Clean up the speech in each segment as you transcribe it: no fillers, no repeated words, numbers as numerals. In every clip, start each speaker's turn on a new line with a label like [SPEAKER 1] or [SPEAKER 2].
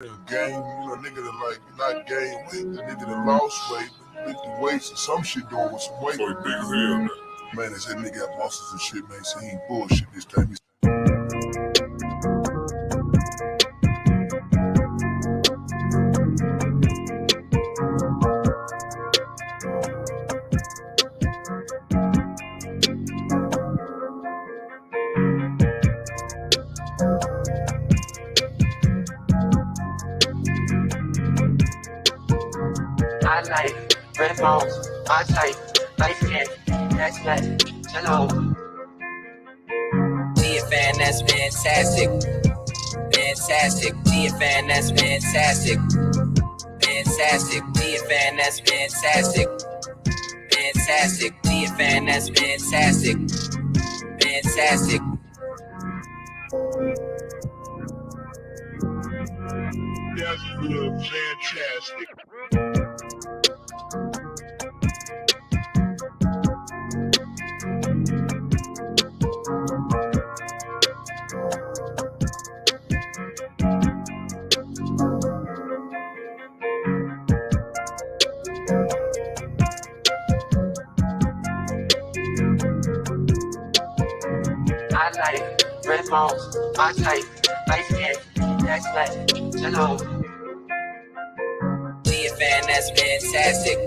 [SPEAKER 1] Gain, nigga that not gain weight, the nigga that lost weight, lifted weights and some shit doing with some weight. So he big as hell now. Man, they said nigga got muscles and shit, man. So he ain't bullshit this time.
[SPEAKER 2] I like red balls, I type, light skin, that's black, hello.
[SPEAKER 3] GFN, that's fantastic. Fantastic. GFN, that's fantastic. Fantastic. GFN, that's fantastic. Fantastic. GFN, that's fantastic. Fantastic.
[SPEAKER 1] That's good, fantastic.
[SPEAKER 2] I like red balls, I type, light skin, that's black, hello.
[SPEAKER 3] GFN, that's fantastic.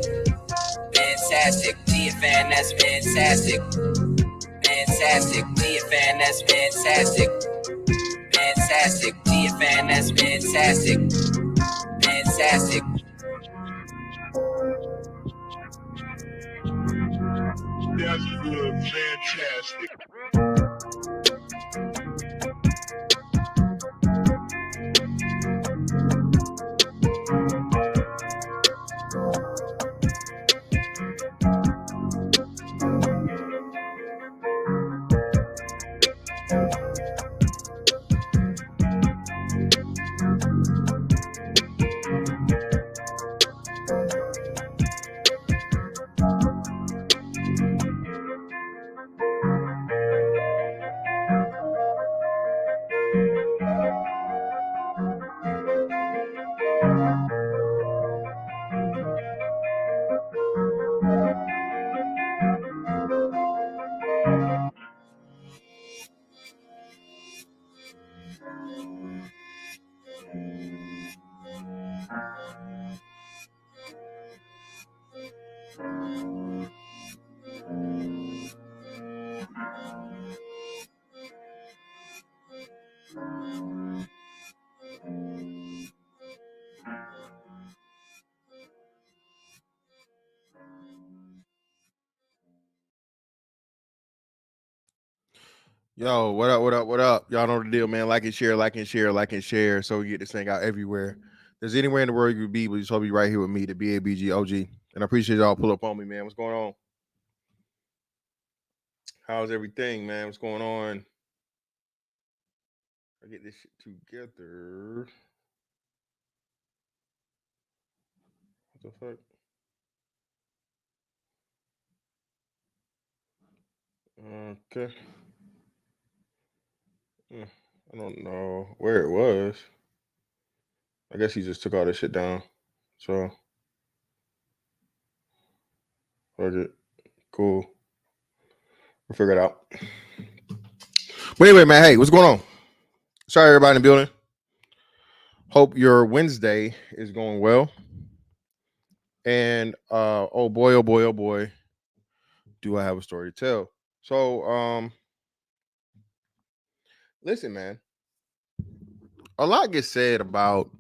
[SPEAKER 3] Fantastic. GFN, that's fantastic. Fantastic. GFN, that's fantastic. Fantastic. GFN, that's fantastic. Fantastic.
[SPEAKER 1] That's good, fantastic.
[SPEAKER 4] Yo, what up, what up, what up? Y'all know the deal, man. Like and share, like and share, like and share, so we get this thing out everywhere. There's anywhere in the world you could be, but you supposed to be right here with me, the BABG OG. And I appreciate y'all pull up on me, man. What's going on? How's everything, man? What's going on? I get this shit together. What the fuck? Okay. I don't know where it was. I guess he just took all this shit down. So, fuck it. Cool. We'll figure it out. But anyway, man, hey, what's going on? Sorry, everybody in the building. Hope your Wednesday is going well. And oh boy, oh boy, oh boy, do I have a story to tell. So, listen, man. A lot gets said about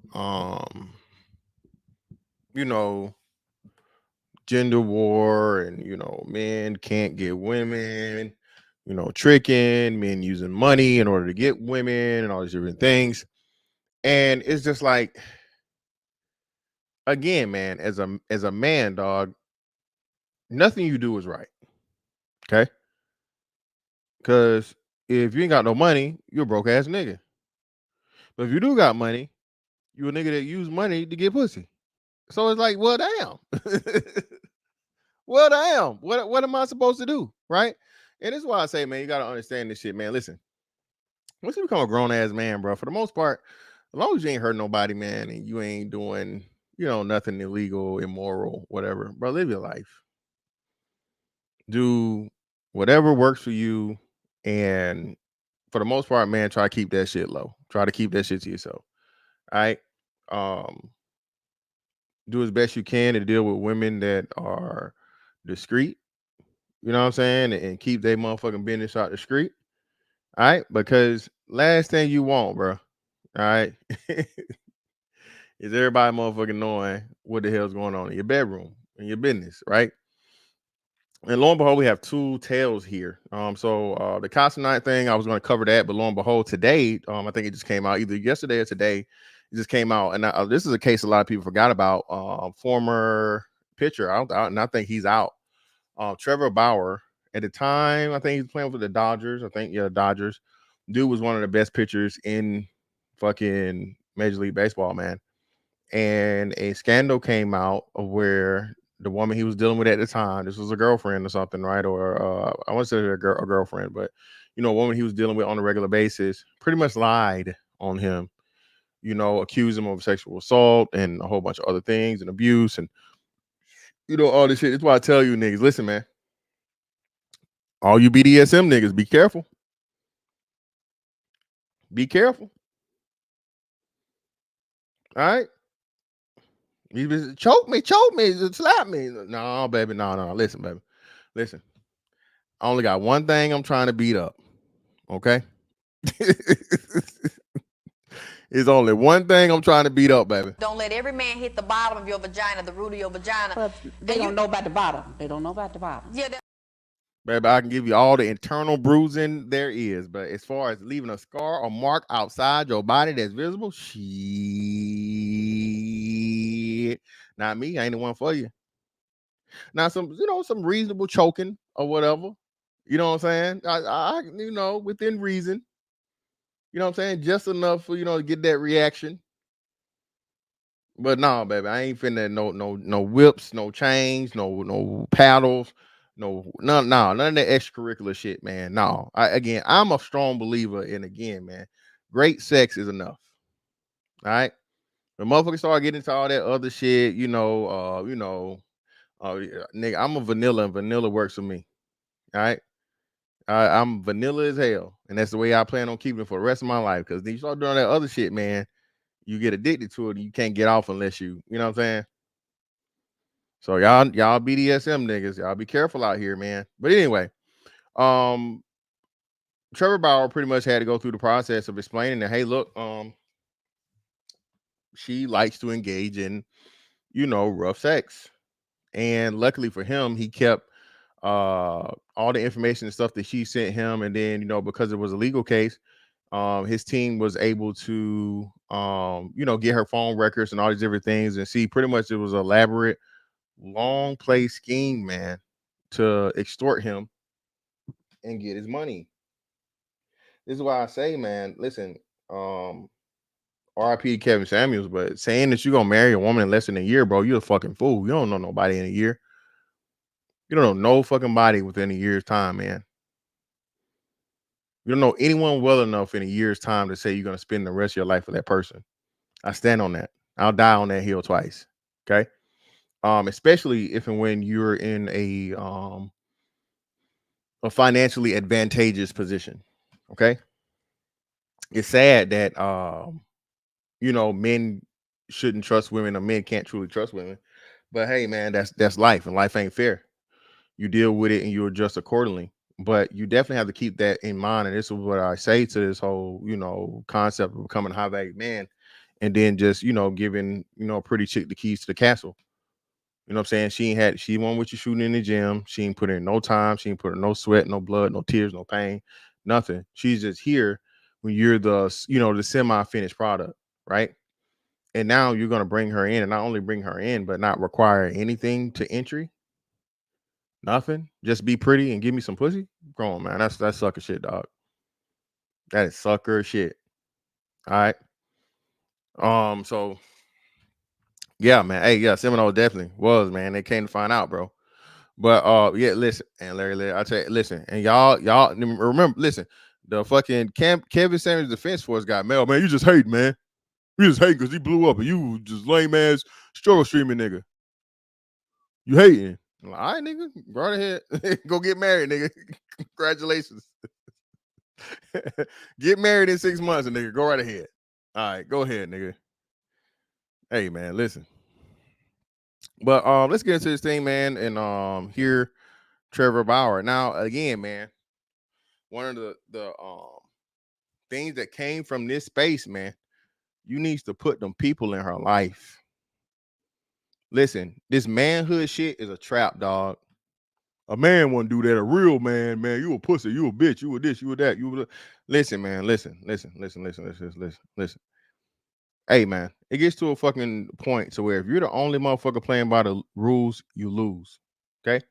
[SPEAKER 4] gender war and men can't get women, tricking, men using money in order to get women and all these different things. And it's just like, again, man, as a man, dog, nothing you do is right. Okay? Because if you ain't got no money, you're a broke ass nigga. But if you do got money, you a nigga that use money to get pussy. So it's like, well, damn. Well, damn. What am I supposed to do? Right? And this is why I say, man, you got to understand this shit, man. Listen, once you become a grown ass man, bro, for the most part, As long as you ain't hurt nobody, man, and you ain't doing, nothing illegal, immoral, whatever, bro, live your life. Do whatever works for you, and for the most part, man, try to keep that shit low. Try to keep that shit to yourself. All right. Um, do as best you can to deal with women that are discreet. You know what I'm saying? And keep their motherfucking business out the street. All right. Because last thing you want, bro. All right. Is everybody motherfucking knowing what the hell's going on in your bedroom, in your business, right? And lo and behold, we have two tales here. So the Constantine thing, I was going to cover that, but lo and behold, today, I think it just came out either yesterday or today. It just came out, and this is a case a lot of people forgot about. Former pitcher, and I think he's out. Trevor Bauer. At the time, I think he was playing for the Dodgers. I think Dodgers. Dude was one of the best pitchers in fucking Major League Baseball, man. And a scandal came out of where the woman he was dealing with at the time, this was a girlfriend or something, right? Or I want to say a girlfriend, but a woman he was dealing with on a regular basis, pretty much lied on him, accused him of sexual assault and a whole bunch of other things and abuse and all this shit. That's why I tell you niggas, listen, man, all you BDSM niggas, be careful. Be careful. All right. You just choke me, slap me. No, baby, no. Listen, baby. Listen. I only got one thing I'm trying to beat up. Okay? It's only one thing I'm trying to beat up, baby.
[SPEAKER 5] Don't let every man hit the bottom of your vagina, the root of your vagina.
[SPEAKER 6] But they don't know about the bottom. They don't know about the bottom.
[SPEAKER 5] Yeah,
[SPEAKER 4] baby, I can give you all the internal bruising there is, but as far as leaving a scar or mark outside your body that's visible, shit. Not me. I ain't the one for you. Now, some reasonable choking or whatever. You know what I'm saying? I within reason. You know what I'm saying? Just enough for, to get that reaction. But no, baby, I ain't finna no whips, no chains, no paddles, none of that extracurricular shit, man. No. I'm a strong believer in, again, man, great sex is enough. All right. The motherfuckers start getting into all that other shit, nigga, I'm a vanilla and vanilla works for me. All right. I'm vanilla as hell. And that's the way I plan on keeping it for the rest of my life. Because then you start doing that other shit, man, you get addicted to it and you can't get off unless you know what I'm saying? So y'all BDSM niggas, y'all be careful out here, man. But anyway, Trevor Bauer pretty much had to go through the process of explaining that, hey, look, she likes to engage in, rough sex. And luckily for him, he kept all the information and stuff that she sent him. And then, because it was a legal case, his team was able to, get her phone records and all these different things. And see, pretty much it was an elaborate, long play scheme, man, to extort him and get his money. This is why I say, man, listen, RIP Kevin Samuels, but saying that you're going to marry a woman in less than a year, bro, you're a fucking fool. You don't know nobody in a year. You don't know no fucking body within a year's time, man. You don't know anyone well enough in a year's time to say you're going to spend the rest of your life with that person. I stand on that. I'll die on that hill twice. Okay. Especially if and when you're in a financially advantageous position. Okay. It's sad that, men shouldn't trust women or men can't truly trust women. But hey, man, that's life, and life ain't fair. You deal with it and you adjust accordingly. But you definitely have to keep that in mind. And this is what I say to this whole, concept of becoming a high value man, and then just, giving, a pretty chick the keys to the castle. You know what I'm saying? She won with you shooting in the gym. She ain't put in no time. She ain't put in no sweat, no blood, no tears, no pain, nothing. She's just here when you're the, the semi-finished product, right? And now you're going to bring her in, and not only bring her in, but not require anything to entry. Nothing. Just be pretty and give me some pussy. Come on, man. That's sucker shit, dog. That is sucker shit. All right. So yeah, man. Hey, yeah, Seminole definitely was, man. They came to find out, bro. But yeah, listen, and Larry, I tell you, listen, and y'all remember, listen, the fucking Kevin Samuels defense force got mail, man. You just hate, man. You just hate because he blew up and you just lame ass struggle streaming nigga. You hating. I'm like, all right, nigga, go right ahead. Go get married, nigga. Congratulations. Get married in 6 months, nigga. Go right ahead. All right, go ahead, nigga. Hey, man, listen. But let's get into this thing, man, and hear Trevor Bauer. Now, again, man, one of the things that came from this space, man, you need to put them people in her life. Listen, this manhood shit is a trap, dog. A man wouldn't do that. A real man, you a pussy, you a bitch, you a this, you a that, you a... Listen, man, listen. Hey, man, it gets to a fucking point to where if you're the only motherfucker playing by the rules, you lose. Okay?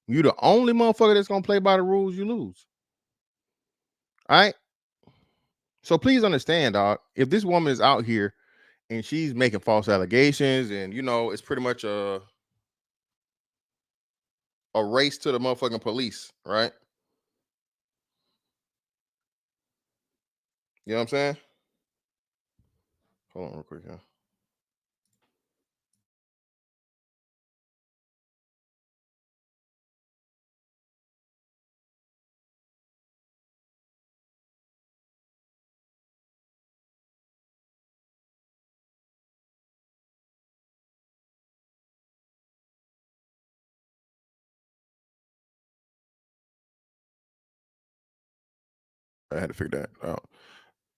[SPEAKER 4] You the only motherfucker that's gonna play by the rules, you lose. All right? So please understand, dog, if this woman is out here and she's making false allegations and, you know, it's pretty much a race to the motherfucking police, right? You know what I'm saying? Hold on real quick, yeah. I had to figure that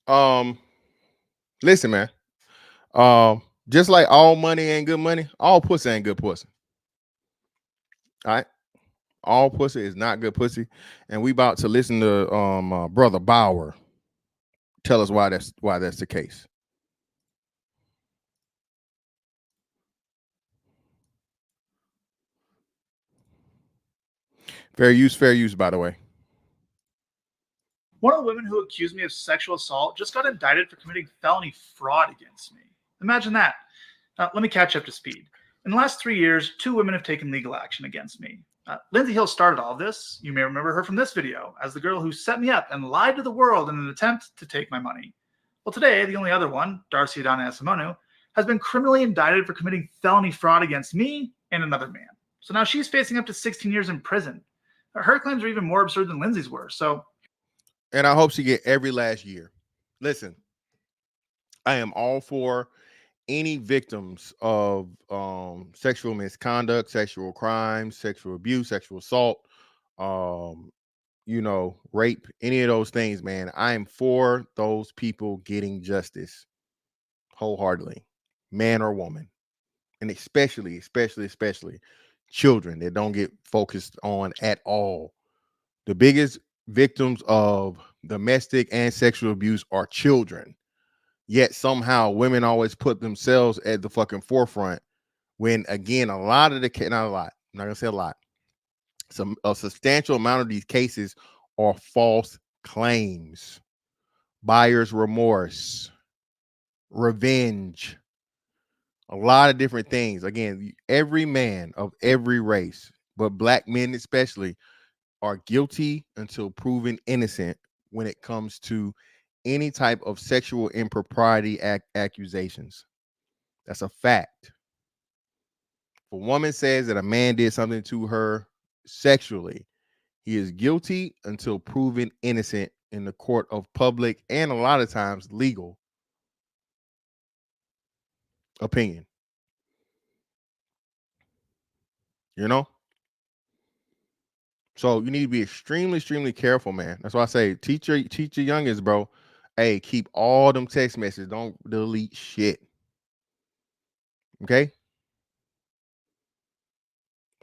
[SPEAKER 4] out. Listen, man. Just like all money ain't good money, all pussy ain't good pussy. All right. All pussy is not good pussy. And we about to listen to brother Bauer tell us why that's the case. Fair use, by the way.
[SPEAKER 7] One of the women who accused me of sexual assault just got indicted for committing felony fraud against me. Imagine that. Let me catch up to speed. In the last 3 years, 2 women have taken legal action against me. Lindsay Hill started all of this. You may remember her from this video as the girl who set me up and lied to the world in an attempt to take my money. Well, today, the only other one, Darcy Adana Asimonu, has been criminally indicted for committing felony fraud against me and another man. So now she's facing up to 16 years in prison. Her claims are even more absurd than Lindsay's were.
[SPEAKER 4] And I hope she get every last year. Listen, I am all for any victims of sexual misconduct, sexual crimes, sexual abuse, sexual assault, you know, rape, any of those things, man. I am for those people getting justice wholeheartedly, man or woman. And especially children that don't get focused on at all. The biggest victims of domestic and sexual abuse are children. Yet somehow women always put themselves at the fucking forefront when, again, a lot of the not a lot, I'm not gonna say a lot, a substantial amount of these cases are false claims, buyer's remorse, revenge, a lot of different things. Again, every man of every race, but black men especially, are guilty until proven innocent when it comes to any type of sexual impropriety accusations. That's a fact. If a woman says that a man did something to her sexually, he is guilty until proven innocent in the court of public and a lot of times legal opinion. You know? So you need to be extremely careful, man. That's why I say teach your youngest, bro. Hey, keep all them text messages. Don't delete shit. Okay?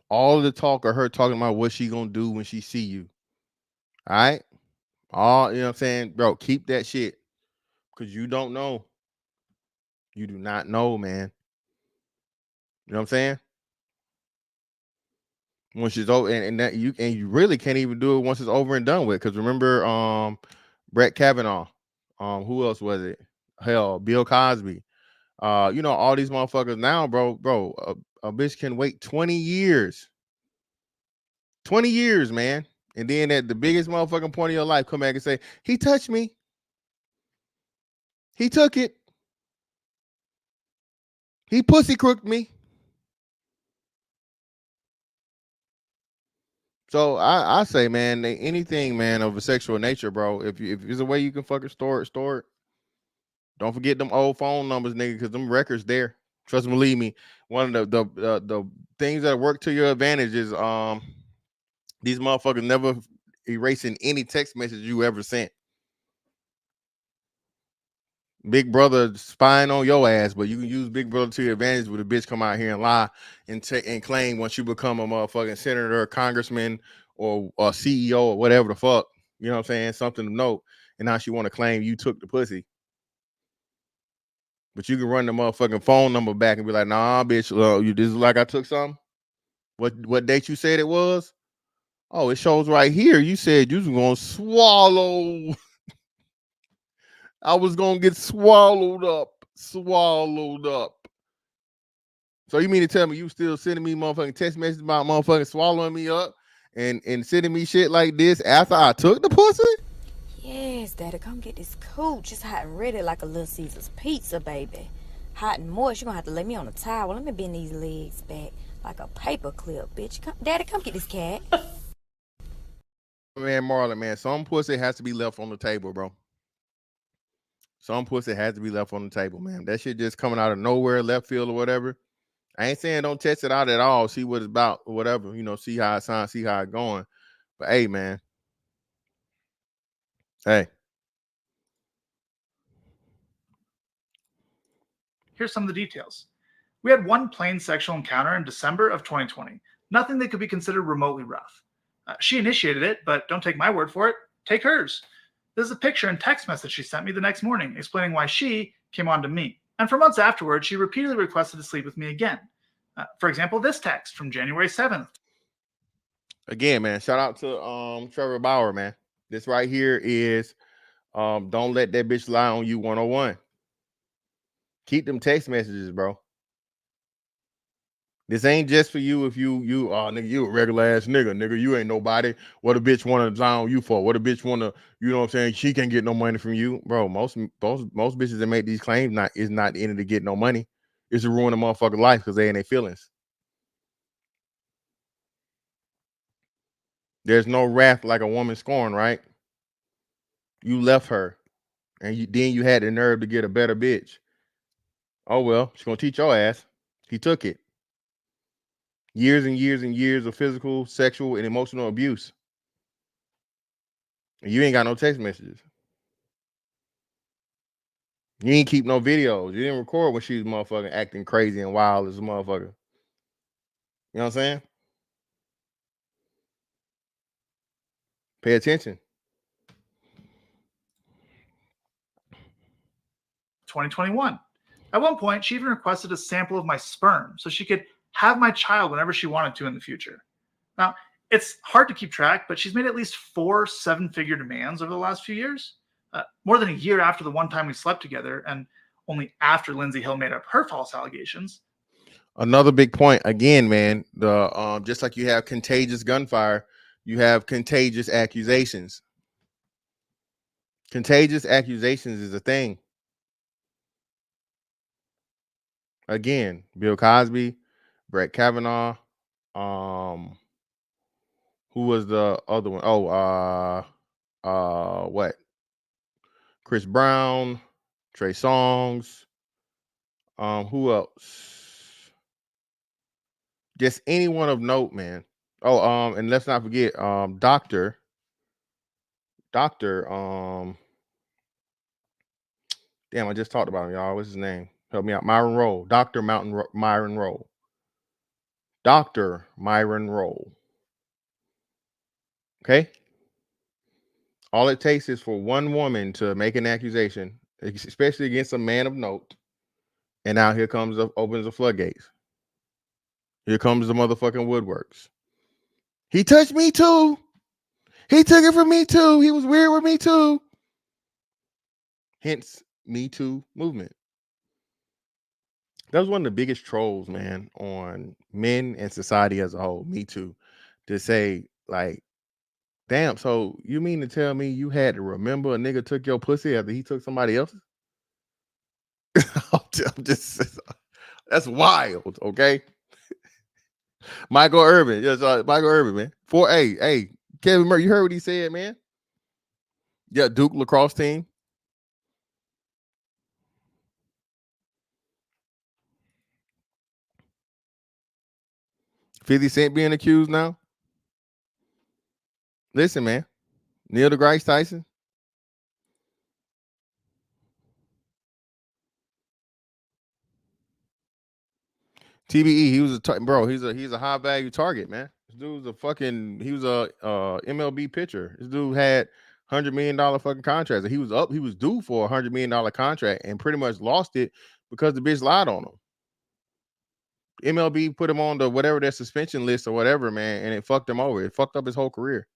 [SPEAKER 4] All of the talk of her talking about what she gonna do when she see you. All right? All, you know what I'm saying? Bro, keep that shit. Because you don't know. You do not know, man. You know what I'm saying? Once it's over, and that you really can't even do it once it's over and done with. Because remember, Brett Kavanaugh, who else was it? Hell, Bill Cosby. You know, all these motherfuckers now, bro. A bitch can wait 20 years. 20 years, man. And then at the biggest motherfucking point of your life, come back and say, he touched me. He took it. He pussy crooked me. So I say, man, anything, man, of a sexual nature, bro. If there's a way you can fucking store it. Don't forget them old phone numbers, nigga, because them records there. Trust me, believe me. One of the things that work to your advantage is these motherfuckers never erasing any text message you ever sent. Big Brother spying on your ass, but you can use Big Brother to your advantage with a bitch come out here and lie and claim once you become a motherfucking senator, congressman, or CEO or whatever the fuck, you know what I'm saying? Something to note. And now she want to claim you took the pussy. But you can run the motherfucking phone number back and be like, nah, bitch, you this is like I took something. What date you said it was? Oh, it shows right here. You said you was gonna swallow. I was gonna get swallowed up. So you mean to tell me you still sending me motherfucking text messages about motherfucking swallowing me up and sending me shit like this after I took the pussy?
[SPEAKER 8] Yes, Daddy, come get this cooch. It's hot and ready like a Little Caesar's pizza, baby. Hot and moist. You're gonna have to lay me on a towel. Let me bend these legs back like a paper clip, bitch. Daddy, come get this cat.
[SPEAKER 4] Man, Marlon, man, some pussy has to be left on the table, bro. Some pussy has to be left on the table, man. That shit just coming out of nowhere, left field or whatever. I ain't saying don't test it out at all. See what it's about or whatever. You know, see how it sounds, see how it's going. But hey, man. Hey.
[SPEAKER 7] Here's some of the details. We had one plain sexual encounter in December of 2020. Nothing that could be considered remotely rough. She initiated it, but don't take my word for it. Take hers. This is a picture and text message she sent me the next morning explaining why she came on to me. And for months afterwards, she repeatedly requested to sleep with me again. For example, this text from January 7th.
[SPEAKER 4] Again, man, shout out to Trevor Bauer, man. This right here is don't let that bitch lie on you 101. Keep them text messages, bro. This ain't just for you if you nigga, you a regular ass nigga, you ain't nobody. What a bitch want to lie on you for? What a bitch want to, you know what I'm saying? She can't get no money from you, bro. Most bitches that make these claims is not in it to get no money. It's to ruin a motherfucking life because they in their feelings. There's no wrath like a woman scorned, right? You left her, and then you had the nerve to get a better bitch. Oh well, she's gonna teach your ass. He took it. Years and years and years of physical, sexual, and emotional abuse. And you ain't got no text messages. You ain't keep no videos. You didn't record when she was motherfucking acting crazy and wild as a motherfucker. You know what I'm saying? Pay attention.
[SPEAKER 7] 2021. At one point, she even requested a sample of my sperm so she could have my child whenever she wanted to in the future. Now, it's hard to keep track, but she's made at least 4 7-figure demands over the last few years. More than a year after the one time we slept together, and only after Lindsay Hill made up her false allegations.
[SPEAKER 4] Another big point, again, man, the just like you have contagious gunfire, you have contagious accusations. Contagious accusations is a thing. Again, Bill Cosby, Brett Kavanaugh, who was the other one? What? Chris Brown, Trey Songz, who else? Just anyone of note, man. Oh, and let's not forget, Doctor, damn, I just talked about him, y'all. What's his name? Help me out. Myron Rolle. Dr. Myron Rolle. Dr. Myron Rolle. Okay? All it takes is for one woman to make an accusation, especially against a man of note, and now here comes opens the floodgates. Here comes the motherfucking woodworks. He touched me too. He took it from me too. He was weird with me too. Hence, Me Too movement. That was one of the biggest trolls, man, on men and society as a whole. Me Too. To say, like, damn, so you mean to tell me you had to remember a nigga took your pussy after he took somebody else's? That's wild. Okay. Michael Irvin. Yes, Michael Irvin, man. Hey, Kevin Murray, you heard what he said, man? Yeah, Duke lacrosse team. $50 being accused now. Listen, man. Neil deGrasse Tyson. TBE, he was bro. He's a high value target, man. This dude's he was a MLB pitcher. This dude had $100 million fucking contracts. And he was due for $100 million contract and pretty much lost it because the bitch lied on him. MLB put him on the whatever their suspension list or whatever, man, and it fucked him over. It fucked up his whole career.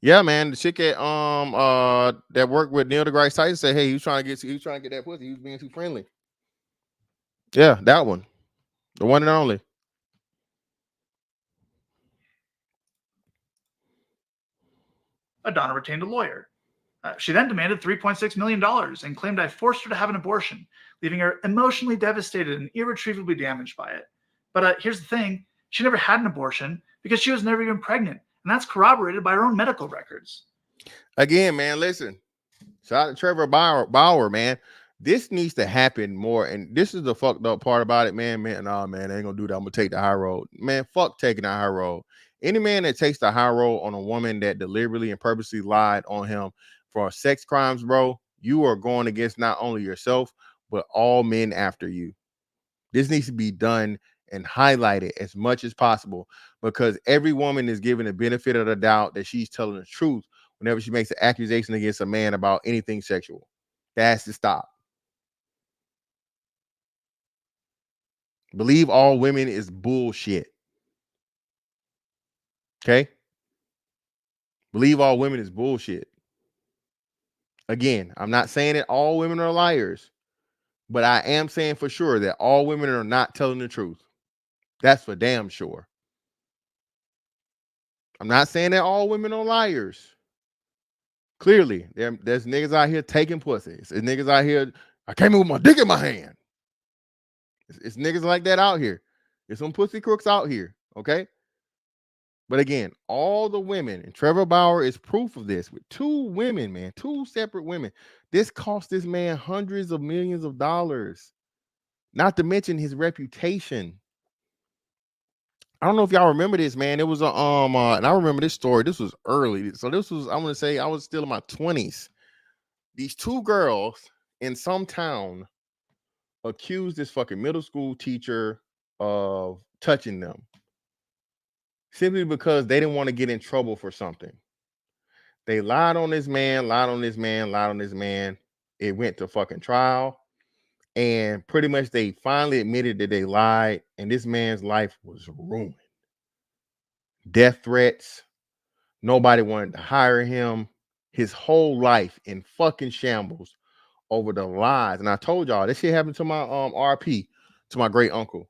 [SPEAKER 4] Yeah, man. The chick at that worked with Neil deGrasse Tyson said, hey, he was trying to get that pussy. He was being too friendly. Yeah, that one. The one and only.
[SPEAKER 7] Adana retained a lawyer. She then demanded $3.6 million and claimed I forced her to have an abortion, leaving her emotionally devastated and irretrievably damaged by it. But here's the thing. She never had an abortion because she was never even pregnant. And that's corroborated by her own medical records.
[SPEAKER 4] Again, man, listen. Shout out to Trevor Bauer, man. This needs to happen more. And this is the fucked up part about it, man. Nah, man, I ain't gonna do that. I'm gonna take the high road. Man, fuck taking the high road. Any man that takes the high road on a woman that deliberately and purposely lied on him for sex crimes, bro, you are going against not only yourself, but all men after you. This needs to be done and highlighted as much as possible because every woman is given the benefit of the doubt that she's telling the truth whenever she makes an accusation against a man about anything sexual. That has to stop. Believe all women is bullshit. Okay? Believe all women is bullshit. Again, I'm not saying that all women are liars, but I am saying for sure that all women are not telling the truth. That's for damn sure. I'm not saying that all women are liars. Clearly, there's niggas out here taking pussies. There's niggas out here, I came in with my dick in my hand. It's niggas like that out here. There's some pussy crooks out here, okay? But again, all the women, and Trevor Bauer is proof of this, with two women, man, two separate women. This cost this man hundreds of millions of dollars, not to mention his reputation. I don't know if y'all remember this, man. It was a and I remember this story. This was early. So this was, I'm gonna say I was still in my 20s. These two girls in some town accused this fucking middle school teacher of touching them simply because they didn't want to get in trouble for something. They lied on this man. It went to fucking trial. And pretty much they finally admitted that they lied. And this man's life was ruined. Death threats. Nobody wanted to hire him. His whole life in fucking shambles over the lies. And I told y'all, this shit happened to my RP, to my great uncle.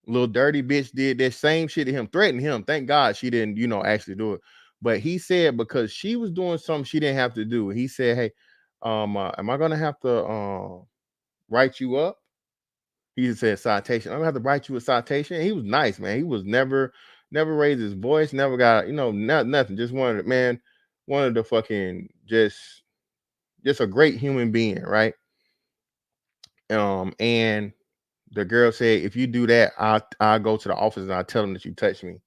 [SPEAKER 4] Little dirty bitch did that same shit to him, threatened him. Thank God she didn't, actually do it. But he said because she was doing something she didn't have to do. He said, hey, am I gonna have to write you up? He said citation. I'm gonna have to write you a citation. And he was nice, man. He was never raised his voice, never got, nothing. Just wanted to fucking just a great human being, right? And the girl said, if you do that, I'll go to the office and I'll tell them that you touched me.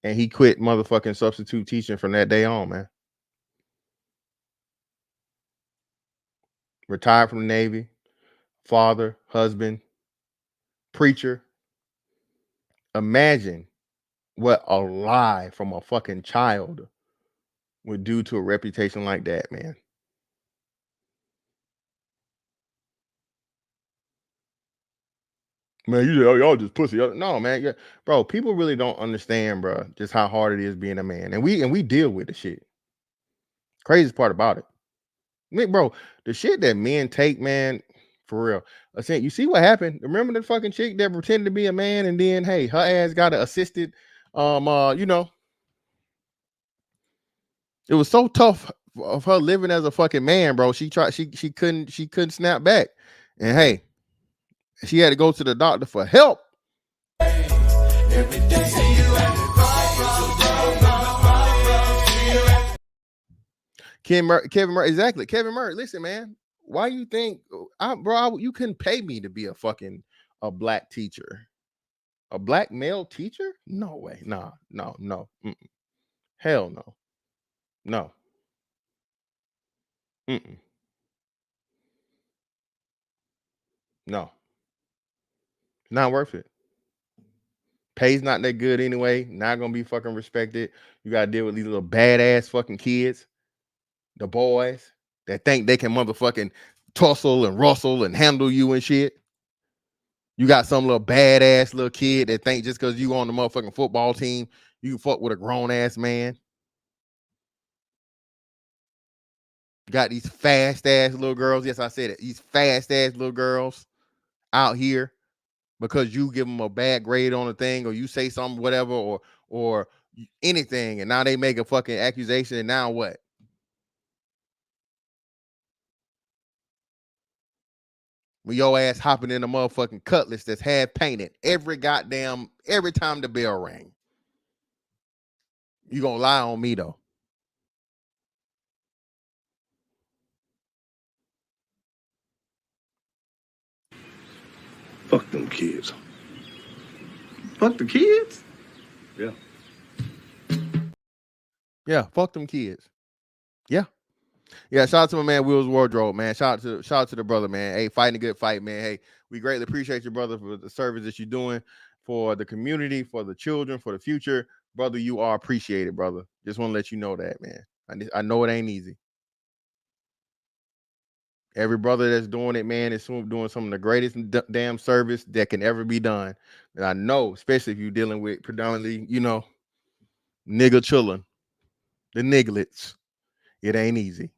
[SPEAKER 4] And he quit motherfucking substitute teaching from that day on, man. Retired from the Navy, father, husband, preacher. Imagine what a lie from a fucking child would do to a reputation like that, man. Man, you say, oh, y'all just pussy. No, man. Yeah. Bro, people really don't understand, bro, just how hard it is being a man. And we deal with the shit. Craziest part about it. I mean, bro, the shit that men take, man, for real. I said, you see what happened? Remember the fucking chick that pretended to be a man and then, hey, her ass got an assisted, it was so tough of her living as a fucking man, bro. She tried, she couldn't snap back. And hey, she had to go to the doctor for help. Kevin Murray, exactly. Kevin Murray, listen, man. Why you think, you couldn't pay me to be a black teacher? A black male teacher? No way. No. Mm-mm. Hell no. No. Mm-mm. No. Not worth it. Pay's not that good anyway. Not gonna be fucking respected. You gotta deal with these little badass fucking kids, the boys that think they can motherfucking tussle and rustle and handle you and shit. You got some little badass little kid that think just because you on the motherfucking football team, you can fuck with a grown ass man. Got these fast ass little girls. Yes, I said it. These fast ass little girls out here because you give them a bad grade on a thing, or you say something, whatever, or anything, and now they make a fucking accusation, and now what? When your ass hopping in the motherfucking Cutlass that's half painted every time the bell rang. You gonna lie on me though.
[SPEAKER 1] Fuck them kids.
[SPEAKER 9] Fuck the kids?
[SPEAKER 1] Yeah.
[SPEAKER 4] Yeah, fuck them kids. Yeah. Yeah, shout out to my man Will's Wardrobe, man. Shout out to the brother, man. Hey, fighting a good fight, man. Hey, we greatly appreciate you, brother, for the service that you're doing for the community, for the children, for the future. Brother, you are appreciated, brother. Just want to let you know that, man. I know it ain't easy. Every brother that's doing it, man, is doing some of the greatest damn service that can ever be done. And I know, especially if you're dealing with predominantly, nigga children, the nigglets, it ain't easy.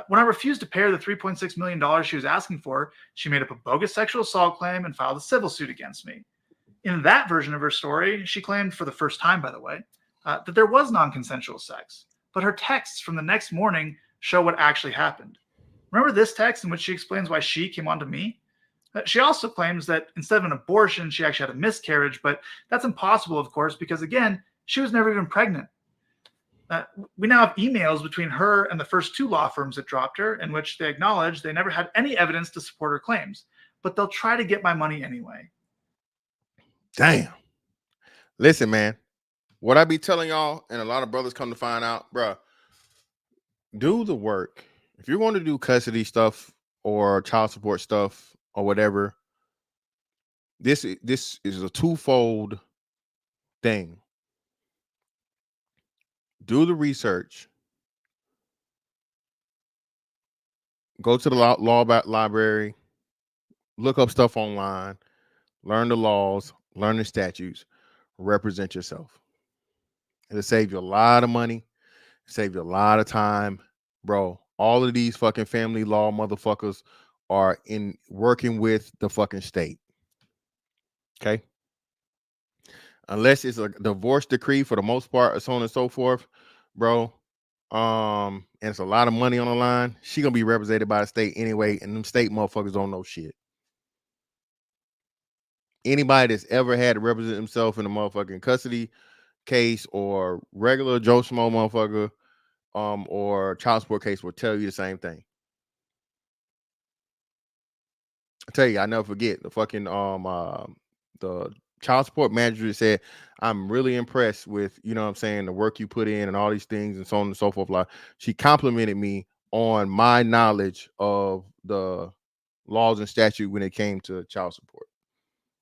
[SPEAKER 7] When I refused to pay her the $3.6 million she was asking for, she made up a bogus sexual assault claim and filed a civil suit against me. In that version of her story, she claimed, for the first time, by the way, that there was non-consensual sex. But her texts from the next morning show what actually happened. Remember this text in which she explains why she came on to me? She also claims that instead of an abortion, she actually had a miscarriage, but that's impossible, of course, because, again, she was never even pregnant. We now have emails between her and the first two law firms that dropped her, in which they acknowledge they never had any evidence to support her claims, but they'll try to get my money anyway.
[SPEAKER 4] Damn. Listen, man, what I be telling y'all, and a lot of brothers come to find out, bruh, do the work. If you're going to do custody stuff or child support stuff or whatever, this is a twofold thing. Do the research. Go to the law library. Look up stuff online. Learn the laws. Learn the statutes. Represent yourself. It'll save you a lot of money. Save you a lot of time. Bro, all of these fucking family law motherfuckers are working with the fucking state. Okay? Unless it's a divorce decree for the most part, or so on and so forth, bro. And it's a lot of money on the line. She gonna be represented by the state anyway, and them state motherfuckers don't know shit. Anybody that's ever had to represent himself in a motherfucking custody case or regular Joe Schmo motherfucker, or child support case will tell you the same thing. I tell you, I never forget the fucking the child support manager said, I'm really impressed with, you know what I'm saying, the work you put in and all these things and so on and so forth. Like, she complimented me on my knowledge of the laws and statute when it came to child support.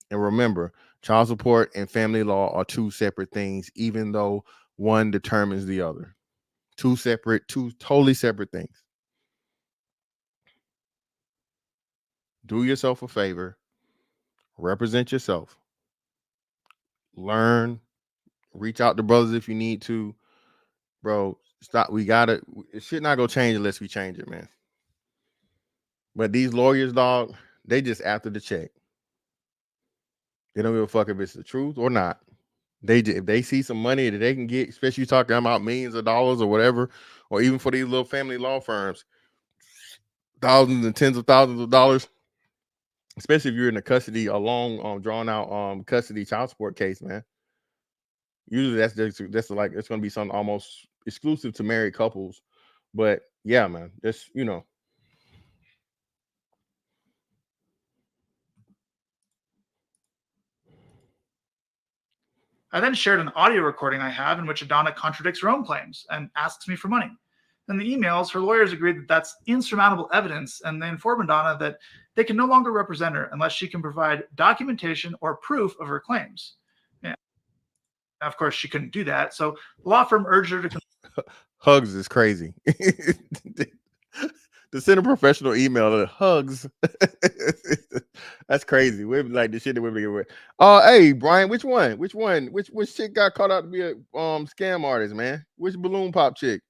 [SPEAKER 4] And remember, child support and family law are two separate things, even though one determines the other. Two totally separate things. Do yourself a favor. Represent yourself. Learn. Reach out to brothers if you need to. Bro, stop. It shit not gonna change unless we change it, man. But these lawyers, dog, they just after the check. They don't give a fuck if it's the truth or not. If they see some money that they can get, especially talking about millions of dollars or whatever, or even for these little family law firms, thousands and tens of thousands of dollars, especially if you're in a custody, a long drawn out custody child support case, man. Usually that's like it's gonna be something almost exclusive to married couples. But yeah, man, that's
[SPEAKER 7] I then shared an audio recording I have in which Adana contradicts her own claims and asks me for money. In the emails, her lawyers agreed that that's insurmountable evidence, and they inform Adana that they can no longer represent her unless she can provide documentation or proof of her claims. Yeah. Now, of course, she couldn't do that, so the law firm urged her to
[SPEAKER 4] Hugs is crazy. To send a professional email to Hugs. That's crazy. We're like the shit that we're being with. Hey, Brian, which one? Which chick got caught out to be a scam artist, man? Which balloon pop chick?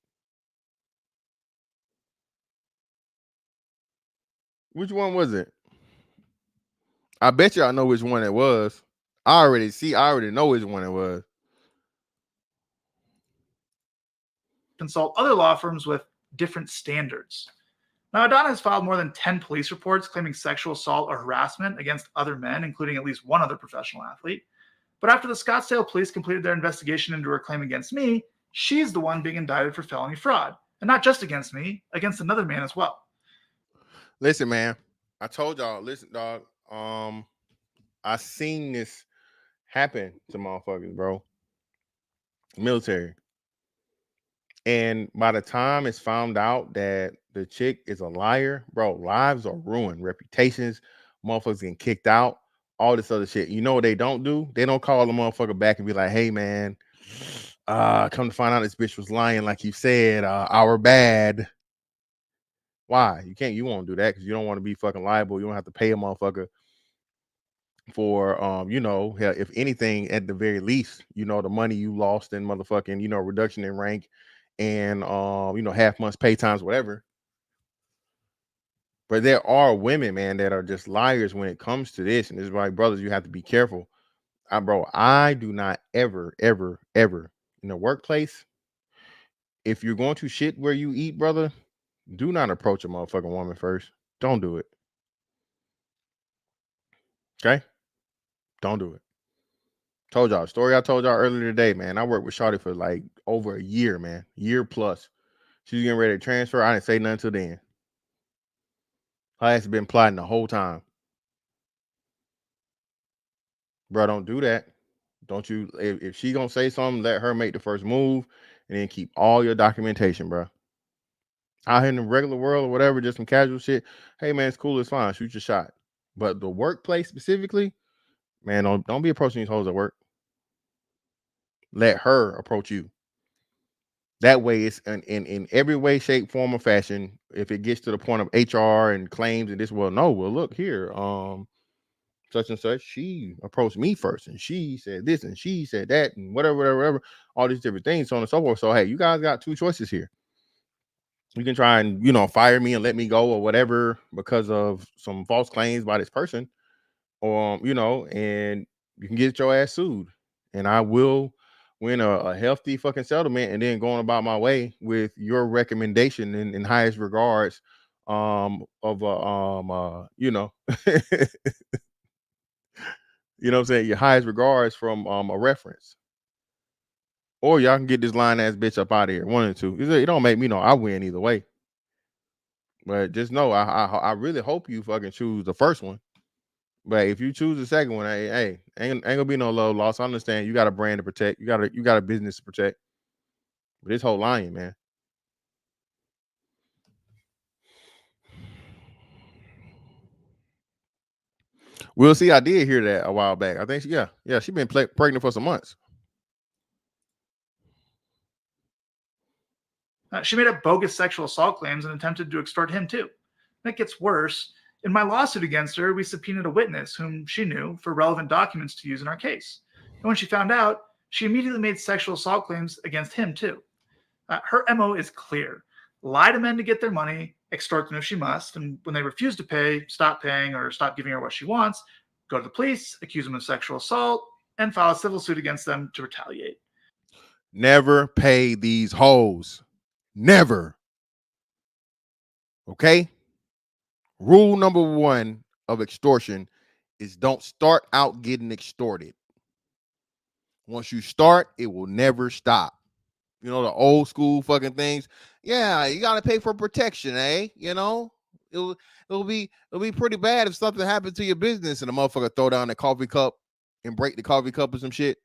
[SPEAKER 4] Which one was it? I bet you I know which one it was. I already know which one it was.
[SPEAKER 7] consult other law firms with different standards. Now, Adana has filed more than 10 police reports claiming sexual assault or harassment against other men, including at least one other professional athlete. But after the Scottsdale police completed their investigation into her claim against me, she's the one being indicted for felony fraud. And not just against me, against another man as well.
[SPEAKER 4] Listen, man, I told y'all, listen, dog. I seen this happen to motherfuckers, bro. Military. And by the time it's found out that the chick is a liar, bro, lives are ruined, reputations, motherfuckers getting kicked out, all this other shit. You know what they don't do? They don't call the motherfucker back and be like, hey, man, come to find out this bitch was lying like you said, our bad. Why? You won't do that because you don't want to be fucking liable. You don't have to pay a motherfucker for if anything, at the very least, the money you lost in motherfucking, reduction in rank and half months pay times, whatever. But there are women, man, that are just liars when it comes to this. And it's like, brothers, you have to be careful. I do not ever in the workplace, if you're going to shit where you eat, brother, do not approach a motherfucking woman first. Don't do it. Okay? Don't do it. Told y'all, story I told y'all earlier today, man. I worked with Shawty for like over a year, man. Year plus. She's getting ready to transfer. I didn't say nothing till then. Her ass has been plotting the whole time. Bro, don't do that. Don't you, if she gonna say something, let her make the first move and then keep all your documentation, bro. Out here in the regular world or whatever, just some casual shit. Hey, man, it's cool, it's fine. Shoot your shot. But the workplace specifically, man, don't be approaching these hoes at work. Let her approach you. That way, it's in every way, shape, form, or fashion. If it gets to the point of HR and claims and this, look here, such and such, she approached me first, and she said this, and she said that, and whatever, all these different things, so on and so forth. So, hey, you guys got two choices here. You can try and fire me and let me go or whatever because of some false claims by this person, or and you can get your ass sued, and I will win a healthy fucking settlement and then going about my way with your recommendation in highest regards you know what I'm saying, your highest regards from a reference. Or y'all can get this lying ass bitch up out of here. One or two. It don't make me know I win either way. But just know I really hope you fucking choose the first one. But if you choose the second one, hey, ain't gonna be no love loss. I understand you got a brand to protect. You got a business to protect. But this whole lying, man. We'll see. I did hear that a while back. I think she been pregnant for some months.
[SPEAKER 7] She made up bogus sexual assault claims and attempted to extort him too. And it gets worse. In my lawsuit against her, we subpoenaed a witness whom she knew for relevant documents to use in our case. And when she found out, she immediately made sexual assault claims against him too. Her MO is clear. Lie to men to get their money, extort them if she must, and when they refuse to pay, stop paying or stop giving her what she wants, go to the police, accuse them of sexual assault, and file a civil suit against them to retaliate.
[SPEAKER 4] Never pay these hoes. Never. Okay? Rule number 1 of extortion is don't start out getting extorted. Once you start, it will never stop. You know, the old school fucking things. Yeah, you gotta pay for protection, eh? You know, it'll be pretty bad if something happens to your business and the motherfucker throw down the coffee cup and break the coffee cup or some shit.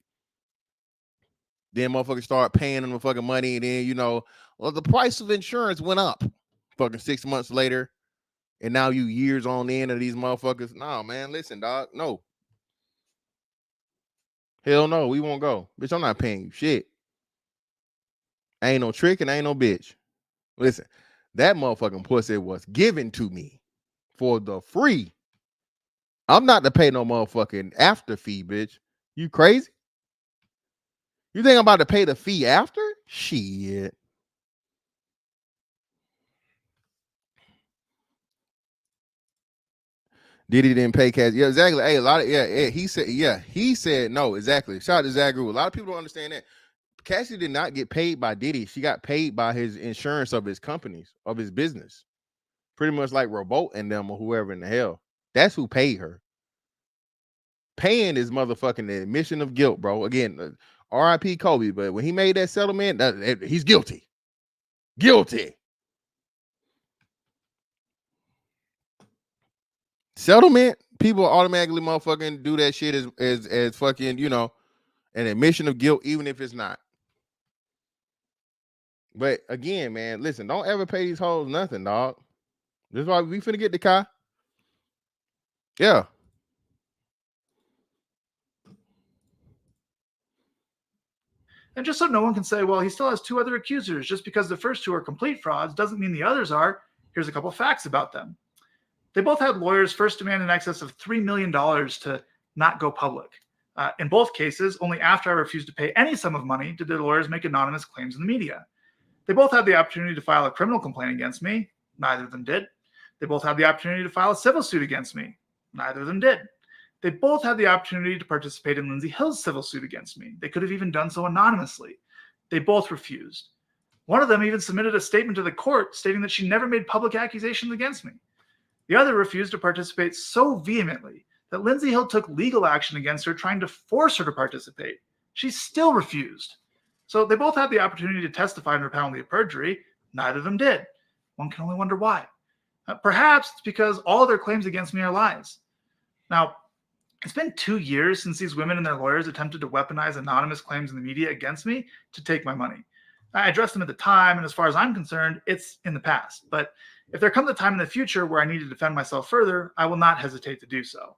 [SPEAKER 4] Then motherfuckers start paying them the fucking money, and then well, the price of insurance went up fucking 6 months later, and now you years on the end of these motherfuckers. No, man, listen, dog. No. Hell no, we won't go. Bitch, I'm not paying you shit. I ain't no trick and I ain't no bitch. Listen, that motherfucking pussy was given to me for the free. I'm not to pay no motherfucking after fee, bitch. You crazy? You think I'm about to pay the fee after? Shit. Diddy didn't pay cash. Yeah, exactly. Hey, a lot of he said no, exactly. Shout out to Zach Rule. A lot of people don't understand that. Cassie did not get paid by Diddy. She got paid by his insurance of his companies, of his business. Pretty much like Robot and them or whoever in the hell. That's who paid her. Paying is motherfucking the admission of guilt, bro. Again, R.I.P. Kobe, but when he made that settlement, he's guilty. Guilty. Settlement, people automatically motherfucking do that shit as fucking, an admission of guilt, even if it's not. But again, man, listen, don't ever pay these hoes nothing, dog. This is why we finna get the car. Yeah.
[SPEAKER 7] And just so no one can say, well, he still has 2 other accusers, just because the first 2 are complete frauds doesn't mean the others are. Here's a couple facts about them. They both had lawyers first demand in excess of $3 million to not go public. In both cases, only after I refused to pay any sum of money did their lawyers make anonymous claims in the media. They both had the opportunity to file a criminal complaint against me. Neither of them did. They both had the opportunity to file a civil suit against me. Neither of them did. They both had the opportunity to participate in Lindsay Hill's civil suit against me. They could have even done so anonymously. They both refused. One of them even submitted a statement to the court stating that she never made public accusations against me. The other refused to participate so vehemently that Lindsay Hill took legal action against her, trying to force her to participate. She still refused. So they both had the opportunity to testify under penalty of perjury. Neither of them did. One can only wonder why. Perhaps it's because all their claims against me are lies. Now, it's been 2 years since these women and their lawyers attempted to weaponize anonymous claims in the media against me to take my money. I addressed them at the time, and as far as I'm concerned, it's in the past. But if there comes a time in the future where I need to defend myself further, I will not hesitate to do so.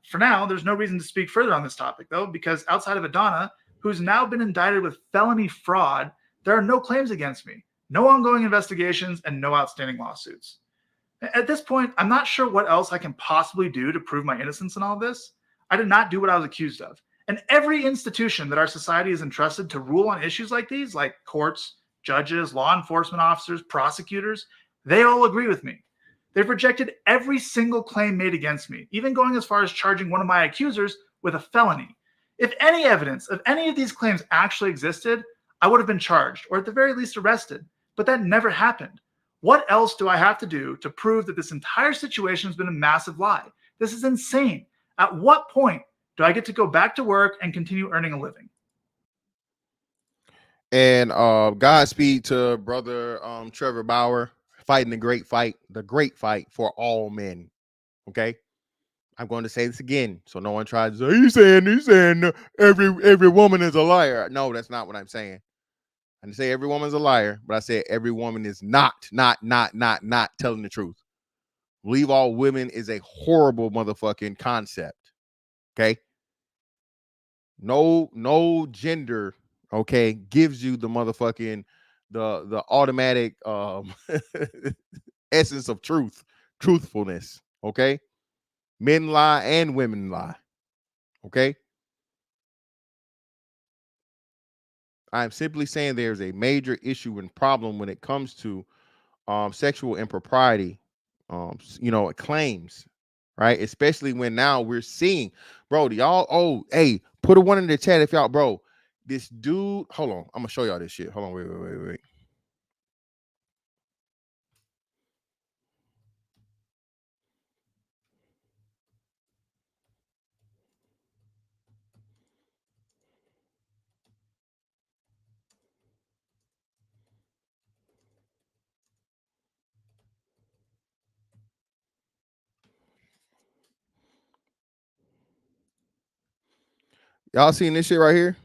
[SPEAKER 7] For now, there's no reason to speak further on this topic, though, because outside of Adana, who's now been indicted with felony fraud, there are no claims against me, no ongoing investigations, and no outstanding lawsuits. At this point, I'm not sure what else I can possibly do to prove my innocence in all this. I did not do what I was accused of. And every institution that our society is entrusted to rule on issues like these, like courts, judges, law enforcement officers, prosecutors, they all agree with me. They've rejected every single claim made against me, even going as far as charging one of my accusers with a felony. If any evidence of any of these claims actually existed, I would have been charged, or at the very least arrested. But that never happened. What else do I have to do to prove that this entire situation has been a massive lie? This is insane. At what point do I get to go back to work and continue earning a living?
[SPEAKER 4] And Godspeed to brother Trevor Bauer, fighting the great fight for all men. Okay, I'm going to say this again, so no one tries to say he's saying every woman is a liar. No, that's not what I'm saying. I didn't say every woman's a liar, but I said every woman is not telling the truth. Believe all women is a horrible motherfucking concept. Okay, no gender. Okay, gives you the motherfucking the automatic essence of truthfulness. Okay, men lie and women lie. Okay, I'm simply saying there's a major issue and problem when it comes to sexual impropriety, claims, right? Especially when now we're seeing, bro, y'all, hey, Put a one in the chat if y'all, bro. This dude, hold on. I'm gonna show y'all this shit. Hold on, wait. Y'all seen this shit right here?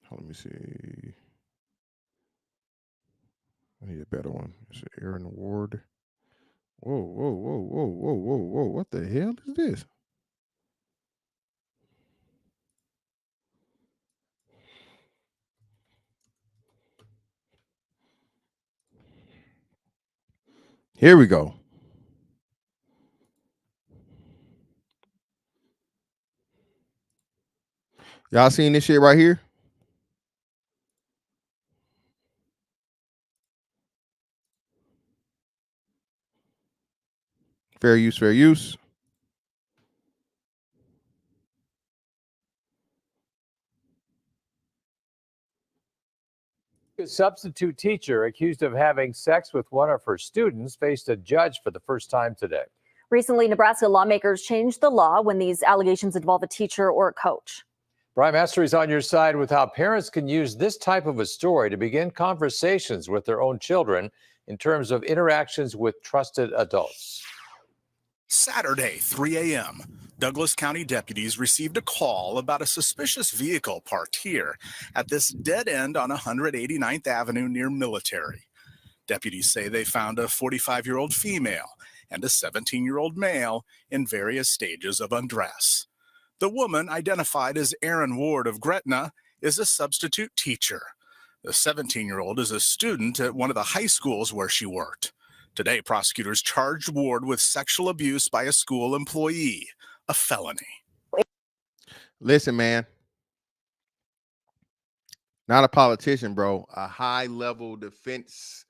[SPEAKER 4] Let me see. I need a better one. It's Aaron Ward. Whoa. What the hell is this? Here we go. Y'all seen this shit right here? Fair use.
[SPEAKER 10] A substitute teacher accused of having sex with one of her students faced a judge for the first time today.
[SPEAKER 11] Recently, Nebraska lawmakers changed the law when these allegations involve a teacher or a coach.
[SPEAKER 10] Brian Mastery is on your side with how parents can use this type of a story to begin conversations with their own children in terms of interactions with trusted adults.
[SPEAKER 12] Saturday, 3 a.m., Douglas County deputies received a call about a suspicious vehicle parked here at this dead end on 189th Avenue near Military. Deputies say they found a 45-year-old female and a 17-year-old male in various stages of undress. The woman, identified as Aaron Ward of Gretna, is a substitute teacher. The 17-year-old is a student at one of the high schools where she worked. Today, prosecutors charged Ward with sexual abuse by a school employee, a felony.
[SPEAKER 4] Listen, man. Not a politician, bro. A high-level defense,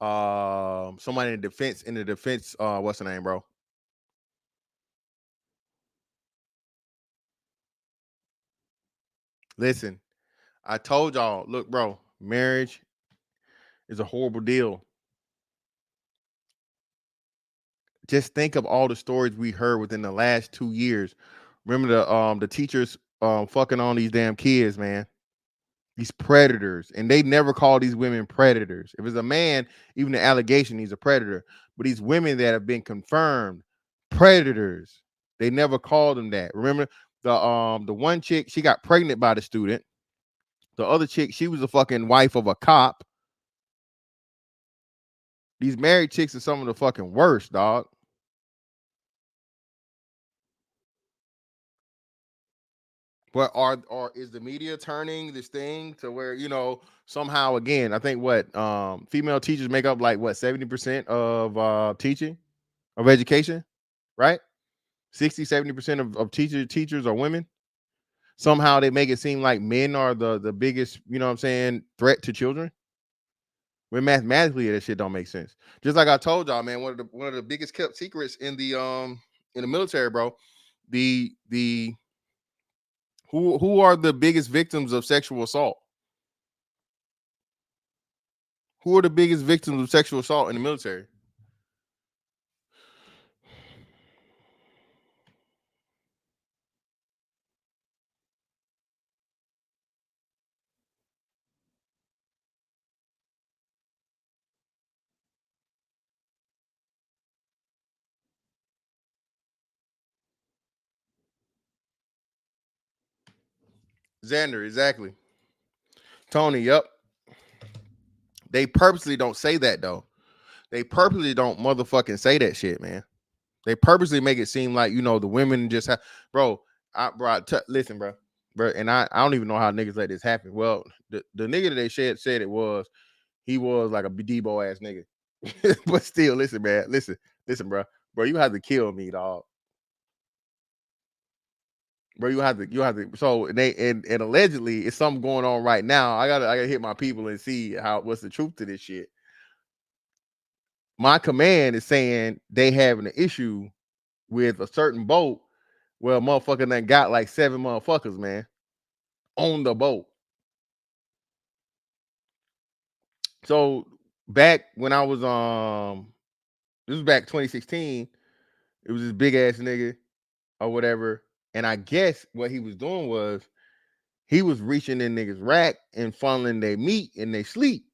[SPEAKER 4] somebody in the defense, what's the name, bro? Listen, I told y'all, look, bro, marriage is a horrible deal. Just think of all the stories we heard within the last 2 years. Remember the teachers fucking on these damn kids, man. These predators, and they never call these women predators. If it's a man, even the allegation, he's a predator. But these women that have been confirmed predators, they never called them that. Remember the one chick, she got pregnant by the student. The other chick, she was a fucking wife of a cop. These married chicks are some of the fucking worst, dog. But is the media turning this thing to where, somehow, again, I think female teachers make up like 70% of teaching, of education, right? 60-70% of teachers are women. Somehow they make it seem like men are the biggest, threat to children. When mathematically that shit don't make sense. Just like I told y'all, man, one of the biggest kept secrets in the military, bro. Who are the biggest victims of sexual assault? Who are the biggest victims of sexual assault in the military? Xander, exactly. Tony, yep. They purposely don't say that, though. They purposely don't motherfucking say that shit, man. They purposely make it seem like, the women just have, bro. Listen, bro, and I don't even know how niggas let this happen. Well, the nigga that they said it was, he was like a Debo ass nigga. But still, listen, man, listen, bro, you have to kill me, dog. Bro, you have to. So they and allegedly it's something going on right now. I gotta hit my people and see what's the truth to this shit. My command is saying they having an issue with a certain boat where a motherfucker done got like 7 motherfuckers, man, on the boat. So back when I was this was back 2016, it was this big ass nigga or whatever. And I guess what he was doing was he was reaching in niggas' rack and funneling their meat and they sleep.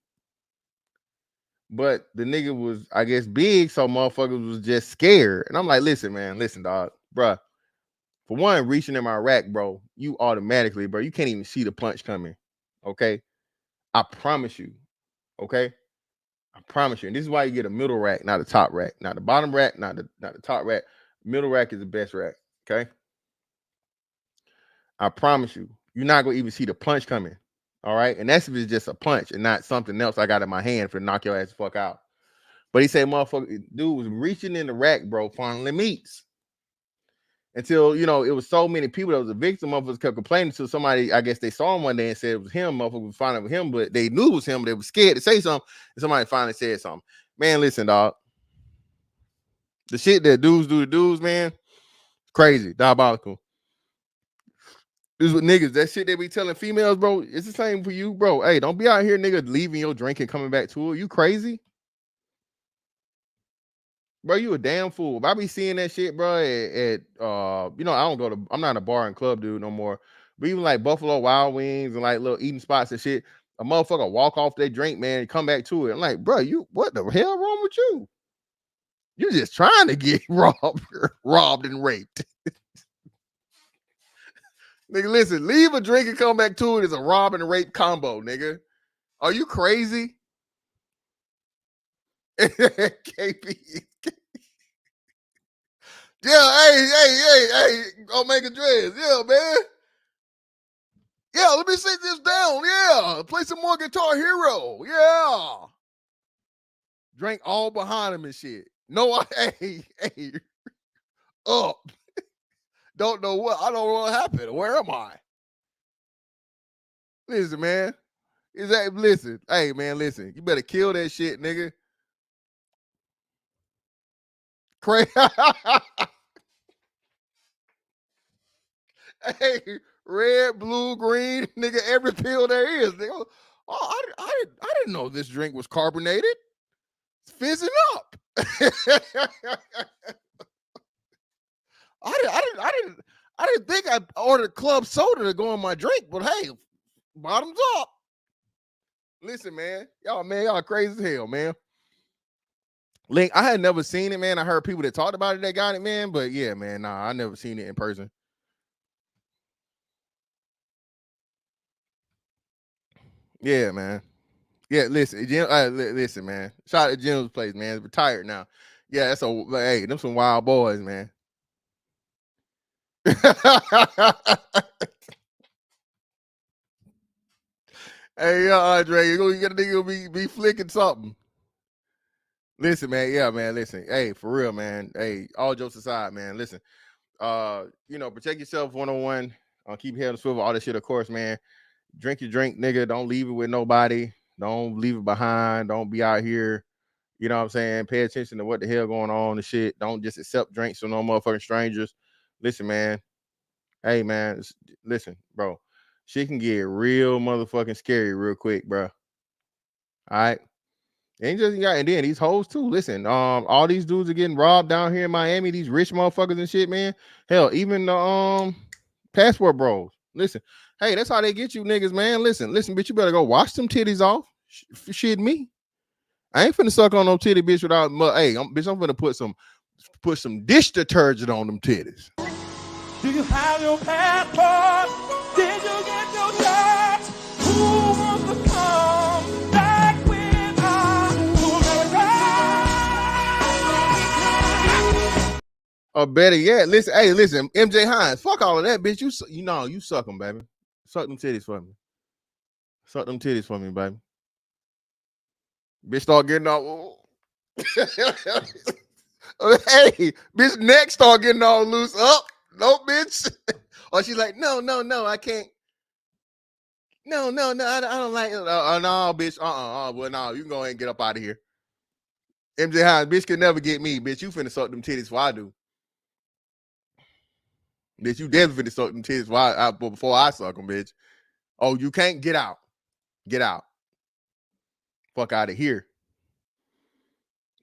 [SPEAKER 4] But the nigga was, I guess, big, so motherfuckers was just scared. And I'm like, listen, man, listen, dog, bruh. For one, reaching in my rack, bro, you automatically, bro, you can't even see the punch coming. Okay. I promise you. Okay. I promise you. And this is why you get a middle rack, not a top rack. Not the bottom rack, not the top rack. Middle rack is the best rack. Okay. I promise you, you're not gonna even see the punch coming. All right. And that's if it's just a punch and not something else I got in my hand for to knock your ass the fuck out. But he said, motherfucker, dude was reaching in the rack, bro, funneling meats. Until, you know, it was so many people that was a victim. Motherfuckers kept complaining to somebody. I guess they saw him one day and said it was him. Motherfuckers was finding it was him, but they knew it was him. But they were scared to say something. And somebody finally said something. Man, listen, dog. The shit that dudes do to dudes, man, crazy, diabolical. This is what niggas, that shit they be telling females, bro, it's the same for you, bro. Hey, don't be out here, nigga, leaving your drink and coming back to it. You crazy? Bro, you a damn fool. If I be seeing that shit, bro, at you know, I'm not a bar and club dude no more. But even like Buffalo Wild Wings and like little eating spots and shit, a motherfucker walk off their drink, man, and come back to it. I'm like, bro, you what the hell wrong with you? You just trying to get robbed and raped. Nigga, listen, leave a drink and come back to it is a rob and rape combo, nigga. Are you crazy? KP. Yeah, hey, Omega Dreads. Yeah, man. Yeah, let me sit this down. Yeah, play some more Guitar Hero. Yeah. Drank all behind him and shit. No, hey, up. Don't know what. I don't know what happened. Where am I? Listen, man. Listen. Hey, man, listen. You better kill that shit, nigga. Crazy. Hey, red, blue, green, nigga, every pill there is. Nigga. Oh, I didn't know this drink was carbonated. It's fizzing up. I didn't think I ordered club soda to go in my drink, but hey, bottoms up. Listen, man, y'all crazy as hell, man. Link, I had never seen it, man. I heard people that talked about it that got it, man. But yeah, man, nah, I never seen it in person. Yeah, man. Yeah, listen, Jim, listen, man. Shout out to Jim's place, man. He's retired now. Yeah, that's hey, them some wild boys, man. Hey, Andre, you got a nigga be flicking something. Listen, man. Yeah, man. Listen. Hey, for real, man. Hey, all jokes aside, man. Listen. Protect yourself 101. Keep your head on the swivel. All that shit, of course, man. Drink your drink, nigga. Don't leave it with nobody. Don't leave it behind. Don't be out here. You know what I'm saying? Pay attention to what the hell going on and shit. Don't just accept drinks from no motherfucking strangers. Listen, man. Hey, man. Listen, bro. Shit can get real motherfucking scary real quick, bro. All right. And then these hoes too. Listen, all these dudes are getting robbed down here in Miami. These rich motherfuckers and shit, man. Hell, even the passport bros. Listen, hey, that's how they get you niggas, man. Listen, bitch, you better go wash them titties off. Shit, me. I ain't finna suck on no titty, bitch. Without, hey, I'm finna put some dish detergent on them titties.
[SPEAKER 13] Do you have your passport? Did you get your shots? Who wants to come back with us to America?
[SPEAKER 4] Or better yet, listen, MJ Hines, fuck all of that, bitch. You suck them, baby. Suck them titties for me. Suck them titties for me, baby. Bitch start getting all. Hey, bitch neck start getting all loose. Up. No, bitch. Or she's like, no, I can't. No, I don't like it. No, bitch. Well, no, you can go ahead and get up out of here. MJ Hines, bitch, can never get me. Bitch, you finna suck them titties before I do. Bitch, you definitely finna suck them titties before I suck them, bitch. Oh, you can't? Get out. Get out. Fuck out of here.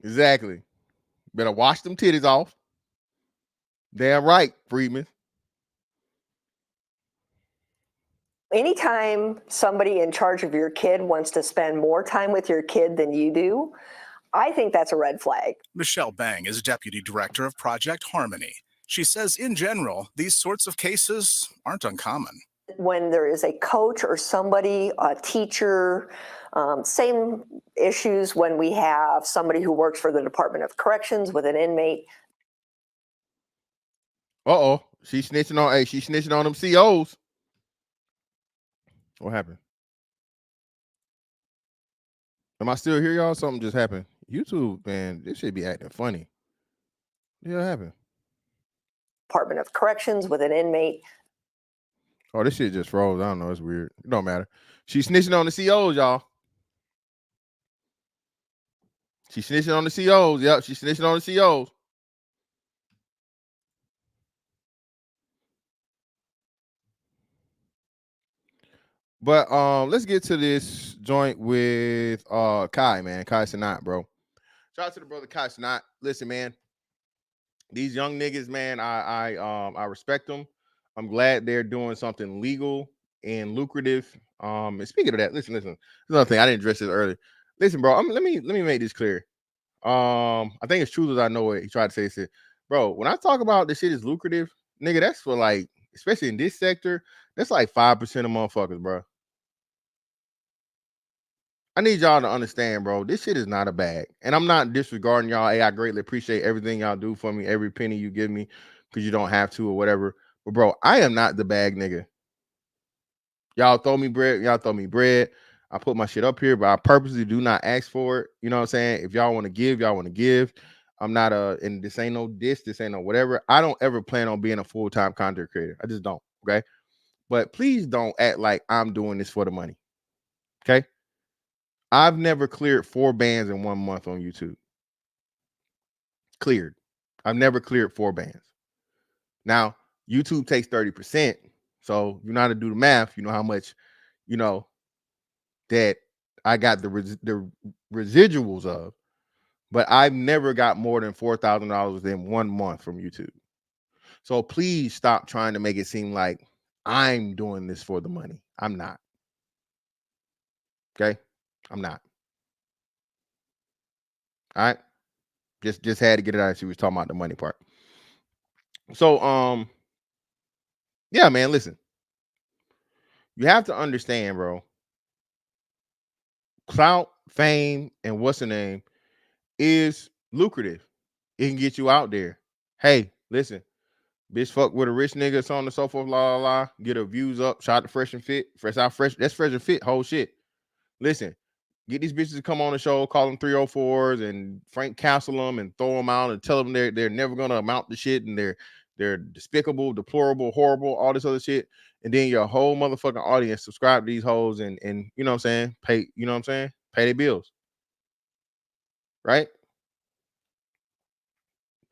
[SPEAKER 4] Exactly. Better wash them titties off. Damn right, Freedman.
[SPEAKER 14] Anytime somebody in charge of your kid wants to spend more time with your kid than you do, I think that's a red flag.
[SPEAKER 12] Michelle Bang is Deputy Director of Project Harmony. She says, in general, these sorts of cases aren't uncommon.
[SPEAKER 14] When there is a coach or somebody, a teacher, same issues when we have somebody who works for the Department of Corrections with an inmate.
[SPEAKER 4] Uh-oh. She's snitching on them COs. What happened? Am I still here, y'all? Something just happened. YouTube, man, this should be acting funny. Yeah, what happened?
[SPEAKER 14] Department of Corrections with an inmate.
[SPEAKER 4] Oh, this shit just froze. I don't know. It's weird. It don't matter. She's snitching on the COs, y'all. She's snitching on the COs. Yep, she's snitching on the COs. But let's get to this joint with Kai, man. Kai Cenat, bro. Shout out to the brother Kai Cenat. Listen, man. These young niggas, man, I respect them. I'm glad they're doing something legal and lucrative. And speaking of that, listen. There's another thing I didn't address this earlier. Listen, bro. Let me make this clear. I think it's true as I know it. He tried to say this, bro. When I talk about this shit is lucrative, nigga, that's for like, especially in this sector, that's like 5% of motherfuckers, bro. I need y'all to understand, bro. This shit is not a bag. And I'm not disregarding y'all. Hey, I greatly appreciate everything y'all do for me, every penny you give me, because you don't have to or whatever. But, bro, I am not the bag nigga. Y'all throw me bread. I put my shit up here, but I purposely do not ask for it. You know what I'm saying? If y'all want to give, y'all want to give. I'm not and this ain't no this ain't no whatever. I don't ever plan on being a full-time content creator. I just don't, okay? But please don't act like I'm doing this for the money, okay? I've never cleared 4 bans in 1 month on YouTube. Cleared. I've never cleared 4 bans. Now, YouTube takes 30%. So you know how to do the math. You know how much, that I got the residuals of. But I've never got more than $4,000 within 1 month from YouTube. So please stop trying to make it seem like I'm doing this for the money. I'm not. Okay? I'm not. All right. Just had to get it out. She was talking about the money part. So, yeah, man, listen. You have to understand, bro. Clout, fame, and what's the name is lucrative. It can get you out there. Hey, listen. Bitch fuck with a rich nigga, so on and so forth, la la la. Get her views up. Shout out to Fresh and Fit. That's Fresh and Fit, whole shit. Listen. Get these bitches to come on the show, call them 304s, and Frank Castle them and throw them out and tell them they're never gonna amount to shit and they're despicable, deplorable, horrible, all this other shit. And then your whole motherfucking audience subscribe to these hoes and you know what I'm saying, pay, you know what I'm saying, pay their bills. Right?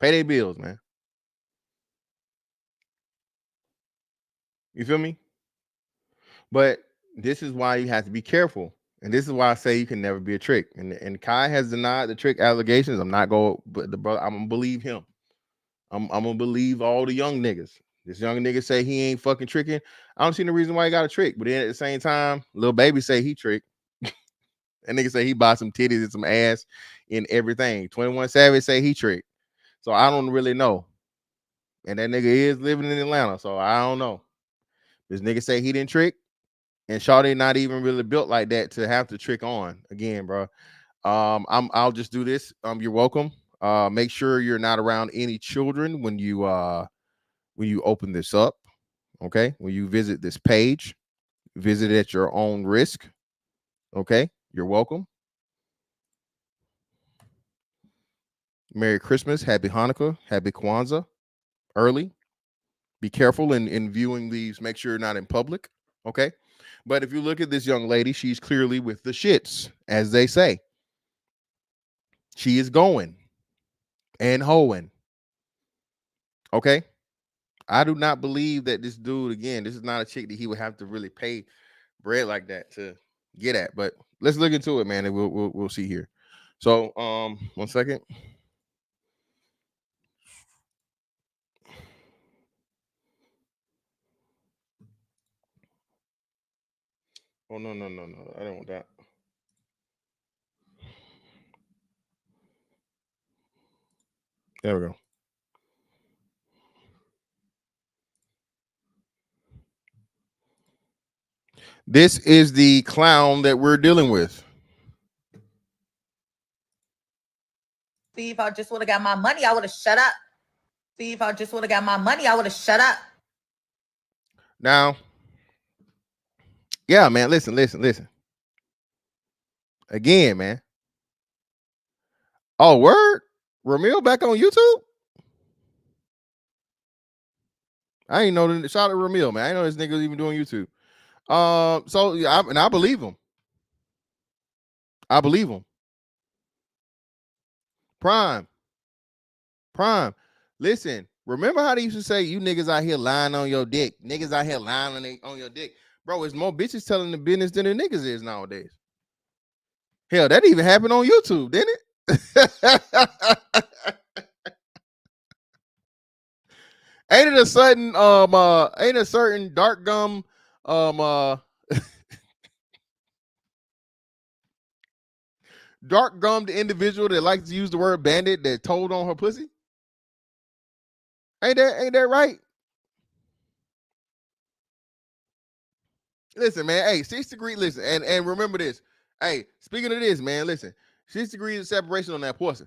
[SPEAKER 4] Pay their bills, man. You feel me? But this is why you have to be careful. And this is why I say you can never be a trick. And Kai has denied the trick allegations. I'm not going, but the brother, I'm gonna believe him. I'm gonna believe all the young niggas. This young nigga say he ain't fucking tricking. I don't see no reason why he got a trick. But then at the same time, Lil Baby say he tricked. And nigga say he bought some titties and some ass and everything. 21 Savage say he tricked. So I don't really know. And that nigga is living in Atlanta, so I don't know. This nigga say he didn't trick. And Shawty not even really built like that to have to trick on again, bro. I'll just do this. You're welcome. Make sure you're not around any children when you open this up. Okay, when you visit this page, visit at your own risk. Okay, you're welcome. Merry Christmas, Happy Hanukkah, Happy Kwanzaa, early. Be careful in viewing these. Make sure you're not in public. Okay. But if you look at this young lady, she's clearly with the shits, as they say. She is going and hoeing. Okay. I do not believe that this dude, again, this is not a chick that he would have to really pay bread like that to get at. But let's look into it, man, and we'll see here. So 1 second. Oh no, I don't want that. There we go. This is the clown that we're dealing with.
[SPEAKER 15] See, if I just would have got my money, I would have shut up. See, if I just would have got my money, I would have shut up.
[SPEAKER 4] Now, yeah, man, listen. Again, man. Oh, word? Ramil back on YouTube? I ain't know that. Shout out to Ramil, man. I ain't know this nigga was even doing YouTube. So yeah, I believe him. I believe him. Prime. Listen, remember how they used to say you niggas out here lying on your dick? Niggas out here lying on your dick. Bro, it's more bitches telling the business than the niggas is nowadays. Hell, that even happened on YouTube, didn't it? Ain't it a certain dark gum dark gummed individual that likes to use the word bandit that told on her pussy? Ain't that right? Listen, man. Hey, 6 degrees. Listen, and remember this. Hey, speaking of this, man, listen. 6 degrees of separation on that pussy.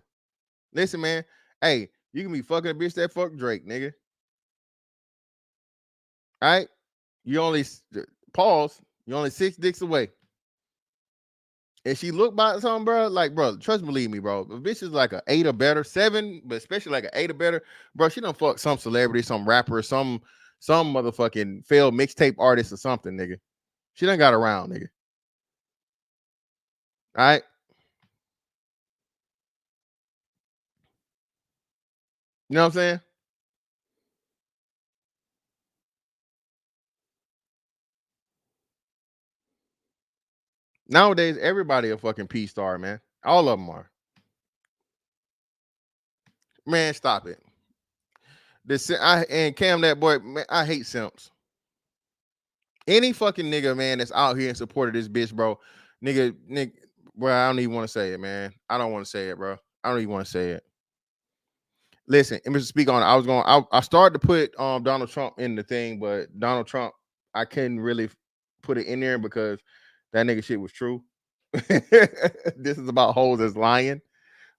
[SPEAKER 4] Listen, man. Hey, you can be fucking a bitch that fuck Drake, nigga. All right? You only pause. You're only 6 dicks away. And she looked by something, bro. Like, bro, trust believe me, bro. If bitch is like an 8 or better, 7, but especially like an 8 or better, bro. She done fuck some celebrity, some rapper, some motherfucking failed mixtape artist or something, nigga. She done got around, nigga. All right. You know what I'm saying? Nowadays, everybody a fucking P star, man. All of them are. Man, stop it. And Cam, that boy, man, I hate simps. Any fucking nigga, man, that's out here in support of this bitch, bro. Nigga, bro, I don't even want to say it, man. I don't want to say it, bro. I don't even want to say it. Listen, and to speak on it, I started to put Donald Trump in the thing, but Donald Trump, I couldn't really put it in there because that nigga shit was true. This is about hoes that's lying.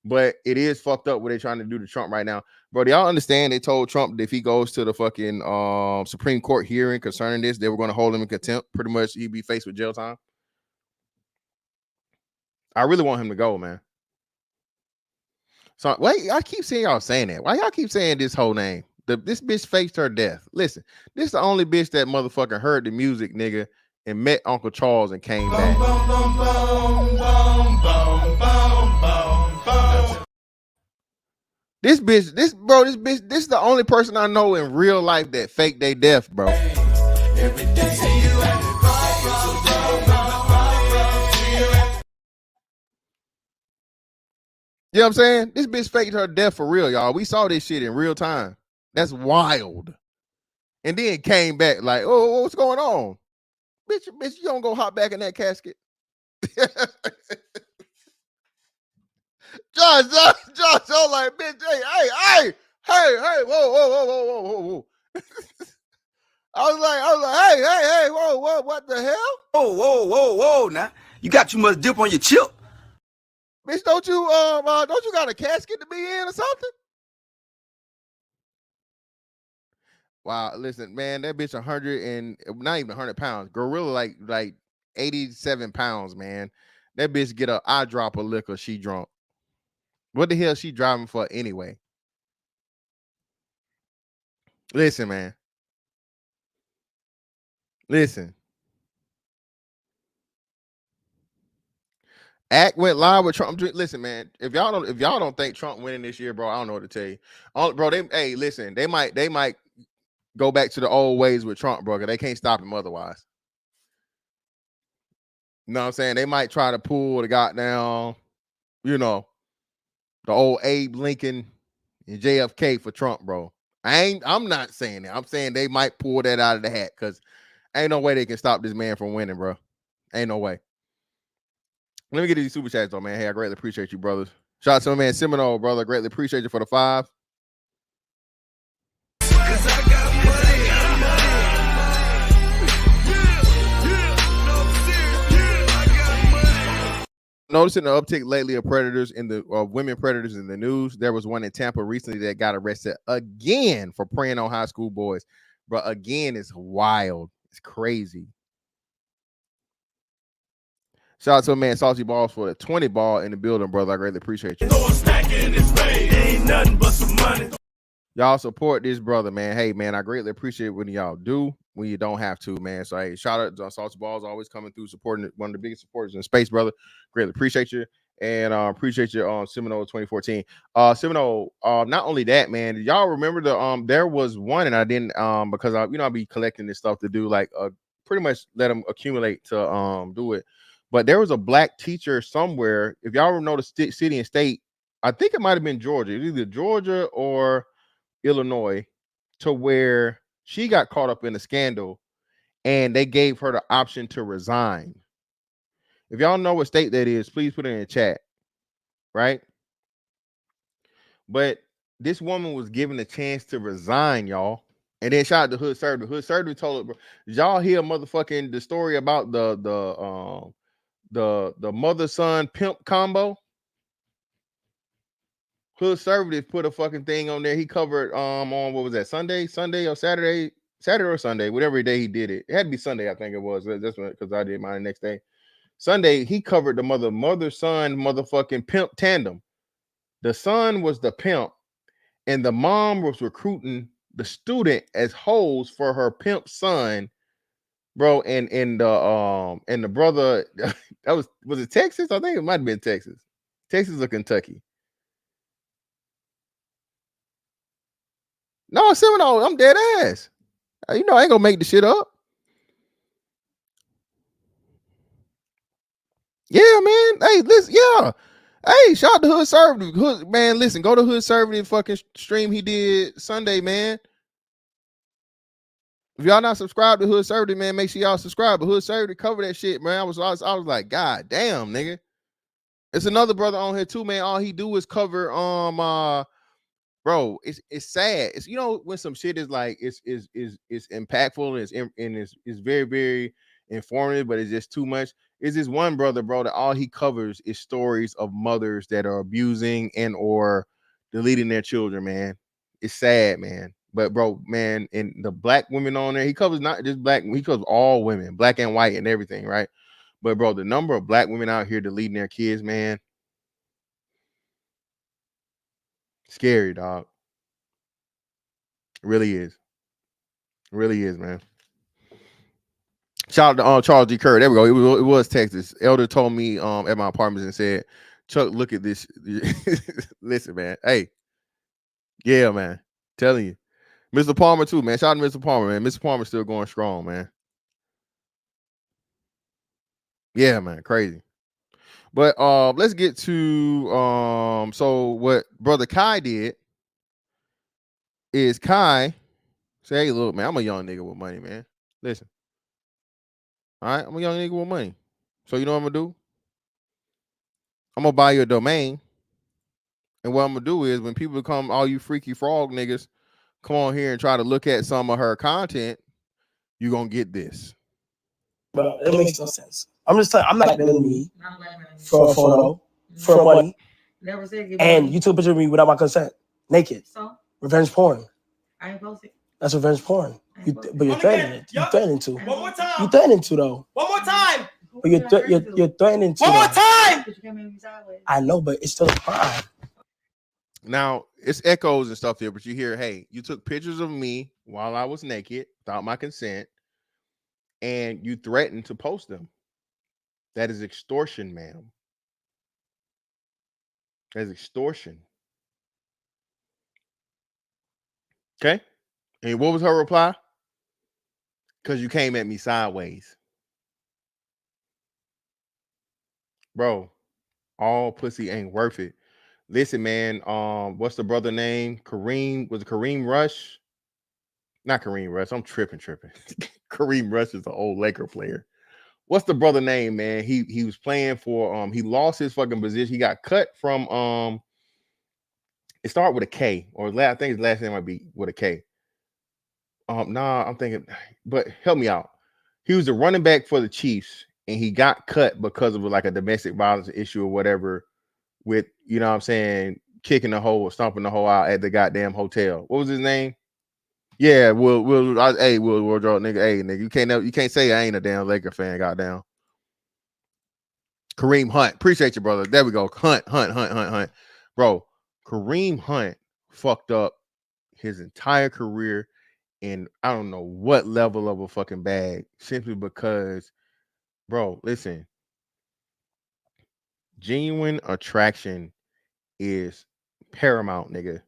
[SPEAKER 4] But it is fucked up what they're trying to do to Trump right now. Bro, do y'all understand they told Trump that if he goes to the fucking Supreme Court hearing concerning this, they were going to hold him in contempt. Pretty much he'd be faced with jail time. I really want him to go, man. So wait, I keep seeing y'all saying that. Why y'all keep saying this whole name? This bitch faced her death. Listen, this is the only bitch that motherfucker heard the music, nigga, and met Uncle Charles and came back. This bitch, this is the only person I know in real life that faked their death, bro. You know what I'm saying? This bitch faked her death for real, y'all. We saw this shit in real time. That's wild. And then came back like, oh, what's going on? Bitch, you don't go hop back in that casket. Josh, I'm like, bitch, hey, whoa. I was like, hey, whoa, what the hell?
[SPEAKER 16] Whoa, now you got too much dip on your chip.
[SPEAKER 4] Bitch, don't you got a casket to be in or something? Wow, listen, man, that bitch 100 and not even 100 pounds. Gorilla like 87 pounds, man. That bitch get a eye drop of liquor. She drunk. What the hell she driving for anyway? Listen, man. Listen. Act went live with Trump. Listen, man. If y'all don't think Trump winning this year, bro, I don't know what to tell you. Bro, listen. They might go back to the old ways with Trump, bro. Cause they can't stop him otherwise. You know what I'm saying? They might try to pull the goddamn, the old Abe Lincoln and JFK for Trump, bro. I'm not saying that. I'm saying they might pull that out of the hat because ain't no way they can stop this man from winning, bro. Ain't no way. Let me get these super chats though, man. Hey, I greatly appreciate you, brothers. Shout out to my man Seminole, brother. Greatly appreciate you for the 5. Noticing the uptick lately of predators women predators in the news. There was one in Tampa recently that got arrested again for preying on high school boys. Bro, again, it's wild. It's crazy. Shout out to a man, Salty Balls, for the 20 ball in the building, brother. I greatly appreciate you. Ain't nothing but some money. Y'all support this brother, man. Hey, man, I greatly appreciate when y'all do when you don't have to, man. So, hey, shout out to Salty Balls, always coming through, supporting one of the biggest supporters in space, brother. Greatly appreciate you. And appreciate you on Seminole 2014. Seminole, not only that, man, y'all remember there was one, and I didn't because I'll be collecting this stuff to do, like pretty much let them accumulate to do it. But there was a black teacher somewhere. If y'all know the city and state, I think it might have been Georgia. It was either Georgia or Illinois, to where she got caught up in a scandal and they gave her the option to resign. If y'all know what state that is, please put it in the chat. Right? But this woman was given a chance to resign, y'all. And then shout out to Hood Surgery. Hood Surgery told her, y'all hear the story about the mother-son pimp combo? Hood Conservative put a fucking thing on there. He covered on what was that, Sunday or Saturday or Sunday, whatever day he did it. It had to be Sunday, I think it was. That's because I did mine the next day. Sunday, he covered the mother-son motherfucking pimp tandem. The son was the pimp, and the mom was recruiting the student as hoes for her pimp son, bro. And the brother that was it Texas? I think it might have been Texas or Kentucky. No, Seminole, I'm dead ass. I ain't gonna make the shit up. Yeah, man. Hey, listen, yeah. Hey, shout out to Hood Conservative. Man, listen, go to Hood Conservative fucking stream he did Sunday, man. If y'all not subscribed to Hood Conservative, man, make sure y'all subscribe. But Hood Conservative cover that shit, man. I was like, God damn, nigga. It's another brother on here too, man. All he do is cover bro, it's sad. It's when some shit is like it's impactful and it's very, very informative, but it's just too much. It's this one brother, bro, that all he covers is stories of mothers that are abusing and or deleting their children, man. It's sad, man. But bro, man, and the black women on there, he covers not just black, he covers all women, black and white and everything, right? But bro, the number of black women out here deleting their kids, man. Scary, dog. It really is. It really is, man. Shout out to Charles D. Curry. There we go. It was Texas. Elder told me at my apartment and said, Chuck, look at this. Listen, man. Hey. Yeah, man. Telling you. Mr. Palmer, too, man. Shout out to Mr. Palmer, man. Mr. Palmer's still going strong, man. Yeah, man. Crazy. But let's get to so what Brother Kai did is Kai say, hey, look, man, I'm a young nigga with money, man. Listen. All right, I'm a young nigga with money. So you know what I'm gonna do? I'm gonna buy you a domain. And what I'm gonna do is when people come, all you freaky frog niggas, come on here and try to look at some of her content, you're gonna get this.
[SPEAKER 17] But it makes no sense. I'm just telling I'm not blackmailing me for a photo, for money.
[SPEAKER 15] Never said
[SPEAKER 17] and you took a picture of me without my consent, naked.
[SPEAKER 15] So?
[SPEAKER 17] Revenge porn.
[SPEAKER 15] I ain't posted.
[SPEAKER 17] That's revenge porn. But you're threatening it. You're threatening to. One more time. You're threatening to, though.
[SPEAKER 15] One more time.
[SPEAKER 17] But you're threatening to.
[SPEAKER 15] One more time.
[SPEAKER 17] I know, but it's still a crime.
[SPEAKER 4] Now, it's echoes and stuff here, but you hear, hey, you took pictures of me while I was naked without my consent. and you threaten to post them. That is extortion, ma'am. That's extortion. Okay? And what was her reply? Because you came at me sideways. Bro, all pussy ain't worth it. Listen, man, what's the brother name? Kareem, was it Kareem Rush? Not Kareem Rush. I'm tripping. Kareem Rush is an old Laker player. What's the brother name, man? He was playing for he lost his fucking position. He got cut from it started with a K, or I think his last name might be with a K. Nah, I'm thinking, but help me out. He was a running back for the Chiefs, and he got cut because of like a domestic violence issue or whatever, with, you know what I'm saying, kicking the hole or stomping the hole out at the goddamn hotel. What was his name? Yeah, Will Wardrobe, nigga. Hey, nigga, you can't say I ain't a damn Laker fan, goddamn. Kareem Hunt. Appreciate you, brother. There we go. Hunt. Bro, Kareem Hunt fucked up his entire career in I don't know what level of a fucking bag, simply because, bro, listen, genuine attraction is paramount, nigga.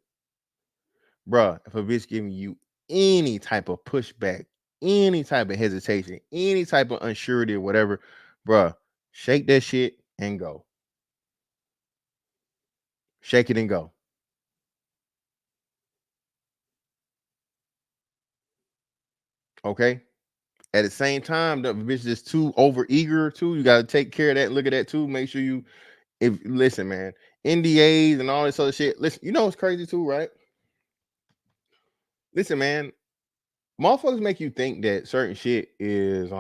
[SPEAKER 4] Bruh, if a bitch giving you any type of pushback, any type of hesitation, any type of unsurety or whatever, bruh, shake that shit and go. Shake it and go. Okay? At the same time, the bitch is too over eager too. You gotta take care of that. Look at that too. Make sure you, listen, man, NDAs and all this other shit. Listen, you know what's crazy too, right? Listen, man, motherfuckers make you think that certain shit is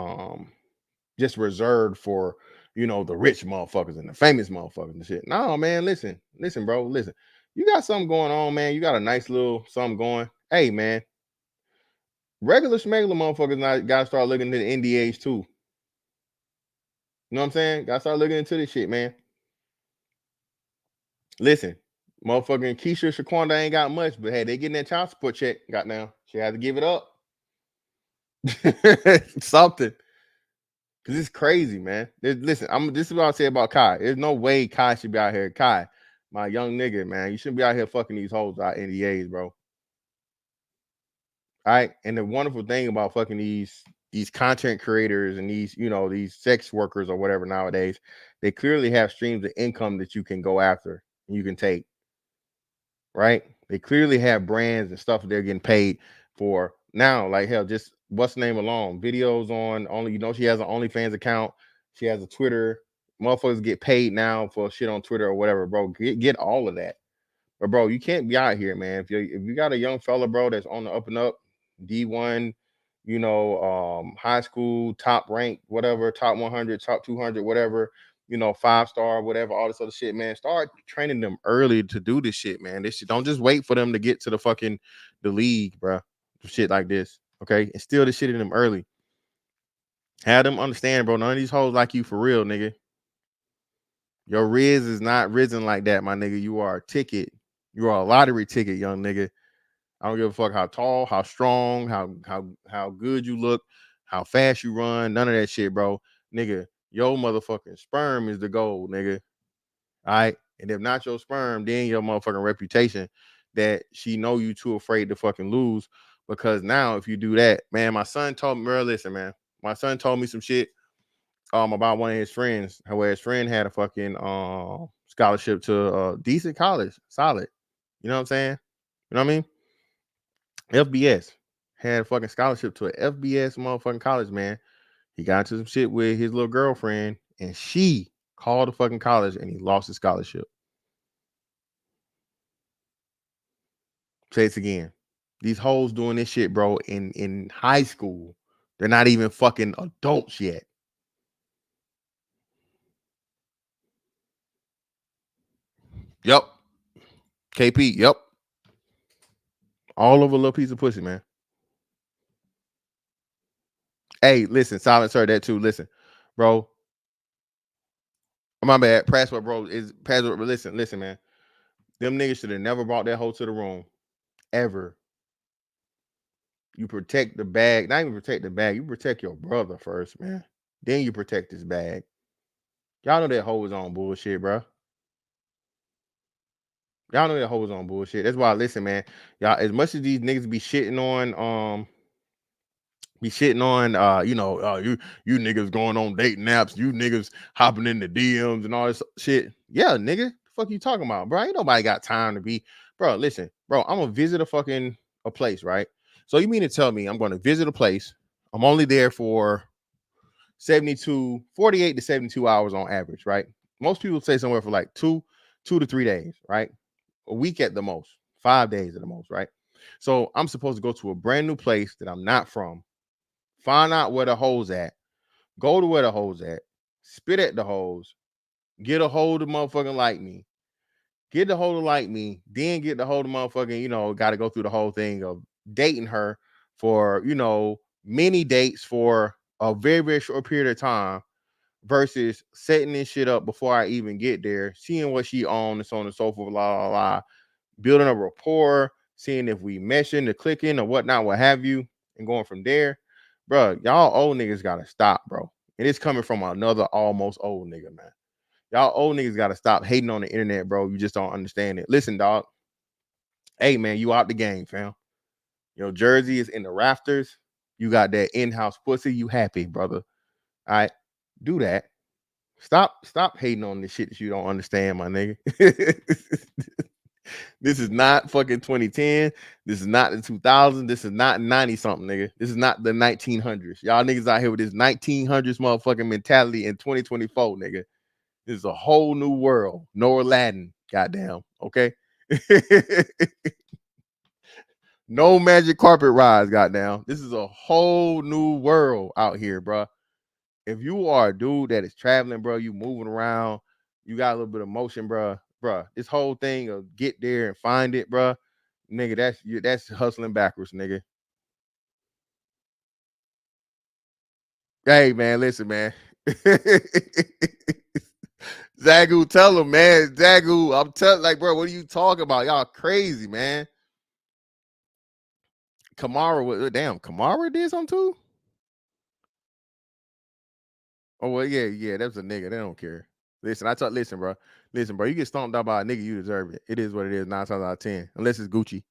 [SPEAKER 4] just reserved for, you know, the rich motherfuckers and the famous motherfuckers and shit. No, man, listen, bro, listen. You got something going on, man. You got a nice little something going. Hey, man, regular schmegular motherfuckers gotta start looking into the NDAs too. You know what I'm saying? Gotta start looking into this shit, man. Listen, motherfucking Keisha Shaquanda ain't got much, but hey, they getting that child support check. Got now. She had to give it up. Something. Cause it's crazy, man. Listen, this is what I'll say about Kai. There's no way Kai should be out here. Kai, my young nigga, man, you shouldn't be out here fucking these hoes out NDAs, bro. All right. And the wonderful thing about fucking these content creators and these, you know, these sex workers or whatever nowadays, they clearly have streams of income that you can go after and you can take. Right? They clearly have brands and stuff they're getting paid for now. Like, hell, just what's the name alone? Videos on only, you know, she has an OnlyFans account. She has a Twitter. Motherfuckers get paid now for shit on Twitter or whatever, bro. Get all of that. But bro, you can't be out here, man. If you got a young fella, bro, that's on the up and up, D1, you know, high school, top rank, whatever, top 100, top 200, whatever, you know, 5-star, whatever, all this other shit, man. Start training them early to do this shit, man. This shit, don't just wait for them to get to the league, bro. Shit like this, okay? Instill this shit in them early. Have them understand, bro. None of these hoes like you for real, nigga. Your Riz is not risen like that, my nigga. You are a ticket. You are a lottery ticket, young nigga. I don't give a fuck how tall, how strong, how good you look, how fast you run. None of that shit, bro. Nigga, your motherfucking sperm is the goal, nigga. All right. And if not your sperm, then your motherfucking reputation that she know you too afraid to fucking lose. Because now if you do that, man, my son told me, bro, listen, man. My son told me some shit about one of his friends, where his friend had a fucking scholarship to a decent college, solid. You know what I'm saying? You know what I mean? FBS had a fucking scholarship to an FBS motherfucking college, man. He got into some shit with his little girlfriend, and she called the fucking college, and he lost his scholarship. Say it again. These hoes doing this shit, bro, in high school. They're not even fucking adults yet. Yep. KP, yep. All over a little piece of pussy, man. Hey, listen, silence her that too. Listen, bro. My bad. Password, bro. Is password. Listen, man. Them niggas should have never brought that hoe to the room. Ever. You protect the bag. Not even protect the bag. You protect your brother first, man. Then you protect his bag. Y'all know that hoe was on bullshit, bro. Y'all know that hoe was on bullshit. That's why, listen, man. Y'all, as much as these niggas be shitting on, you niggas going on dating apps, you niggas hopping in the DMs and all this shit. Yeah, nigga, the fuck you talking about, bro? Ain't nobody got time to be, bro. Listen, bro, I'm gonna visit a place, right? So you mean to tell me I'm gonna visit a place? I'm only there for 48 to 72 hours on average, right? Most people say somewhere for like 2 to 3 days, right? A week at the most, 5 days at the most, right? So I'm supposed to go to a brand new place that I'm not from, find out where the hoes at, go to where the hoes at, spit at the hoes, get a hold of motherfucking like me, get the hold of like me, then get the hold of motherfucking, got to go through the whole thing of dating her for, many dates for a very, very short period of time versus setting this shit up before I even get there, seeing what she on and so on and so forth, blah, blah, blah, building a rapport, seeing if we meshing, the clicking or whatnot, what have you, and going from there. Bro, y'all old niggas gotta stop, bro. And it's coming from another almost old nigga, man. Y'all old niggas gotta stop hating on the internet, bro. You just don't understand it. Listen, dog. Hey, man, you out the game, fam. Your jersey is in the rafters. You got that in-house pussy. You happy, brother. All right. Do that. Stop hating on this shit that you don't understand, my nigga. This is not fucking 2010. This is not the 2000s. This is not 90 something, nigga. This is not the 1900s. Y'all niggas out here with this 1900s motherfucking mentality in 2024, nigga. This is a whole new world. No Aladdin, goddamn. Okay. No magic carpet rides, goddamn. This is a whole new world out here, bro. If you are a dude that is traveling, bro, you moving around, you got a little bit of motion, bro. This whole thing of get there and find it, bro, nigga, that's hustling backwards, nigga. Hey, man, listen, man. Zagu, tell him, man. Zagu, I'm telling, like, bro, what are you talking about? Y'all crazy, man. Kamara did something too? Oh, well, yeah, that's a nigga. They don't care. Listen, bro. Listen, bro, you get stomped out by a nigga, you deserve it. It is what it is, 9 times out of 10. Unless it's Gucci.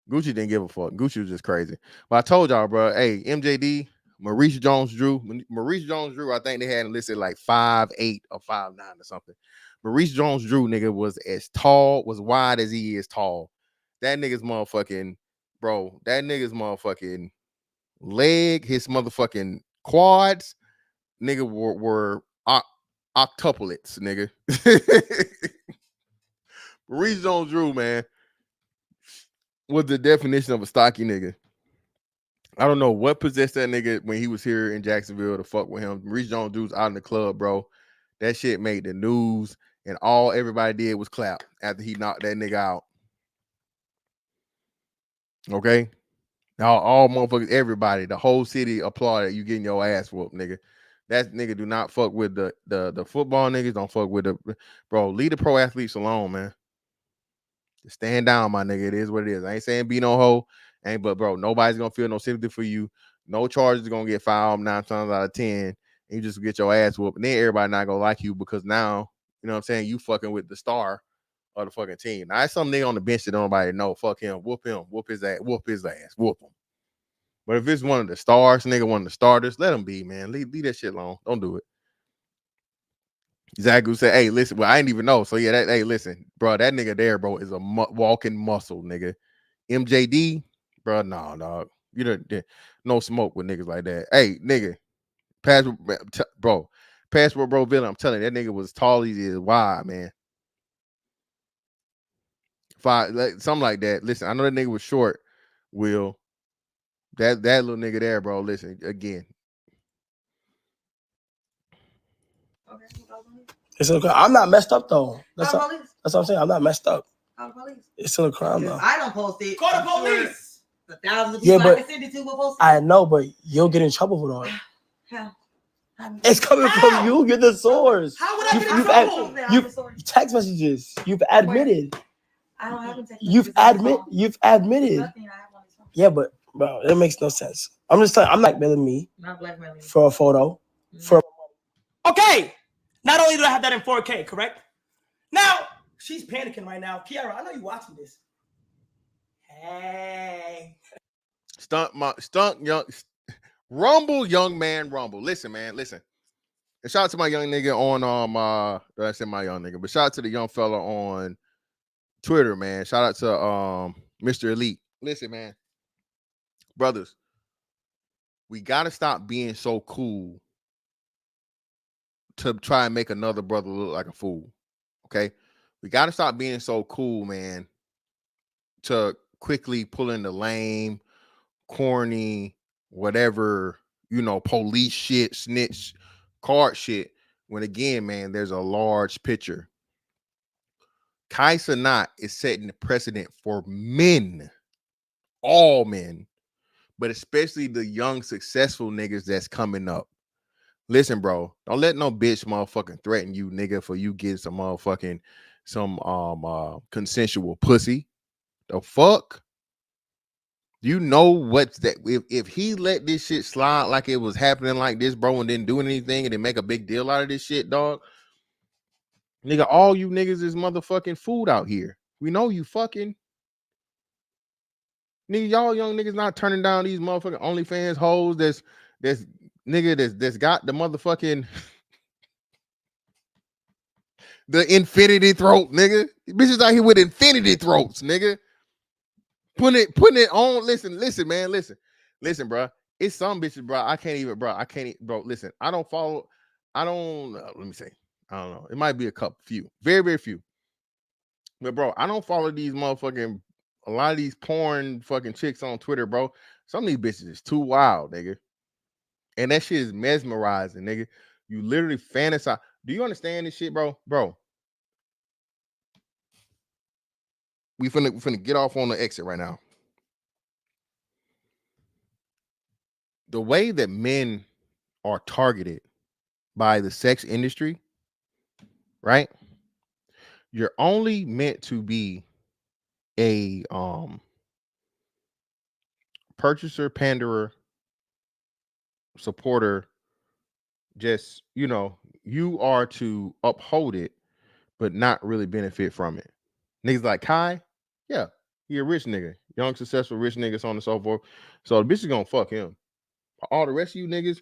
[SPEAKER 4] Gucci didn't give a fuck. Gucci was just crazy. But I told y'all, bro, hey, MJD, Maurice Jones-Drew, I think they had listed like 5'8" or 5'9" or something. Maurice Jones-Drew, nigga, was wide as he is tall. That nigga's motherfucking leg, his motherfucking quads, nigga, were octuplets, nigga. Maurice Jones-Drew, man, was the definition of a stocky nigga. I don't know what possessed that nigga when he was here in Jacksonville to fuck with him. Maurice Jones-Drew's out in the club, bro. That shit made the news, and all everybody did was clap after he knocked that nigga out. Okay? Now all motherfuckers, everybody, the whole city applauded you getting your ass whooped, nigga. That nigga do not fuck with the football niggas. Don't fuck with leave the pro athletes alone, man. Just stand down, my nigga. It is what it is. I ain't saying be no hoe. But bro, nobody's gonna feel no sympathy for you. No charges gonna get filed 9 times out of 10. And you just get your ass whooped. And then everybody not gonna like you because now, you know what I'm saying, you fucking with the star of the fucking team. Now it's some nigga on the bench that nobody know. Fuck him, whoop his ass, whoop him. But if it's one of the stars, nigga, one of the starters, let him be, man. Leave that shit alone. Don't do it. Zagu said, hey, listen, well, I didn't even know. So yeah, hey, listen, bro, that nigga there, bro, is a walking muscle, nigga. MJD, bro, no, dog. You don't no smoke with niggas like that. Hey, nigga, Passport Bro Villain, I'm telling you, that nigga was tall as he is wide, man. Something like that. Listen, I know that nigga was short, Will. That little nigga there, bro. Listen, again.
[SPEAKER 17] It's okay. I'm not messed up though. That's what I'm saying. I'm not messed up.
[SPEAKER 15] Call the police.
[SPEAKER 17] It's still a crime though.
[SPEAKER 15] I don't post it. Call the police. The thousands of
[SPEAKER 17] Yeah,
[SPEAKER 15] people I
[SPEAKER 17] but
[SPEAKER 15] can send it to will post it.
[SPEAKER 17] I know, but you'll get in trouble for that.
[SPEAKER 15] How?
[SPEAKER 17] It's coming from you. You're the source.
[SPEAKER 15] How would I get in trouble?
[SPEAKER 17] Text messages. You've admitted.
[SPEAKER 15] I don't have a text
[SPEAKER 17] You've admitted. Yeah, but Bro, it makes no sense. I'm just telling. I'm blackmailing me.
[SPEAKER 15] Not blackmailing.
[SPEAKER 17] For a photo. For okay. Not only do I have that in 4K, correct? Now she's panicking right now. Kiara, I know you watching this. Hey.
[SPEAKER 4] Rumble, young man, rumble. Listen, man, listen. And shout out to my young nigga on I said my young nigga, but shout out to the young fella on Twitter, man. Shout out to Mr. Elite. Listen, man, brothers, we gotta stop being so cool to try and make another brother look like a fool. Okay, we gotta stop being so cool, man, to quickly pull in the lame, corny, whatever, police shit, snitch, card shit. When again, man, there's a large picture. Kai Cenat is setting the precedent for men, all men, but especially the young, successful niggas that's coming up. Listen, bro, don't let no bitch motherfucking threaten you, nigga, for you get some motherfucking consensual pussy. The fuck? You know what's that? If he let this shit slide like it was happening like this, bro, and didn't do anything and then make a big deal out of this shit, dog. Nigga, all you niggas is motherfucking food out here. We know you fucking. Nigga, y'all young niggas not turning down these motherfucking OnlyFans hoes that's got the motherfucking the infinity throat, nigga. Bitches out here with infinity throats, nigga. Putting it on. Listen, man. Listen, bro. It's some bitches, bro. I can't even, bro. Listen, let me say, I don't know. It might be a few, very, very few. But bro, I don't follow these motherfucking, a lot of these porn fucking chicks on Twitter, bro. Some of these bitches is too wild, nigga. And that shit is mesmerizing, nigga. You literally fantasize. Do you understand this shit, bro? Bro. We finna get off on the exit right now. The way that men are targeted by the sex industry, right? You're only meant to be a purchaser, panderer, supporter. Just, you are to uphold it, but not really benefit from it. Niggas like Kai, yeah, he a rich nigga, young, successful, rich nigga, so on and so forth. So the bitch is gonna fuck him. All the rest of you niggas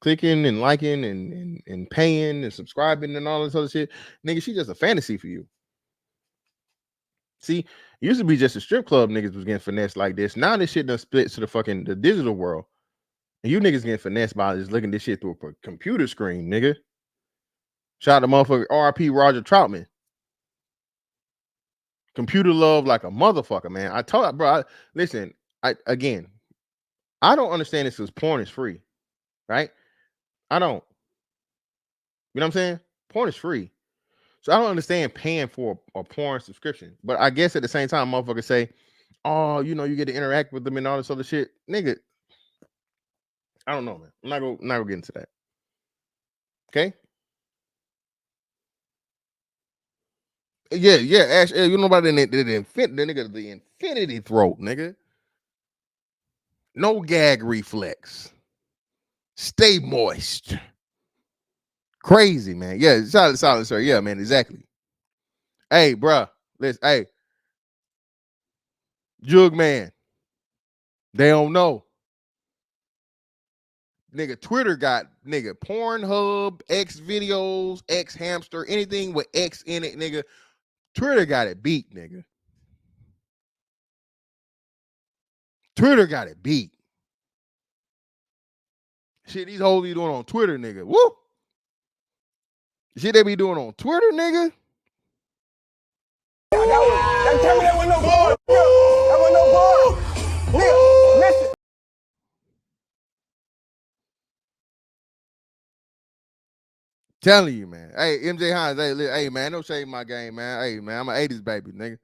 [SPEAKER 4] clicking and liking and paying and subscribing and all this other shit, nigga, she just a fantasy for you. See, it used to be just a strip club niggas was getting finessed like this. Now this shit done split to the digital world. And you niggas getting finessed by just looking this shit through a computer screen, nigga. Shout out to motherfucker RP Roger Troutman. Computer love like a motherfucker, man. I told bro, listen, I don't understand this because porn is free, right? I don't. You know what I'm saying? Porn is free. So I don't understand paying for a porn subscription. But I guess at the same time, motherfuckers say, oh, you get to interact with them and all this other shit. Nigga, I don't know, man. I'm not gonna get into that. Okay? Yeah, Ash, you know about the infinity throat, nigga. No gag reflex. Stay moist. Crazy, man. Yeah, solid, sir. Yeah, man, exactly. Hey, bruh. Listen, hey. Jug man. They don't know. Nigga, Twitter got Pornhub, X videos, X hamster, anything with X in it, nigga. Twitter got it beat, nigga. Twitter got it beat. Shit, these hoes be doing on Twitter, nigga. Woo! Shit they be doing on Twitter, nigga.
[SPEAKER 13] That tell me that was no bar. That was no bar. Nigga, listen.
[SPEAKER 4] Telling you, man. Hey, MJ Hines, hey, man, don't shade my game, man. Hey, man, I'm an 80s baby, nigga.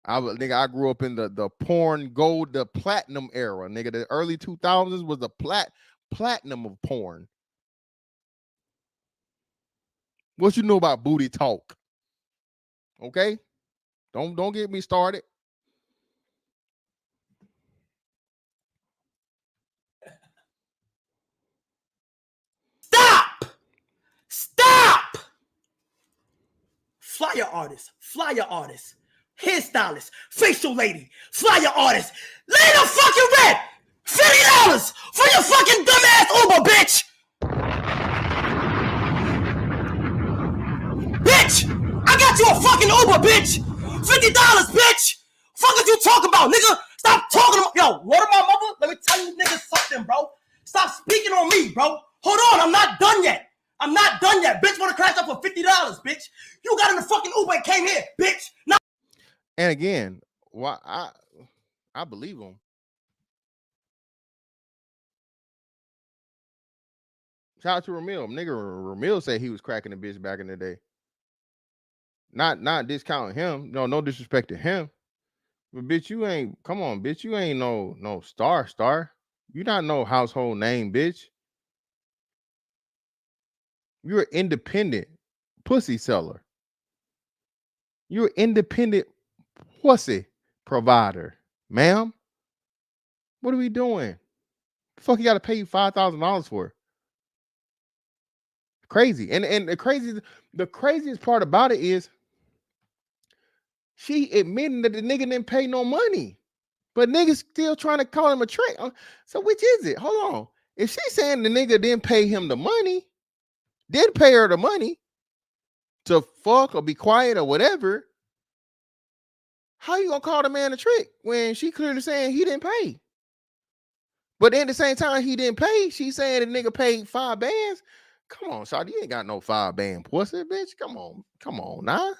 [SPEAKER 4] I grew up in the porn gold, the platinum era, nigga. The early 2000s was the platinum of porn. What you know about booty talk? Okay? Don't get me started.
[SPEAKER 17] flyer artist, hairstylist, facial lady, flyer artist. Lay the fucking rent! $50 for your fucking dumbass Uber, bitch! Bitch! I got you a fucking Uber, bitch! $50, bitch! Fuck what you talking about, nigga? Stop talking about. Yo, what am my mother? Let me tell you niggas something, bro. Stop speaking on me, bro. Hold on, I'm not done yet. Bitch wanna crash up for $50, bitch. You got in the fucking Uber and came here, bitch. Now.
[SPEAKER 4] And again, why I believe him. Shout out to Ramil. Nigga, Ramil said he was cracking the bitch back in the day. Not discounting him. No disrespect to him. But bitch, you ain't, come on, bitch. You ain't no star. You not no household name, bitch. You're an independent pussy seller. You're an independent pussy provider, ma'am. What are we doing? The fuck you gotta pay you $5,000 for? Crazy. And the craziest part about it is she admitting that the nigga didn't pay no money. But niggas still trying to call him a trick. So which is it? Hold on. If she's saying the nigga didn't pay him the money, did pay her the money to fuck or be quiet or whatever, how you gonna call the man a trick when she clearly saying he didn't pay? But then at the same time he didn't pay, she's saying the nigga paid 5 bands. Come on, Shawty, you ain't got no 5 band pussy, bitch. Come on, nah.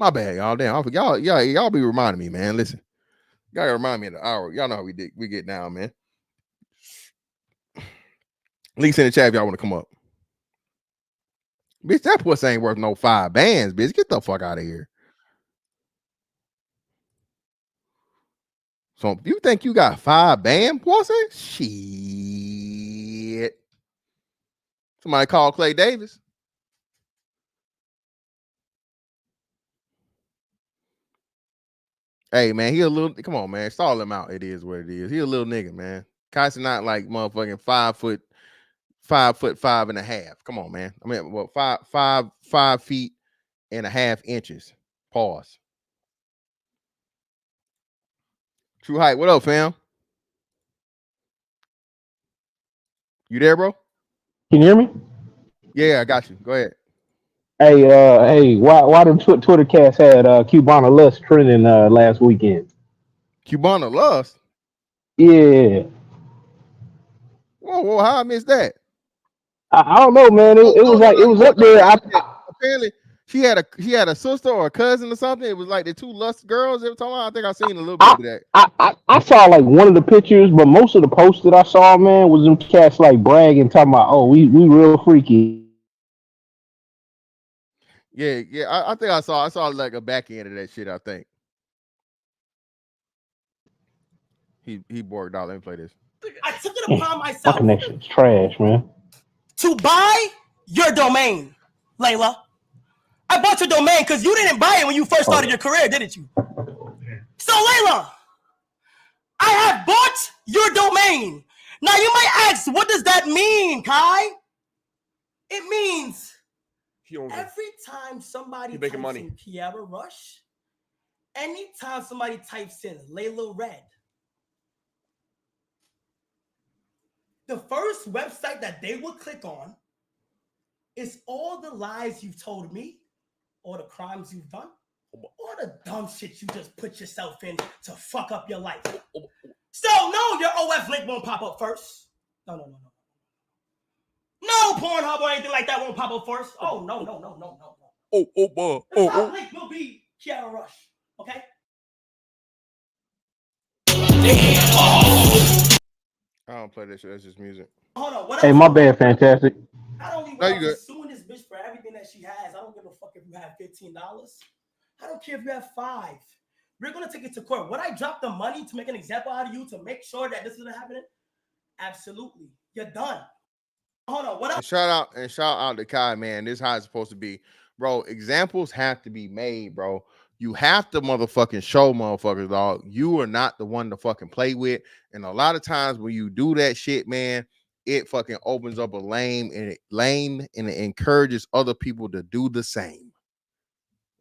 [SPEAKER 4] My bad, y'all. Damn, y'all be reminding me, man. Listen, y'all gotta remind me of the hour. Y'all know how we get down, man. Links in the chat if y'all want to come up. Bitch, that pussy ain't worth no 5 bands, bitch. Get the fuck out of here. So if you think you got 5 band pussy, shit. Somebody call Clay Davis. Hey man, he a little. Come on, man. Stall him out. It is what it is. He a little nigga, man. Kai's not like motherfucking 5'5". Come on, man. I mean, what 5 feet and a half inches. Pause. True height. What up, fam? You there, bro?
[SPEAKER 18] Can you hear me?
[SPEAKER 4] Yeah, I got you. Go ahead.
[SPEAKER 18] Hey, why them Twitter cats had Cubana Lust trending last weekend?
[SPEAKER 4] Cubana Lust?
[SPEAKER 18] Yeah.
[SPEAKER 4] Whoa, how I missed that?
[SPEAKER 18] I don't know, man. It was like it was up there.
[SPEAKER 4] Apparently, she had a sister or a cousin or something. It was like the 2 Lust girls. Every time I think I seen a little bit of that.
[SPEAKER 18] I saw like one of the pictures, but most of the posts that I saw, man, was them cats like bragging, talking about, oh, we real freaky.
[SPEAKER 4] Yeah. I think I saw like a back end of that shit. I think he borked out. Let me play this.
[SPEAKER 17] I took it upon
[SPEAKER 18] My
[SPEAKER 17] myself
[SPEAKER 18] connection's trash, man.
[SPEAKER 17] to buy your domain, Layla. I bought your domain because you didn't buy it when you first started your career, didn't you? So, Layla, I have bought your domain. Now, you might ask, what does that mean, Kai? It means every time somebody types in Kiara Rush, anytime somebody types in Layla Red, the first website that they will click on is all the lies you've told me, or the crimes you've done, or the dumb shit you just put yourself in to fuck up your life. So, no, your OF link won't pop up first. No. No Pornhub or anything like that won't pop up first. Oh, no. The top link will be Kiara Rush, okay?
[SPEAKER 4] I don't play that shit. That's just music.
[SPEAKER 17] Hold on. What
[SPEAKER 18] Hey, my bad, fantastic.
[SPEAKER 17] I don't even
[SPEAKER 4] No, you good.
[SPEAKER 17] suing this bitch for everything that she has. I don't give a fuck if you have $15. I don't care if you have 5. We're gonna take it to court. Would I drop the money to make an example out of you to make sure that this isn't happening? Absolutely. You're done. Hold on. What else?
[SPEAKER 4] Shout out to Kai, man. This is how it's supposed to be, bro. Examples have to be made, bro. You have to motherfucking show motherfuckers, dog. You are not the one to fucking play with. And a lot of times when you do that shit, man, it fucking opens up a lane and it encourages other people to do the same.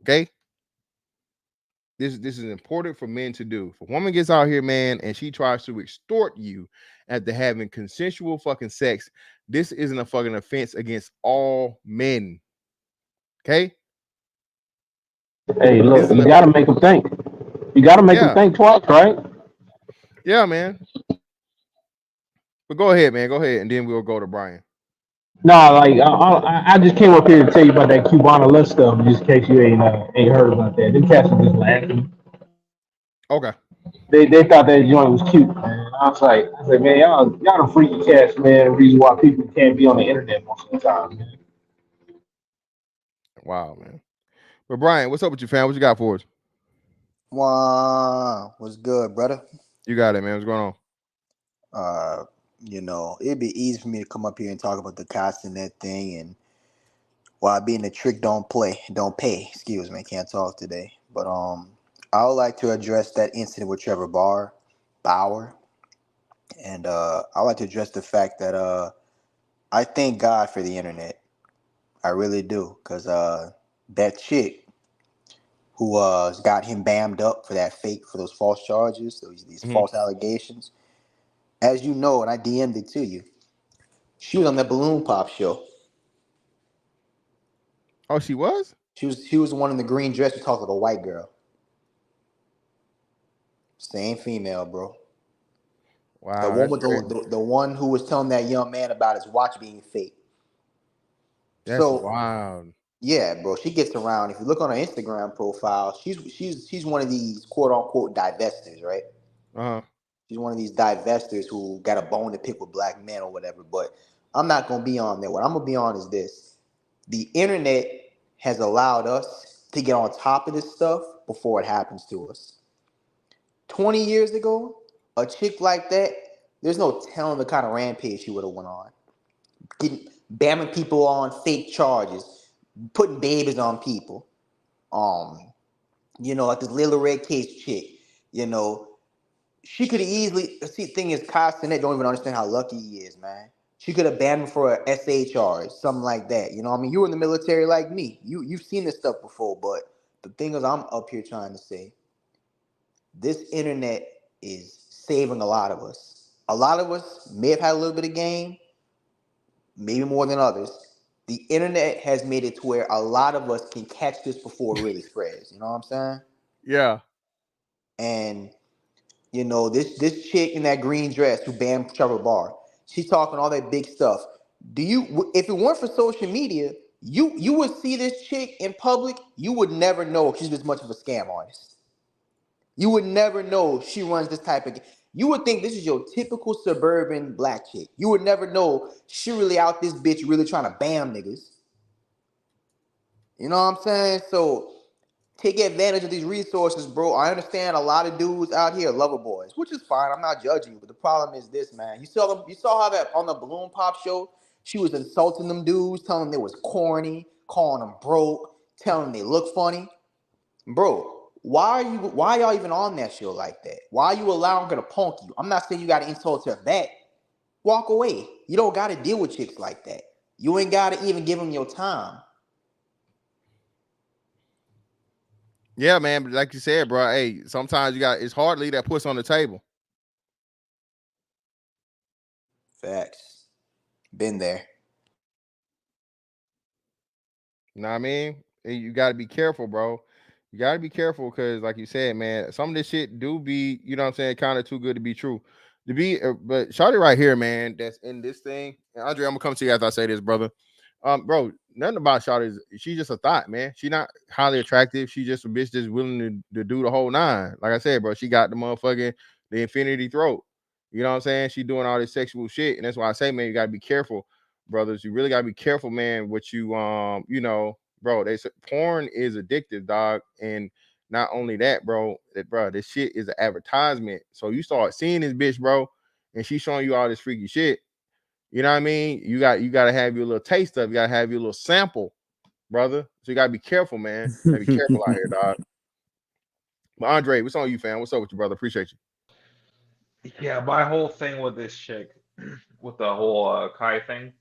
[SPEAKER 4] Okay. This is important for men to do. If a woman gets out here, man, and she tries to extort you after having consensual fucking sex, this isn't a fucking offense against all men. Okay.
[SPEAKER 18] Hey, look, you gotta make them think. You gotta make them think twice, right?
[SPEAKER 4] Yeah, man. But go ahead, man. Go ahead, and then we'll go to Brian.
[SPEAKER 18] No, like I just came up here to tell you about that Cubana lust stuff, just in case you ain't heard about that. Them cats were just laughing.
[SPEAKER 4] Okay.
[SPEAKER 18] They thought that joint was cute, man. I was like, man, y'all the freaky cats, man. Reason why people can't be on the internet most of the time, man.
[SPEAKER 4] Wow, man. But Brian, what's up with you, fam? What you got for us?
[SPEAKER 19] Wow, what's good, brother?
[SPEAKER 4] You got it, man. What's going on?
[SPEAKER 19] It'd be easy for me to come up here and talk about the Castanet thing and why being a trick don't pay. Excuse me, can't talk today. But I would like to address that incident with Trevor Bauer, and I would like to address the fact that I thank God for the internet. I really do, because that chick who got him bammed up for those false charges, these false allegations. As you know, and I DM'd it to you, she was on that balloon pop show.
[SPEAKER 4] Oh, she was?
[SPEAKER 19] She was the one in the green dress who talked like a white girl. Same female, bro.
[SPEAKER 4] Wow,
[SPEAKER 19] The one
[SPEAKER 4] that's
[SPEAKER 19] with
[SPEAKER 4] crazy.
[SPEAKER 19] the one who was telling that young man about his watch being fake.
[SPEAKER 4] That's
[SPEAKER 19] So
[SPEAKER 4] wild.
[SPEAKER 19] yeah, bro, she gets around. If you look on her Instagram profile, she's one of these quote unquote divestors, right?
[SPEAKER 4] Uh-huh.
[SPEAKER 19] She's one of these divestors who got a bone to pick with black men or whatever. But I'm not gonna be on there. What I'm gonna be on is this: the internet has allowed us to get on top of this stuff before it happens to us. 20 years ago, a chick like that, there's no telling the kind of rampage she would have went on. Bamming people on fake charges, putting babies on people. Like this Lila Red Case chick, she could have easily thing is Castanet don't even understand how lucky he is, man. She could have banned him for a SA charge, something like that. You know what I mean? You were in the military like me. You've seen this stuff before, but the thing is I'm up here trying to say this internet is saving a lot of us. A lot of us may have had a little bit of game, maybe more than others. The internet has made it to where a lot of us can catch this before it really spreads. You know what I'm saying?
[SPEAKER 4] Yeah.
[SPEAKER 19] And this chick in that green dress who banned Trevor Bauer, she's talking all that big stuff. If it weren't for social media, you would see this chick in public, you would never know she's this much of a scam artist. You would never know she runs this type of. You would think this is your typical suburban black chick. You would never know she really out this bitch really trying to bam niggas. You know what I'm saying? So take advantage of these resources, bro. I understand a lot of dudes out here are lover boys, which is fine. I'm not judging you, but the problem is this, man. You saw how that on the balloon pop show, she was insulting them dudes, telling them they was corny, calling them broke, telling them they look funny. Bro, why y'all even on that show like that? Why are you allowing her to punk you? I'm not saying you gotta insult her back. Walk away. You don't gotta deal with chicks like that. You ain't gotta even give them your time.
[SPEAKER 4] Yeah, man. But like you said, bro, hey, sometimes it's hard to leave that puss on the table.
[SPEAKER 19] Facts. Been there.
[SPEAKER 4] You know what I mean? And you got to be careful, bro. You got to be careful because, like you said, man, some of this shit do be, you know what I'm saying, kind of too good to be true. But Shawty right here, man, that's in this thing. And Andre, I'm gonna come to you after I say this, brother. Bro, nothing about Shawty is she's just a thought, man. She not highly attractive. She just a bitch that's willing to do the whole nine. Like I said, bro, she got the infinity throat. You know what I'm saying? She doing all this sexual shit, and that's why I say, man, you gotta be careful, brothers. You really gotta be careful, man. What you bro, porn is addictive, dog, and not only that, bro, this shit is an advertisement. So you start seeing this bitch, bro, and she's showing you all this freaky shit. You know what I mean? You got to have your little taste of it. You got to have your little sample, brother. So you got to be careful, man. Gotta be careful out here, dog. But Andre, what's on you, fam? What's up with you, brother? Appreciate you.
[SPEAKER 20] Yeah, my whole thing with this chick, with the whole Kai thing,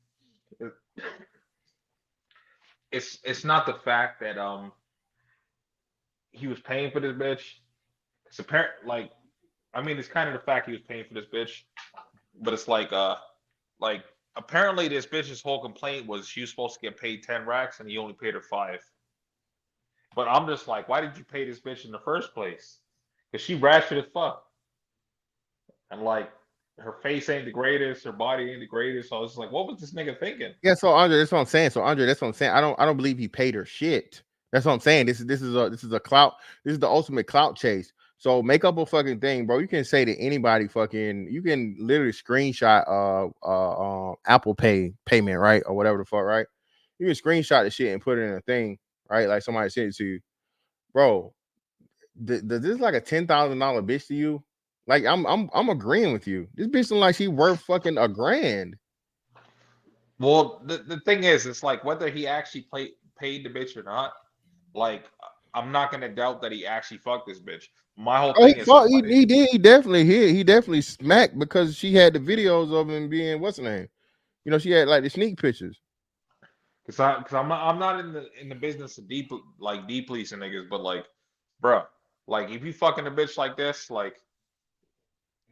[SPEAKER 20] it's not the fact that he was paying for this bitch. It's apparent, like, I mean, it's kind of the fact he was paying for this bitch, but it's like apparently this bitch's whole complaint was she was supposed to get paid 10 racks and he only paid her 5. But I'm just like, why did you pay this bitch in the first place? Because she ratchet as fuck. And like, her face ain't the greatest, her body ain't the greatest. So it's like, what was this nigga thinking?
[SPEAKER 4] Yeah, so Andre, that's what I'm saying. So Andre, that's what I'm saying. I don't believe he paid her shit. That's what I'm saying. This is a clout. This is the ultimate clout chase. So make up a fucking thing, bro. You can say to anybody, fucking, you can literally screenshot Apple Pay payment, right, or whatever the fuck, right? You can screenshot the shit and put it in a thing, right? Like somebody sent it to you, bro. Does this like a $10,000 bitch to you? Like I'm agreeing with you. This bitch look like she worth fucking $1,000.
[SPEAKER 20] Well, the thing is, it's like whether he actually paid the bitch or not. Like, I'm not gonna doubt that he actually fucked this bitch. My whole thing is like,
[SPEAKER 4] He did. He definitely smacked because she had the videos of him being what's her name. You know, she had like the sneak pictures.
[SPEAKER 20] Cause I'm not in the business of deep policing niggas, but like, bruh, like if you fucking a bitch like this, like,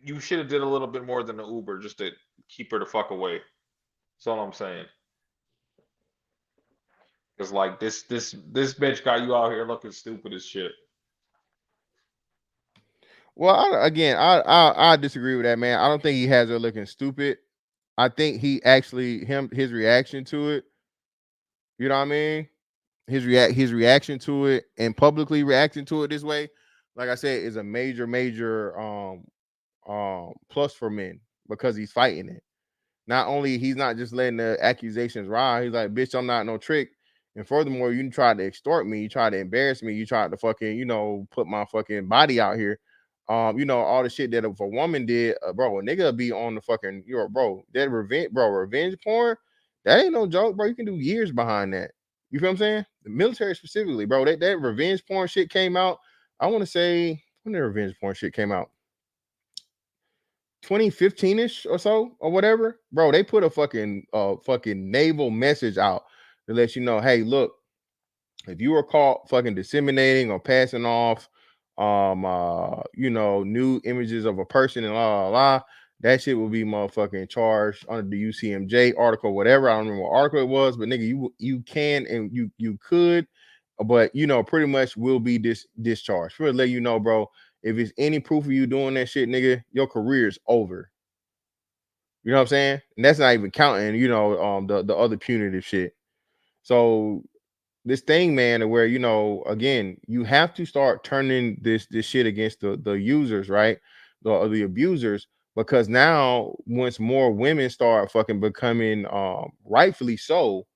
[SPEAKER 20] you should have did a little bit more than the Uber just to keep her the fuck away. That's all I'm saying. Cause like this bitch got you out here looking stupid as shit.
[SPEAKER 4] Well, I disagree with that, man. I don't think he has her looking stupid. I think he actually his reaction to it. You know what I mean? His reaction to it and publicly reacting to it this way, like I said, is a major plus for men because he's fighting it. Not only he's not just letting the accusations ride, he's like, bitch, I'm not no trick. And furthermore, you tried to extort me, you tried to embarrass me, you tried to fucking, put my fucking body out here. All the shit that if a woman did, bro, a nigga be on the fucking, that revenge porn, that ain't no joke, bro. You can do years behind that. You feel what I'm saying? The military specifically, bro, that revenge porn shit came out. I want to say when the revenge porn shit came out. 2015ish or so or whatever, bro. They put a fucking naval message out to let you know, hey, look, if you were caught fucking disseminating or passing off new images of a person and la la la, that shit will be motherfucking charged under the UCMJ article, whatever. I don't remember what article it was, but nigga, you can and you could, but pretty much will be discharged. For let you know, bro. If it's any proof of you doing that shit, nigga, your career is over. You know what I'm saying? And that's not even counting, the other punitive shit. So this thing, man, where again, you have to start turning this shit against the users, right? The abusers, because now once more women start fucking becoming rightfully so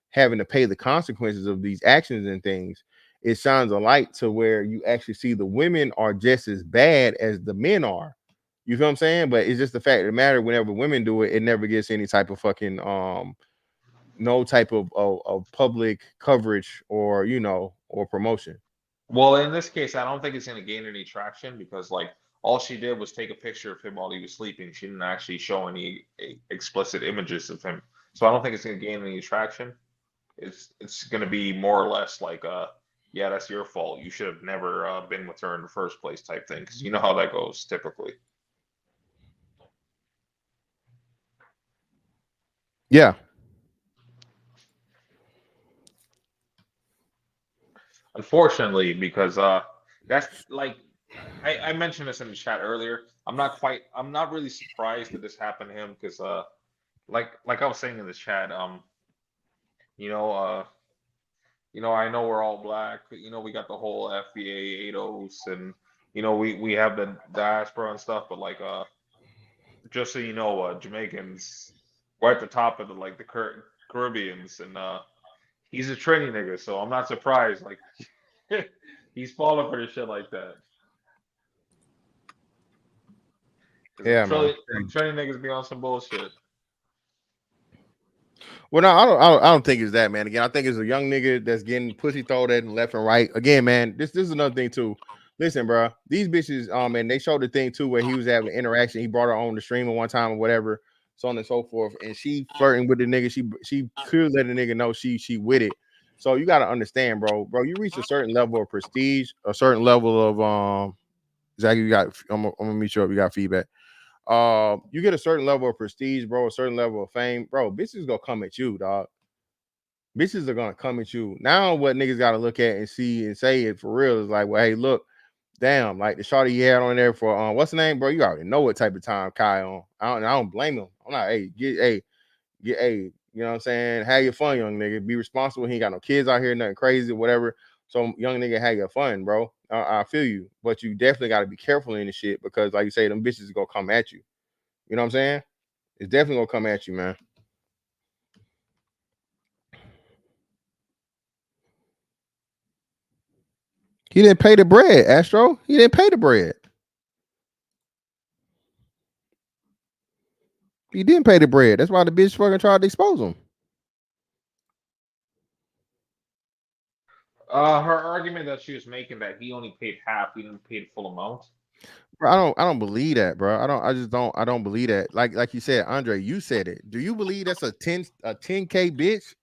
[SPEAKER 4] having to pay the consequences of these actions and things, it shines a light to where you actually see the women are just as bad as the men are. You feel what I'm saying? But it's just the fact of the matter, whenever women do it, it never gets any type of fucking no type of public coverage or or promotion.
[SPEAKER 20] Well, in this case, I don't think it's gonna gain any traction because like all she did was take a picture of him while he was sleeping. She didn't actually show any explicit images of him. So I don't think it's gonna gain any traction. It's gonna be more or less like yeah, that's your fault. You should have never been with her in the first place type thing, because you know how that goes typically.
[SPEAKER 4] Yeah.
[SPEAKER 20] Unfortunately, because that's like I mentioned this in the chat earlier. I'm not really surprised that this happened to him because like I was saying in the chat, you know, I know we're all black, but we got the whole FBA 80s and we have the diaspora and stuff, but like just so you know, Jamaicans we're at the top of the Caribbeans, and he's a Trini nigga, so I'm not surprised like he's falling for this shit like that.
[SPEAKER 4] Yeah, man.
[SPEAKER 20] Trini niggas be on some bullshit.
[SPEAKER 4] Well, no, I don't think it's that, man. Again, I think it's a young nigga that's getting pussy thrown at left and right. Again, man, this is another thing too. Listen, bro, these bitches, and they showed the thing too where he was having interaction. He brought her on the stream at one time or whatever, so on and so forth. And she flirting with the nigga. She could let the nigga know she with it. So you got to understand, bro. You reach a certain level of prestige, a certain level of Zach, you got. I'm gonna meet you up. You got feedback. You get a certain level of prestige, bro. A certain level of fame, bro. Bitches gonna come at you, dog. Bitches are gonna come at you. Now, what niggas got to look at and see and say it for real is like, well, hey, look, damn, like the shawty you had on there for what's the name, bro? You already know what type of time Kai on. I don't blame him. I'm not, hey, get, you know what I'm saying? Have your fun, young nigga. Be responsible. He ain't got no kids out here, nothing crazy, whatever. So, young nigga, have your fun, bro. I feel you, but you definitely got to be careful in this shit because, like you say, them bitches is gonna come at you. You know what I'm saying? It's definitely gonna come at you, man. He didn't pay the bread, Astro. He didn't pay the bread. He didn't pay the bread. That's why the bitch fucking tried to expose him.
[SPEAKER 20] Her argument that she was making that he only paid half, he didn't pay the full amount.
[SPEAKER 4] Bro, I don't believe that, bro. I don't believe that. Like you said, Andre, you said it. Do you believe that's a 10K bitch?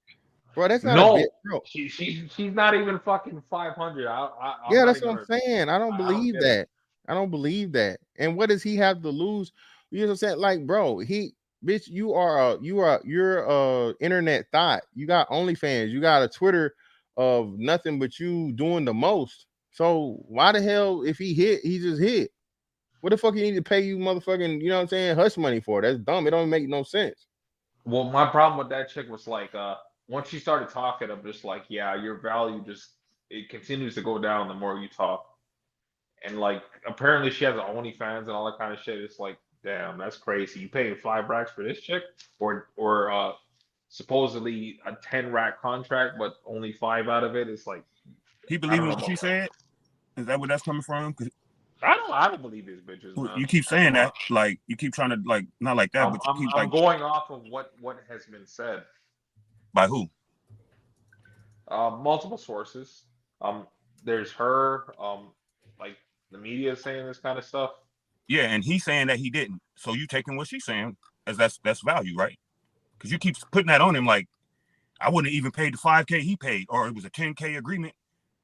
[SPEAKER 4] Bro, that's not a bitch, bro.
[SPEAKER 20] She's not even fucking 500.
[SPEAKER 4] Yeah, that's what I'm saying. I don't believe that. I don't believe that. And what does he have to lose? You know what I'm saying? Like, bro, bitch, you're internet thought. You got OnlyFans. You got a Twitter of nothing but you doing the most. So why the hell if he hit, he just hit? What the fuck he need to pay you motherfucking, you know what I'm saying, hush money for? That's dumb. It don't make no sense.
[SPEAKER 20] Well, my problem with that chick was like, once she started talking, I'm just like, yeah, your value it continues to go down the more you talk. And like, apparently she has OnlyFans and all that kind of shit. It's like, damn, that's crazy. You paying $5 for this chick, or supposedly a 10 rack contract, but only 5 out of it. It's like,
[SPEAKER 21] he believing what she said. Is that where that's coming from?
[SPEAKER 20] I don't believe these bitches, man.
[SPEAKER 21] You keep saying that, like you keep trying to like not like that, but you keep
[SPEAKER 20] I'm going off of what has been said.
[SPEAKER 21] By who?
[SPEAKER 20] Multiple sources. There's her. Like the media is saying this kind of stuff.
[SPEAKER 21] Yeah, and he's saying that he didn't. So you taking what she's saying as that's value, right? Because you keep putting that on him, like I wouldn't even pay the 5K he paid, or it was a 10K agreement.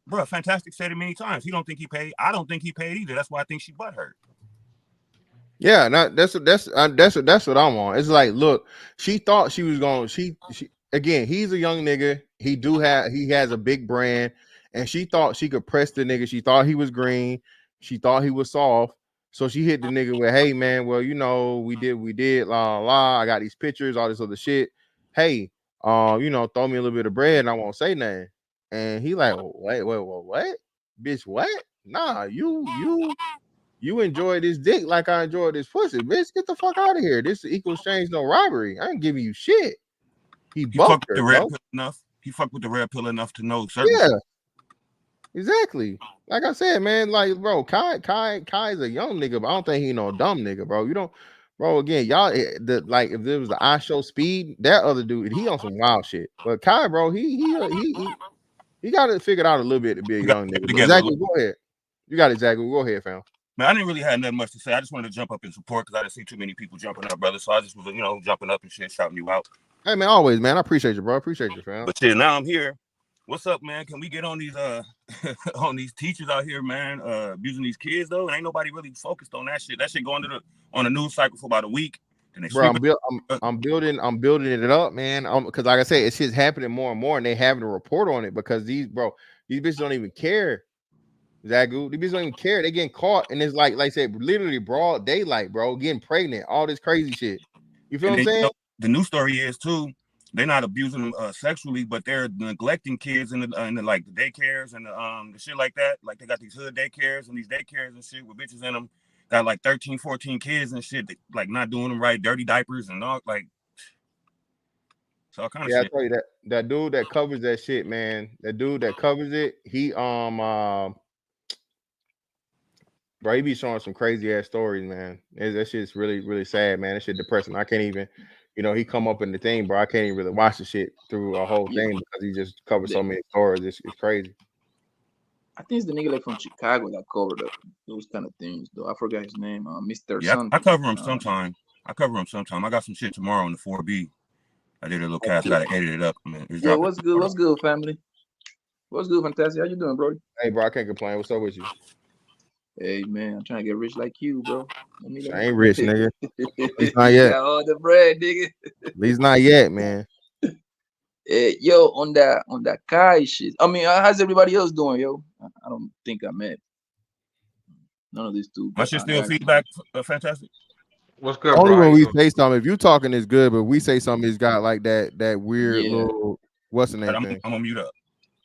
[SPEAKER 21] Bro, Fantastic said it many times. He don't think he paid. I don't think he paid either. That's why I think she butthurt.
[SPEAKER 4] Yeah, that's what I'm on. It's like, look, she thought she was going. She again, he's a young nigga. He has a big brand, and she thought she could press the nigga. She thought he was green. She thought he was soft. So she hit the nigga with, hey man, well, you know, we did, la la. I got these pictures, all this other shit. Hey, you know, throw me a little bit of bread, and I won't say nothing. And he like, wait, what? Bitch, what? Nah, you enjoy this dick like I enjoy this pussy. Bitch, get the fuck out of here. This is equal exchange, no robbery. I ain't giving you shit. He fucked her, bro.
[SPEAKER 21] He fucked with the red pill enough to know certain
[SPEAKER 4] shit. Exactly. Like I said, man, like, bro, Kai is a young nigga, but I don't think he no dumb nigga, bro. You don't, bro, again, y'all, like, if there was the I Show Speed, that other dude, he on some wild shit. But Kai, bro, he got it figured out a little bit to be a young nigga. Exactly, go ahead. You got it, exactly. Go ahead, fam.
[SPEAKER 21] Man, I didn't really have nothing much to say. I just wanted to jump up in support because I didn't see too many people jumping up, brother. So I just was, you know, jumping up and shit, shouting you out.
[SPEAKER 4] Hey, man, always, man. I appreciate you, bro. I appreciate you, fam.
[SPEAKER 21] But shit, now I'm here. What's up, man? Can we get on these on these teachers out here, man, abusing these kids though? And ain't nobody really focused on that shit. That shit going on the news cycle for about a week. And
[SPEAKER 4] bro, I'm building it up, man. Because like I said, it's just happening more and more, and they having to report on it because these bitches don't even care. Zagu, these bitches don't even care. They getting caught, and it's like I said, literally broad daylight, bro. Getting pregnant, all this crazy shit. You feel what I'm saying?
[SPEAKER 21] You know, the news story is too. They're not abusing them sexually, but they're neglecting kids in the like the daycares and the shit like that. Like they got these hood daycares and these daycares and shit with bitches in them. Got like 13, 14 kids and shit. That, like not doing them right, dirty diapers and all like. So kind of
[SPEAKER 4] shit.
[SPEAKER 21] I
[SPEAKER 4] tell you that dude that covers that shit, man. That dude that covers it, he bro, he be showing some crazy ass stories, man. That shit's really, really sad, man. That shit depressing. I can't even. You know, he come up in the thing, bro. I can't even really watch the shit through a whole thing because he just covered so many stories. It's crazy.
[SPEAKER 22] I think it's the nigga like from Chicago that covered up those kind of things, though. I forgot his name. Mr.
[SPEAKER 21] Yeah,
[SPEAKER 22] something.
[SPEAKER 21] I cover him sometime. I got some shit tomorrow on the 4B. I did a little cast. I gotta edit it up. Man.
[SPEAKER 22] Yeah, what's good? What's good, family? What's good, Fantastic? How you doing, bro?
[SPEAKER 4] Hey, bro, I can't complain. What's up with you?
[SPEAKER 22] Hey, man, I'm trying to get rich like you, bro.
[SPEAKER 4] I ain't rich, nigga. At least not
[SPEAKER 22] You
[SPEAKER 4] yet.
[SPEAKER 22] got all the bread, nigga.
[SPEAKER 4] At least not yet, man.
[SPEAKER 22] Hey, yo, on that Kai shit. I mean, how's everybody else doing, yo? I don't think I met none of these two.
[SPEAKER 21] My shit still
[SPEAKER 22] Guys.
[SPEAKER 21] feedback, Fantastic.
[SPEAKER 20] What's good,
[SPEAKER 4] Only
[SPEAKER 20] bro? How
[SPEAKER 4] when
[SPEAKER 20] you
[SPEAKER 4] we
[SPEAKER 20] doing?
[SPEAKER 4] say something. If you talking is good, but we say something, it's got like that weird
[SPEAKER 22] Yeah.
[SPEAKER 4] little what's the name
[SPEAKER 21] I'm
[SPEAKER 4] thing.
[SPEAKER 21] gonna mute up.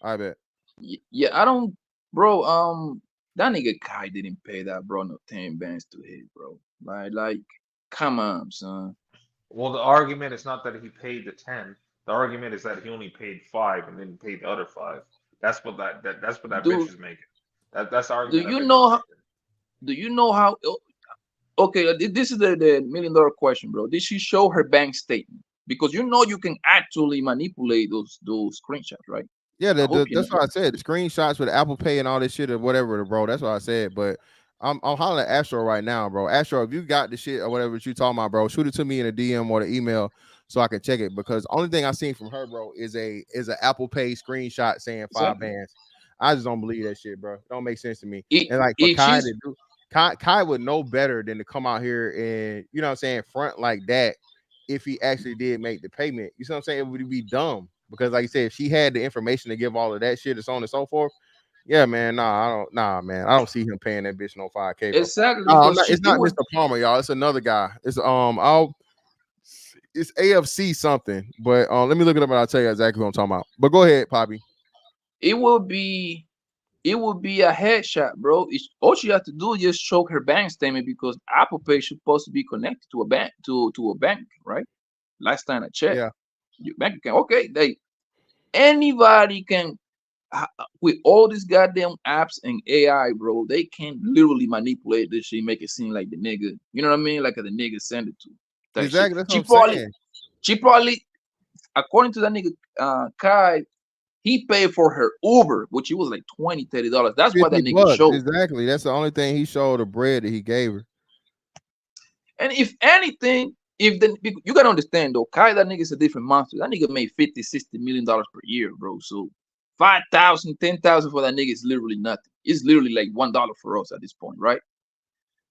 [SPEAKER 4] I bet.
[SPEAKER 22] Yeah, I don't, bro. That nigga Kai didn't pay that bro no 10 bands to hit, bro. Like, come on, son.
[SPEAKER 20] Well, the argument is not that he paid the 10. The argument is that he only paid 5 and didn't pay the other 5. That's what that's what that
[SPEAKER 22] Dude,
[SPEAKER 20] bitch is making. That's the
[SPEAKER 22] do
[SPEAKER 20] argument that
[SPEAKER 22] you
[SPEAKER 20] bitch
[SPEAKER 22] know
[SPEAKER 20] is
[SPEAKER 22] how?
[SPEAKER 20] making.
[SPEAKER 22] Do you know how? Okay, this is the $1 million question, bro. Did she show her bank statement? Because you know you can actually manipulate those screenshots, right?
[SPEAKER 4] Yeah,
[SPEAKER 22] I hope you know.
[SPEAKER 4] that's what I said. The screenshots with Apple Pay and all this shit or whatever, bro. That's what I said. But I'm hollering at Astro right now, bro. Astro, if you got the shit or whatever you talking about, bro, shoot it to me in a DM or the email so I can check it. Because only thing I seen from her, bro, is a Apple Pay screenshot saying 5
[SPEAKER 22] Exactly.
[SPEAKER 4] bands. I just don't believe that shit, bro. It don't make sense to me.
[SPEAKER 22] If,
[SPEAKER 4] And like for
[SPEAKER 22] if
[SPEAKER 4] Kai
[SPEAKER 22] she's
[SPEAKER 4] to do, Kai would know better than to come out here and you know what I'm saying, front like that if he actually did make the payment. You see what I'm saying? It would be dumb. Because like you said, if she had the information to give all of that shit, and so on and so forth, yeah, man, man, I don't see him paying that bitch no 5K, bro.
[SPEAKER 22] exactly
[SPEAKER 4] No, I'm
[SPEAKER 22] because
[SPEAKER 4] not. It's
[SPEAKER 22] it
[SPEAKER 4] not
[SPEAKER 22] would
[SPEAKER 4] Mr. Palmer, y'all. It's another guy. It's it's AFC something. But let me look it up and I'll tell you exactly what I'm talking about. But go ahead, Poppy.
[SPEAKER 22] it will be a headshot, bro. All she has to do is just show her bank statement because Apple Pay is supposed to be connected to a bank to a bank, right? Last time I checked,
[SPEAKER 4] Yeah.
[SPEAKER 22] your bank account. Okay, anybody can with all these goddamn apps and AI, bro. They can literally manipulate this shit, make it seem like the nigga, you know what I mean? Like the nigga sent it to. Type shit.
[SPEAKER 4] Exactly. That's what I'm saying.
[SPEAKER 22] She probably, according to that nigga Kai, he paid for her Uber, which it was like $20, $30. That's what that nigga
[SPEAKER 4] $50.
[SPEAKER 22] showed.
[SPEAKER 4] Exactly. That's the only thing he showed the bread that he gave her.
[SPEAKER 22] And if anything, you gotta understand though, Kai, that nigga is a different monster. That nigga made $50, $60 million per year, bro. So 5,000, 10,000 for that nigga is literally nothing. It's literally like $1 for us at this point, right?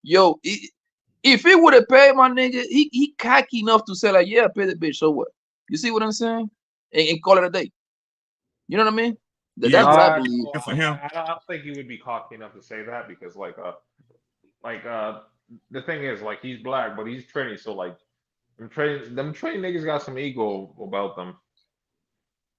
[SPEAKER 22] Yo, if he would have paid my nigga, he cocky enough to say like, yeah, pay the bitch. So what? You see what I'm saying? And call it a day. You know what I mean? That's what I believe.
[SPEAKER 20] No, I don't think he would be cocky enough to say that because the thing is like he's black, but he's Trini, so like them Trini niggas got some ego about them.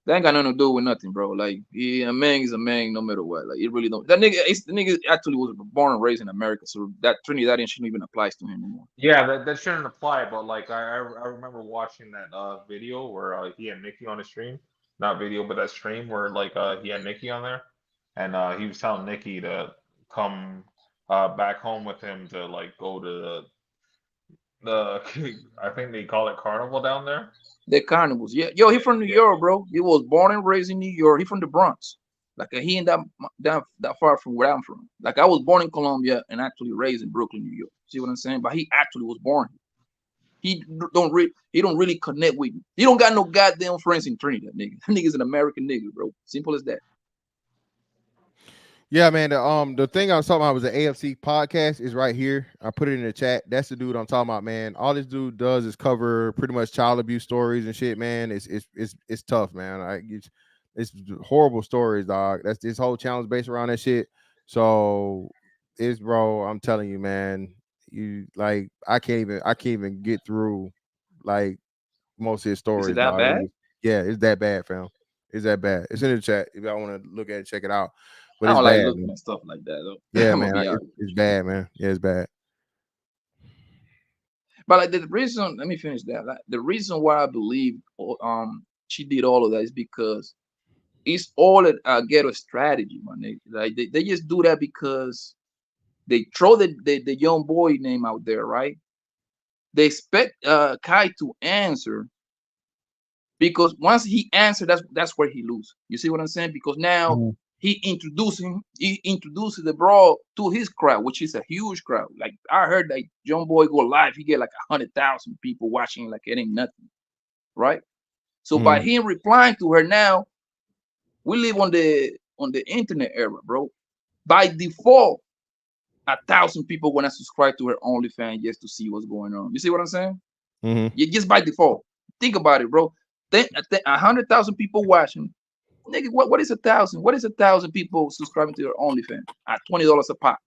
[SPEAKER 22] That ain't got nothing to do with nothing, bro. Like, a man is a man no matter what. Like, it really don't. The nigga actually was born and raised in America, so that Trinidadian shouldn't even apply to him anymore.
[SPEAKER 20] Yeah, that shouldn't apply. But like, I remember watching that video where he had Nikki on the stream, not video, but that stream where like he had Nikki on there, and he was telling Nikki to come back home with him to like go to the I think they call it carnival down there.
[SPEAKER 22] The carnivals, yeah. Yo, he from New York, bro. He was born and raised in New York. He from the Bronx. Like he ain't that far from where I'm from. Like I was born in Colombia and actually raised in Brooklyn, New York. See what I'm saying? But he actually was born here. He don't really connect with me. He don't got no goddamn friends in Trinidad, nigga. That nigga's an American nigga, bro. Simple as that.
[SPEAKER 4] Yeah, man. The thing I was talking about was the AFC podcast is right here. I put it in the chat. That's the dude I'm talking about, man. All this dude does is cover pretty much child abuse stories and shit, man. It's tough, man. It's horrible stories, dog. That's this whole channel is based around that shit. So bro. I'm telling you, man. You like I can't even get through like most of his stories.
[SPEAKER 22] Is it that
[SPEAKER 4] dog.
[SPEAKER 22] bad?
[SPEAKER 4] Yeah, it's that bad, fam. It's that bad. It's in the chat if y'all want to look at it, check it out. But
[SPEAKER 22] I
[SPEAKER 4] it's
[SPEAKER 22] don't like
[SPEAKER 4] bad,
[SPEAKER 22] looking
[SPEAKER 4] man.
[SPEAKER 22] at stuff like that though.
[SPEAKER 4] Yeah,
[SPEAKER 22] I'm
[SPEAKER 4] man.
[SPEAKER 22] gonna be honest.
[SPEAKER 4] It's bad, man. Yeah, it's bad.
[SPEAKER 22] But like the reason, let me finish that. Like, the reason why I believe she did all of that is because it's all a ghetto strategy, my nigga. Like they just do that because they throw the young boy name out there, right? They expect Kai to answer because once he answered, that's where he lose. You see what I'm saying? Because now he introduces the bro to his crowd, which is a huge crowd. Like I heard that young boy go live, he get like 100,000 people watching, like it ain't nothing, right? So by him replying to her now, we live on the on the internet era, bro. By default, 1,000 people want to subscribe to her OnlyFans just to see what's going on. You see what I'm saying?
[SPEAKER 4] Mm-hmm.
[SPEAKER 22] Just by default. Think about it, bro. 100,000 people watching. Nigga, what is 1,000? What is 1,000 people subscribing to your OnlyFans at $20 a pop?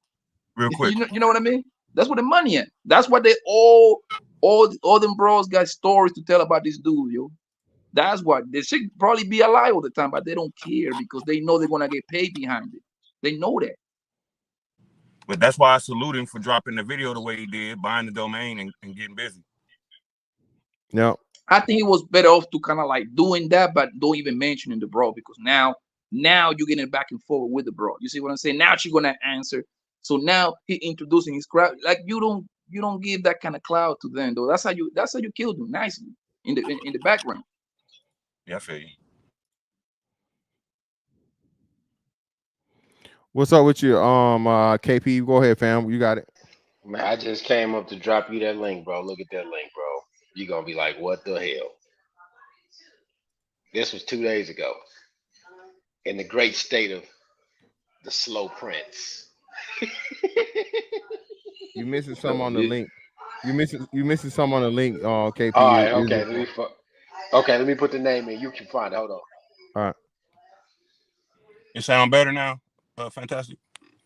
[SPEAKER 21] Real quick.
[SPEAKER 22] You know what I mean? That's where the money at. That's what they all them bros got stories to tell about this dude, yo. That's what they should probably be a lie all the time, but they don't care because they know they're gonna get paid behind it. They know that.
[SPEAKER 21] But that's why I salute him for dropping the video the way he did, buying the domain and getting busy.
[SPEAKER 4] No.
[SPEAKER 22] I think it was better off to kind of like doing that, but don't even mention the bro because now you're getting back and forth with the bro. You see what I'm saying? Now she's gonna answer. So now he introducing his crowd. Like you don't give that kind of cloud to them though. That's how you kill them nicely in the background.
[SPEAKER 21] Yeah, I feel you.
[SPEAKER 4] What's up with you, KP? Go ahead, fam. You got it.
[SPEAKER 2] Man, I just came up to drop you that link, bro. Look at that link, bro. You're gonna be like, what the hell? This was 2 days ago. In the great state of the slow prince.
[SPEAKER 4] You missing some on the link. You missing some on the link, KP.
[SPEAKER 2] All right, okay. Let me put the name in. You can find it. Hold on.
[SPEAKER 4] All right.
[SPEAKER 21] It sound better now? Fantastic.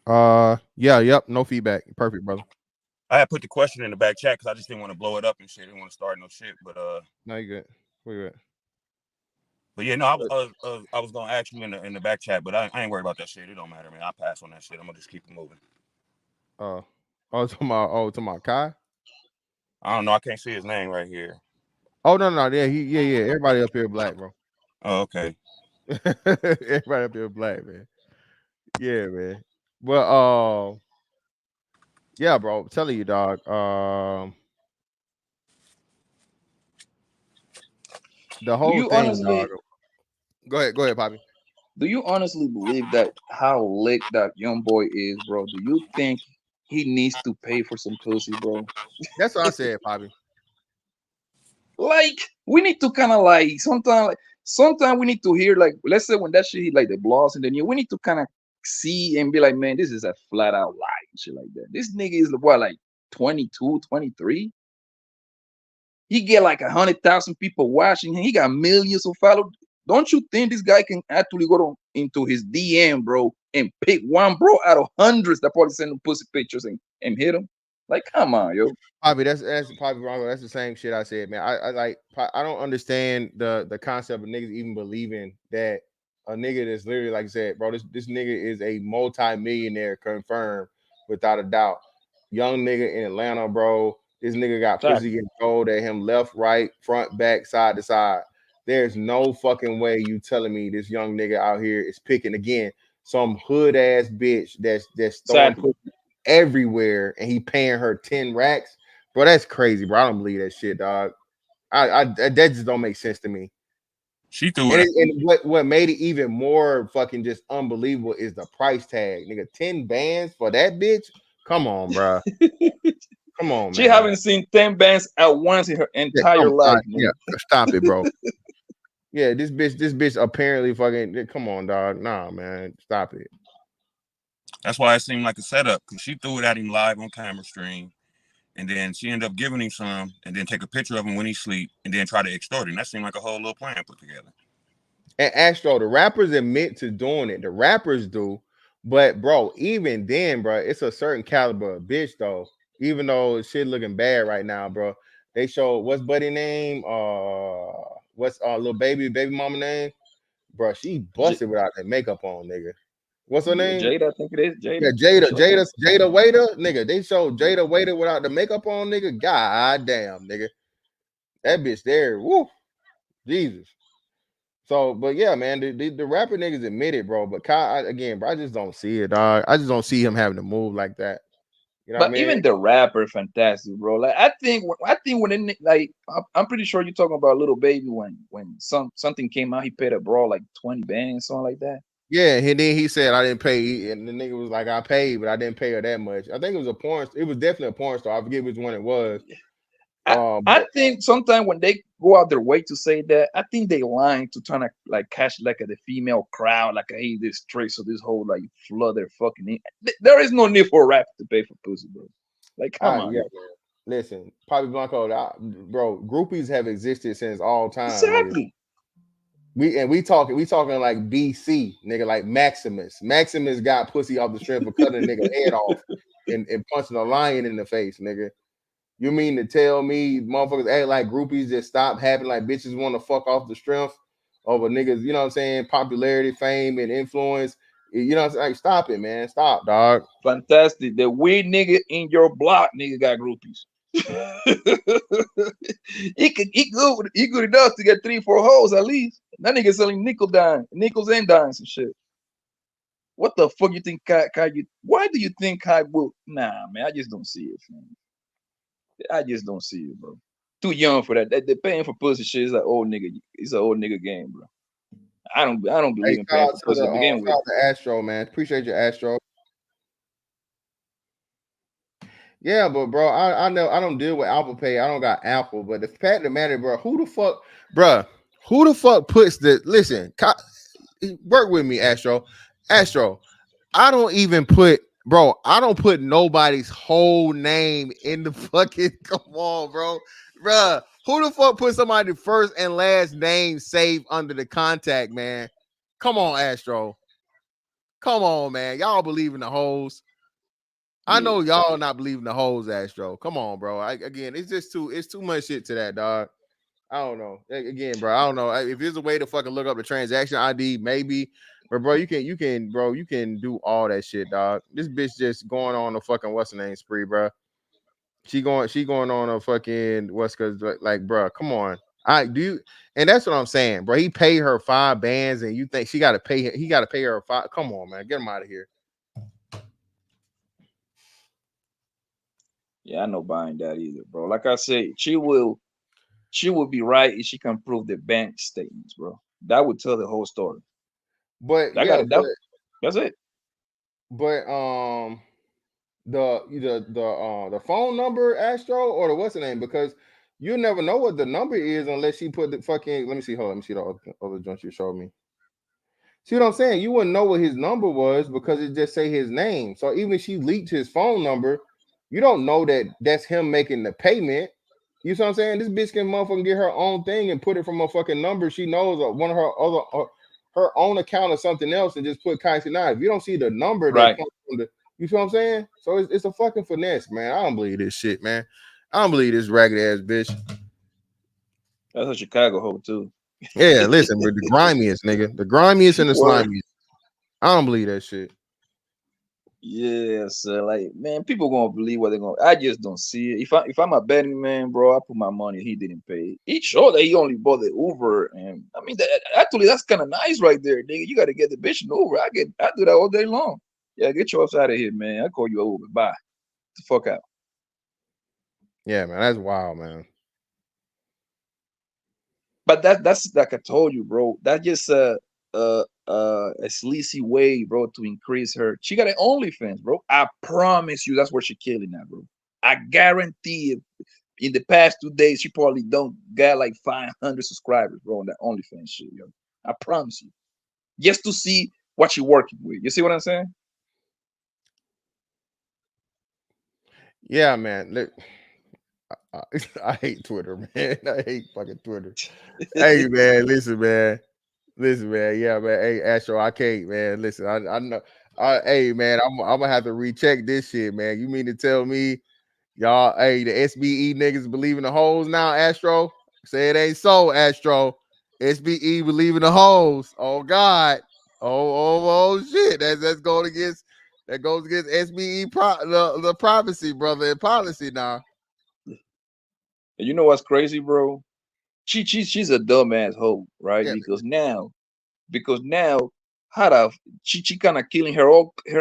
[SPEAKER 4] Yeah, yep. No feedback. Perfect, brother.
[SPEAKER 21] I had put the question in the back chat because I just didn't want to blow it up and shit. I didn't want to start no shit. But
[SPEAKER 4] no, you good. We're good.
[SPEAKER 21] But yeah, no, I was gonna ask you in the back chat, but I ain't worried about that shit. It don't matter, man. I'll pass on that shit. I'm gonna just keep it moving.
[SPEAKER 4] Talking about Kai.
[SPEAKER 21] I don't know. I can't see his name right here.
[SPEAKER 4] Oh no, yeah, yeah. Everybody up here black, bro.
[SPEAKER 21] Oh, okay.
[SPEAKER 4] Everybody up here black, man. Yeah, man. Well, yeah, bro. I'm telling you, dog. The whole thing, dog. Go ahead, Poppy.
[SPEAKER 22] Do you honestly believe that how lick that young boy is, bro? Do you think he needs to pay for some pussy, bro?
[SPEAKER 4] That's what I said, Poppy.
[SPEAKER 22] Like, we need to kind of like sometimes we need to hear, like, let's say when that shit hit like the blogs and the news, we need to kind of see and be like, man, this is a flat out lie and shit like that. This nigga is what, like 22, 23? He get like 100,000 people watching him. He got millions of followers. Don't you think this guy can actually go into his DM, bro, and pick one bro out of hundreds that probably send him pussy pictures and hit him? Like, come on, yo.
[SPEAKER 4] Poppy, that's Poppy Bronco. That's the same shit I said, man. I don't understand the concept of niggas even believing that a nigga that's literally, like I said, bro, this nigga is a multi-millionaire confirmed without a doubt. Young nigga in Atlanta, bro. This nigga got pussy getting gold at him left, right, front, back, side to side. There's no fucking way you telling me this young nigga out here is picking again some hood ass bitch that's throwing pussy everywhere and he paying her 10 racks, bro. That's crazy, bro. I don't believe that shit, dog. That just don't make sense to me.
[SPEAKER 21] She threw
[SPEAKER 4] it. And what made it even more fucking just unbelievable is the price tag, nigga. 10 bands for that bitch. Come on, bro. Come on, man.
[SPEAKER 22] She haven't seen 10 bands at once in her entire life.
[SPEAKER 4] Yeah, stop it, bro. Yeah, this bitch apparently fucking. Come on, dog. Nah, man, stop it.
[SPEAKER 21] That's why it seemed like a setup, because she threw it at him live on camera stream, and then she ended up giving him some, and then take a picture of him when he sleep, and then try to extort him. That seemed like a whole little plan put together.
[SPEAKER 4] And Astro, the rappers admit to doing it. The rappers do, but bro, even then, bro, it's a certain caliber of bitch though. Even though shit looking bad right now, bro. They showed what's buddy name? What's little baby mama name? Bro, she busted without that makeup on, nigga. What's her name?
[SPEAKER 22] Jada, I think it is. Jada.
[SPEAKER 4] Yeah, Jada Waiter, nigga. They showed Jada Waiter without the makeup on, nigga. God damn, nigga. That bitch there. Woo. Jesus. So, but yeah, man, the rapper niggas admit it, bro. But Kyle, again, bro, I just don't see it, dog. I just don't see him having to move like that. You know
[SPEAKER 22] but
[SPEAKER 4] what I mean?
[SPEAKER 22] Even the rapper, fantastic, bro. Like I think when it, like I'm pretty sure you're talking about Little Baby when something came out, he paid a bro like 20 bands, something like that.
[SPEAKER 4] Yeah, and then he said I didn't pay, and the nigga was like, I paid, but I didn't pay her that much. I think it was a porn. It was definitely a porn star. I forget which one it was.
[SPEAKER 22] I think sometimes when go out their way to say that, I think they lying to try to like catch like the female crowd, like hey, this straight, so this whole like flood their fucking in. There is no need for a rapper to pay for pussy, bro. Like, come on,
[SPEAKER 4] Yeah,
[SPEAKER 22] yo.
[SPEAKER 4] man. Listen, Poppy Blanco, bro, groupies have existed since all time, nigga.
[SPEAKER 22] Exactly.
[SPEAKER 4] We talking like BC, nigga, like Maximus. Maximus got pussy off the strength of cutting a nigga head off and punching a lion in the face, nigga. You mean to tell me motherfuckers act like groupies just stop happening, like bitches want to fuck off the strength of a nigga's, you know what I'm saying, popularity, fame, and influence? You know what I'm saying? Like, stop it, man. Stop, dog.
[SPEAKER 22] Fantastic. The weird nigga in your block, nigga, got groupies. he good enough to get 3-4 hoes at least. That nigga selling nickels and dimes and shit. What the fuck you think Kai why do you think Kai will? Nah, man, I just don't see it, man. I just don't see it, bro. Too young for that. They're paying for pussy shit. It's like old nigga. It's an old nigga game, bro. I don't believe in paying for pussy to begin with.
[SPEAKER 4] Shout out to Astro, man. Appreciate you, Astro. Yeah, but bro, I know I don't deal with Apple Pay. I don't got Apple. But the fact of the matter, bro, who the fuck puts the listen? Work with me, Astro. I don't even put, bro. I don't put nobody's whole name in the fucking. Come on, bro. Who the fuck put somebody's first and last name saved under the contact, man? Come on, Astro. Come on, man. Y'all believe in the hoes. I know y'all not believing the hoes, Astro. Come on, bro. Again, it's too much shit to that, dog. I don't know. Again, bro, I don't know. If there's a way to fucking look up the transaction ID, maybe. But bro, you can do all that shit, dog. This bitch just going on a fucking what's the name spree, bro. She going on a fucking like, bro, come on. And that's what I'm saying, bro. He paid her 5 bands, and you think he got to pay her 5? Come on, man, get him out of here.
[SPEAKER 22] Yeah, I know buying that either, bro. Like I said, she will be right if she can prove the bank statements, bro. That would tell the whole story.
[SPEAKER 4] But
[SPEAKER 22] that's it.
[SPEAKER 4] But the phone number, Astro, or the what's the name? Because you never know what the number is unless she put the fucking. Let me see. Hold on. Let me see the other joint you showed me. See what I'm saying? You wouldn't know what his number was because it just say his name. So even if she leaked his phone number, you don't know that that's him making the payment. You see what I'm saying? This bitch can motherfucking get her own thing and put it from a fucking number she knows or one of her other her own account or something else and just put Kai Cenat. If you don't see the number that comes from the, you see what I'm saying? So it's a fucking finesse, man. I don't believe this shit, man. I don't believe this ragged ass bitch.
[SPEAKER 22] That's a Chicago hoe too.
[SPEAKER 4] Yeah, listen, but the grimiest, nigga. The grimiest and the slimiest. I don't believe that shit.
[SPEAKER 22] Yeah, so like, man, people gonna believe what they're gonna. I just don't see it. If I'm a betting man, bro, I put my money. He didn't pay. He showed that he only bought the Uber, and I mean, actually, that's kind of nice right there, nigga. You got to get the bitch an Uber. I do that all day long. Yeah, get your ass out of here, man. I call you Uber. Bye. Get the fuck out.
[SPEAKER 4] Yeah, man, that's wild, man.
[SPEAKER 22] But that's like I told you, bro. That's just a sleazy way, bro, to increase her. She got an OnlyFans, bro. I promise you, that's where she killing that, bro. I guarantee it. In the past 2 days, she probably don't got like 500 subscribers, bro, on that OnlyFans shit, yo. I promise you. Just to see what she working with. You see what I'm saying?
[SPEAKER 4] Yeah, man. Look, I hate Twitter, man. I hate fucking Twitter. Hey, man, listen, man. Yeah, man. Hey, Astro, I can't, man. Listen, I know. Hey, man, I'm gonna have to recheck this shit, man. You mean to tell me, y'all? Hey, the SBE niggas believe in the hoes now, Astro? Say it ain't so, Astro. SBE believe in the hoes. Oh God. Oh shit. That's going against SBE the privacy, brother, and policy now.
[SPEAKER 22] And you know what's crazy, bro? She's a dumbass hoe, right?
[SPEAKER 4] Yeah,
[SPEAKER 22] because now how the she kind of killing her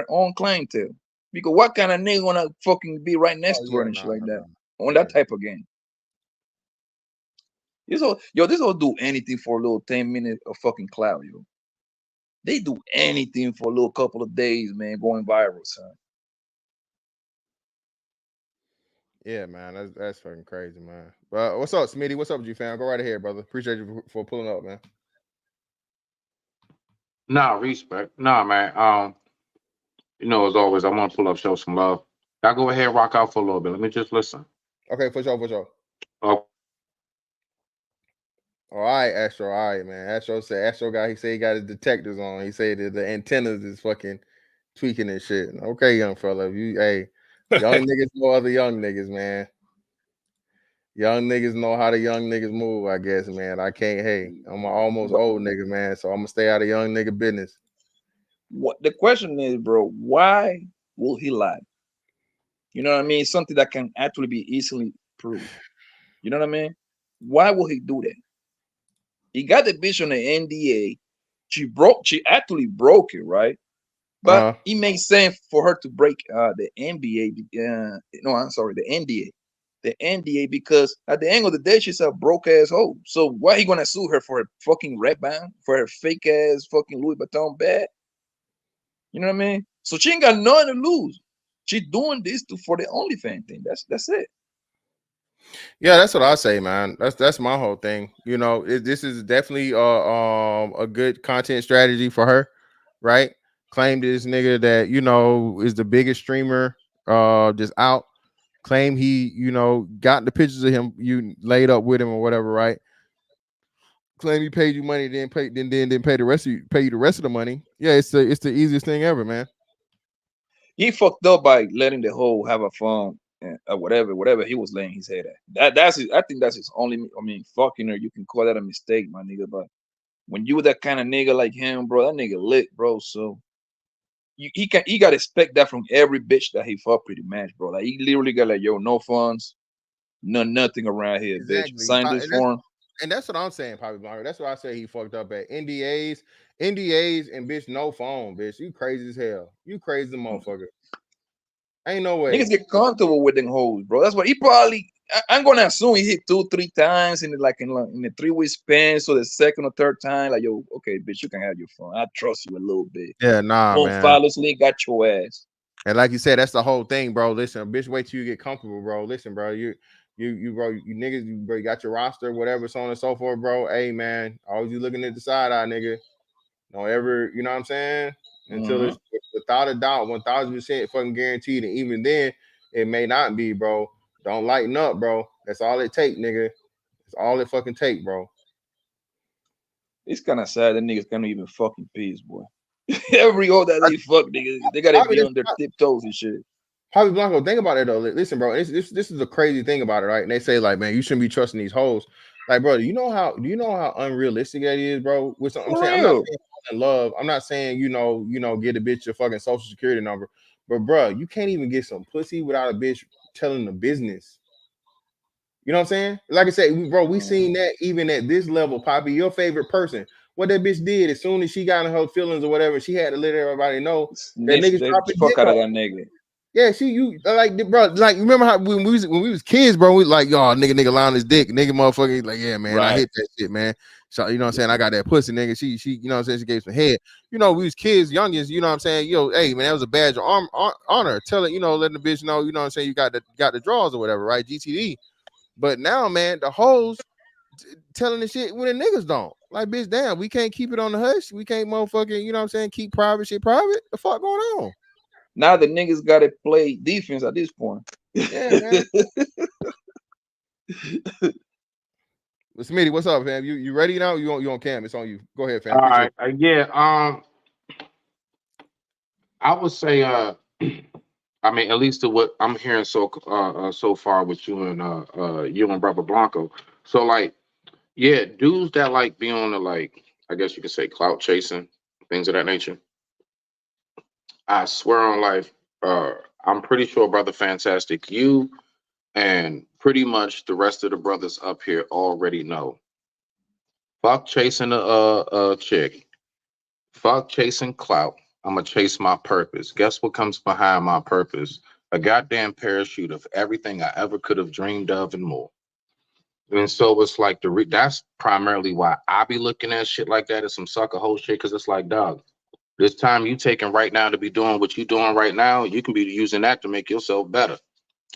[SPEAKER 22] own clientele. Because what kind of nigga wanna fucking be right next to her and shit like that on that type of game? This all do anything for a little 10 minutes of fucking cloud, yo. They do anything for a little couple of days, man, going viral, son.
[SPEAKER 4] Yeah, man, that's fucking crazy, man. But what's up, Smitty? What's up with you, fam? Go right ahead, brother. Appreciate you for pulling up, man.
[SPEAKER 3] Nah, respect. Nah, man. As always, I want to pull up, show some love. Y'all go ahead, rock out for a little bit. Let me just listen.
[SPEAKER 4] Okay, for sure, for sure.
[SPEAKER 3] Oh,
[SPEAKER 4] All right, Astro. All right, man. Astro guy. He said he got his detectors on. He said that the antennas is fucking tweaking and shit. Okay, young fella. Young niggas know other young niggas, man. Young niggas know how the young niggas move, I guess, man. I can't. Hey, I'm an almost old nigga, man. So I'm gonna stay out of young nigga business.
[SPEAKER 22] What the question is, bro? Why will he lie? You know what I mean? Something that can actually be easily proved. You know what I mean? Why will he do that? He got the bitch on the NDA. She actually broke it, right? But it makes sense for her to break the NBA. No, I'm sorry, the NDA. The NDA, because at the end of the day, she's a broke ass hoe. So why he gonna sue her for her fucking red band, for her fake ass fucking Louis Vuitton bag? You know what I mean? So she ain't got nothing to lose. She's doing this for the OnlyFans thing. That's it.
[SPEAKER 4] Yeah, that's what I say, man. That's my whole thing. This is definitely a good content strategy for her, right? Claim this nigga that is the biggest streamer just out. Claim he got the pictures of him you laid up with him or whatever, right? Claim he paid you money, then pay the rest of pay you the rest of the money. Yeah, it's the easiest thing ever, man.
[SPEAKER 22] He fucked up by letting the hoe have a phone. Whatever he was laying his head at. I think that's his only. I mean, fucking her, you can call that a mistake, my nigga. But when you that kind of nigga like him, bro, that nigga lit, bro. So he gotta expect that from every bitch that he fuck pretty much, bro. Like he literally got like, yo, no funds, nothing around here,
[SPEAKER 4] Exactly.
[SPEAKER 22] bitch. Sign this form.
[SPEAKER 4] And that's what I'm saying, Poppy Blanco. That's what I say he fucked up at. NDAs, and bitch, no phone, bitch. You crazy as hell. You crazy motherfucker. Ain't no way.
[SPEAKER 22] Niggas get comfortable with them hoes, bro. That's what he probably. I'm gonna assume he hit 2-3 times in the 3-week span. So the second or third time, like, yo, okay, bitch, you can have your phone. I trust you a little bit.
[SPEAKER 4] Yeah, nah,
[SPEAKER 22] Won't
[SPEAKER 4] man.
[SPEAKER 22] follow sleep, got your ass.
[SPEAKER 4] And like you said, that's the whole thing, bro. Listen, bitch, wait till you get comfortable, bro. Listen, bro, you bro, you niggas, bro, you got your roster, whatever, so on and so forth, bro. Hey, man, always you looking at the side eye, nigga. Don't ever, you know what I'm saying? Until it's without a doubt, 1000% fucking guaranteed. And even then, it may not be, bro. Don't lighten up, bro. That's all it take, nigga. That's all it fucking take, bro.
[SPEAKER 22] It's kind of sad that niggas can't even fucking peace, boy. Every hoe that they fuck, niggas, they gotta be on their tiptoes and shit.
[SPEAKER 4] Javi Blanco, think about it though. Listen, bro, this is a crazy thing about it, right? And they say, like, man, you shouldn't be trusting these hoes. Like, bro, do you know how unrealistic that is, bro? I'm saying, I'm not saying fall in love. I'm not saying, get a bitch your fucking social security number. But bro, you can't even get some pussy without a bitch telling the business. You know what I'm saying? Like I said, bro, we seen that even at this level, Poppy, your favorite person. What that bitch did as soon as she got in her feelings or whatever, she had to let everybody know that niggas dropping
[SPEAKER 22] fuck
[SPEAKER 4] dick
[SPEAKER 22] out of
[SPEAKER 4] up.
[SPEAKER 22] that nigga.
[SPEAKER 4] Yeah, bro, like remember how when we was kids, bro, we like, yo, nigga lying his dick, nigga motherfucker, like, yeah, man, I hit that shit, man. So, you know what I'm saying? I got that pussy, nigga. She, you know what I'm saying? She gave some head. We was kids, youngins, you know what I'm saying? Yo, hey, man, that was a badge of honor. Tell it, letting the bitch know, you know what I'm saying, you got the draws or whatever, right? GTD. But now, man, the hoes telling the shit when the niggas don't. Like, bitch, damn, we can't keep it on the hush. We can't motherfucking, you know what I'm saying, keep private shit private. The fuck going on?
[SPEAKER 22] Now the niggas gotta play defense at this point.
[SPEAKER 4] Yeah, man. Smitty, what's up, fam? You ready now? You on cam? It's on you. Go ahead, fam.
[SPEAKER 3] All right. I would say I mean, at least to what I'm hearing so far with you and Brother Blanco. So like, yeah, dudes that like be on the, like, I guess you could say, clout chasing, things of that nature. I swear on life, I'm pretty sure, Brother Fantastic, you and pretty much the rest of the brothers up here already know. Fuck chasing a chick. Fuck chasing clout. I'm gonna chase my purpose. Guess what comes behind my purpose? A goddamn parachute of everything I ever could have dreamed of and more. And so it's like that's primarily why I be looking at shit like that as some sucker hole shit, because it's like, dog, this time you taking right now to be doing what you doing right now, you can be using that to make yourself better.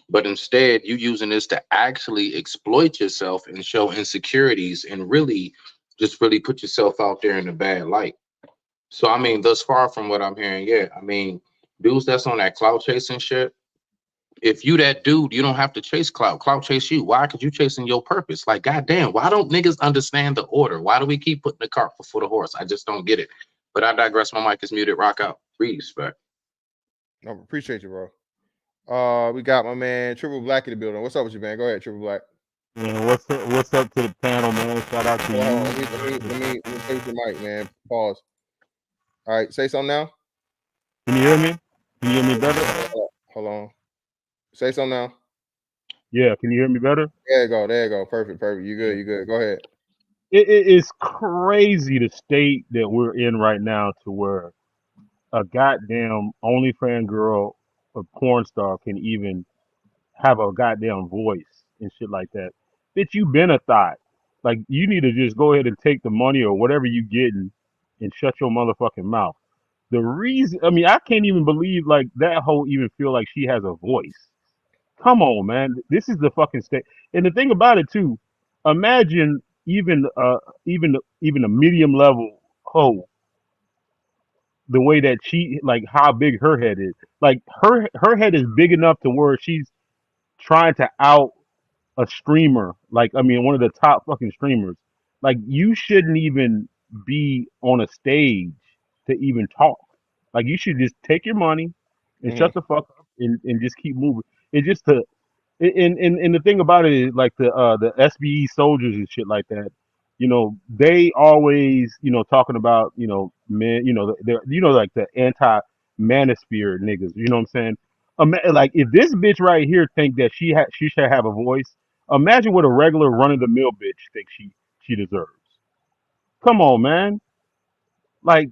[SPEAKER 3] But instead, you using this to actually exploit yourself and show insecurities and really just really put yourself out there in a bad light. So I mean, thus far from what I'm hearing, yeah, I mean, dudes that's on that clout chasing shit. If you that dude, you don't have to chase clout. Clout chase you. Why? Because you chasing your purpose. Like, goddamn, why don't niggas understand the order? Why do we keep putting the cart before the horse? I just don't get it. But I digress. My mic is muted. Rock out. Respect.
[SPEAKER 4] No, appreciate you, bro. We got my man Triple Black in the building. What's up with you, man? Go ahead, Triple Black.
[SPEAKER 5] Man, what's up to the panel, man? Shout out to
[SPEAKER 4] Hold on, let
[SPEAKER 5] you.
[SPEAKER 4] me take your mic, man. Pause. All right, say something now.
[SPEAKER 5] Can you hear me? Can you hear me better?
[SPEAKER 4] Hold on. Say something now.
[SPEAKER 5] Yeah, can you hear me better?
[SPEAKER 4] There you go. There you go. Perfect. You good. You good. Go ahead.
[SPEAKER 5] It's crazy the state that we're in right now to where a goddamn OnlyFans girl, a porn star, can even have a goddamn voice and shit like that. Bitch, you been a thought. Like, you need to just go ahead and take the money or whatever you getting and shut your motherfucking mouth. The reason, I mean, I can't even believe like that whole even feel like she has a voice. Come on, man. This is the fucking state. And the thing about it too, imagine even a medium level hoe, the way that she like how big her head is. Like her head is big enough to where she's trying to out a streamer, like I mean one of the top fucking streamers. Like you shouldn't even be on a stage to even talk. Like you should just take your money and shut the fuck up and just keep moving. It's just to and the thing about it is like the SBE soldiers and shit like that, you know, they always, you know, talking about, you know, men, you know, they're like the anti manosphere niggas, you know what I'm saying? Like if this bitch right here think that she should have a voice, imagine what a regular run of the mill bitch thinks she deserves. Come on, man. Like,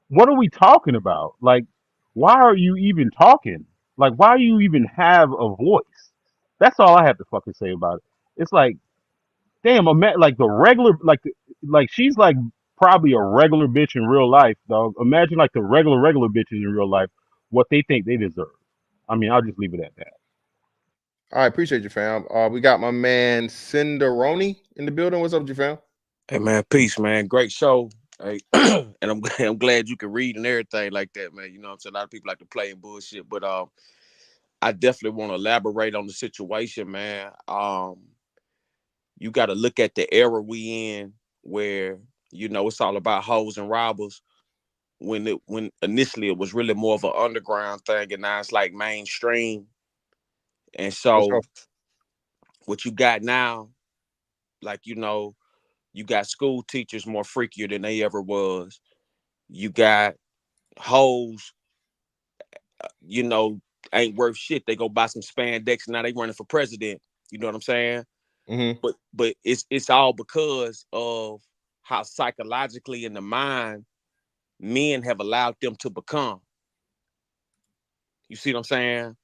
[SPEAKER 5] what are we talking about? Like, why are you even talking? Like, why do you even have a voice? That's all I have to fucking say about it. It's like, damn, like the regular, like she's like probably a regular bitch in real life, dog. Imagine like the regular bitches in real life, what they think they deserve. I mean, I'll just leave it at that.
[SPEAKER 4] All right, appreciate you, fam. We got my man Cinderoni in the building. What's up with you, fam?
[SPEAKER 6] Hey man, peace, man. Great show. Hey, and I'm glad you can read and everything like that, man. You know what I'm saying? A lot of people like to play in bullshit, but I definitely want to elaborate on the situation, man. You got to look at the era we in where, you know, it's all about hoes and robbers. When initially it was really more of an underground thing, and now it's like mainstream. And so what you got now, like, you know, you got school teachers more freakier than they ever was. You got hoes, you know, ain't worth shit. They go buy some spandex and now they running for president. You know what I'm saying?
[SPEAKER 4] Mm-hmm.
[SPEAKER 6] But it's all because of how psychologically in the mind men have allowed them to become. You see what I'm saying?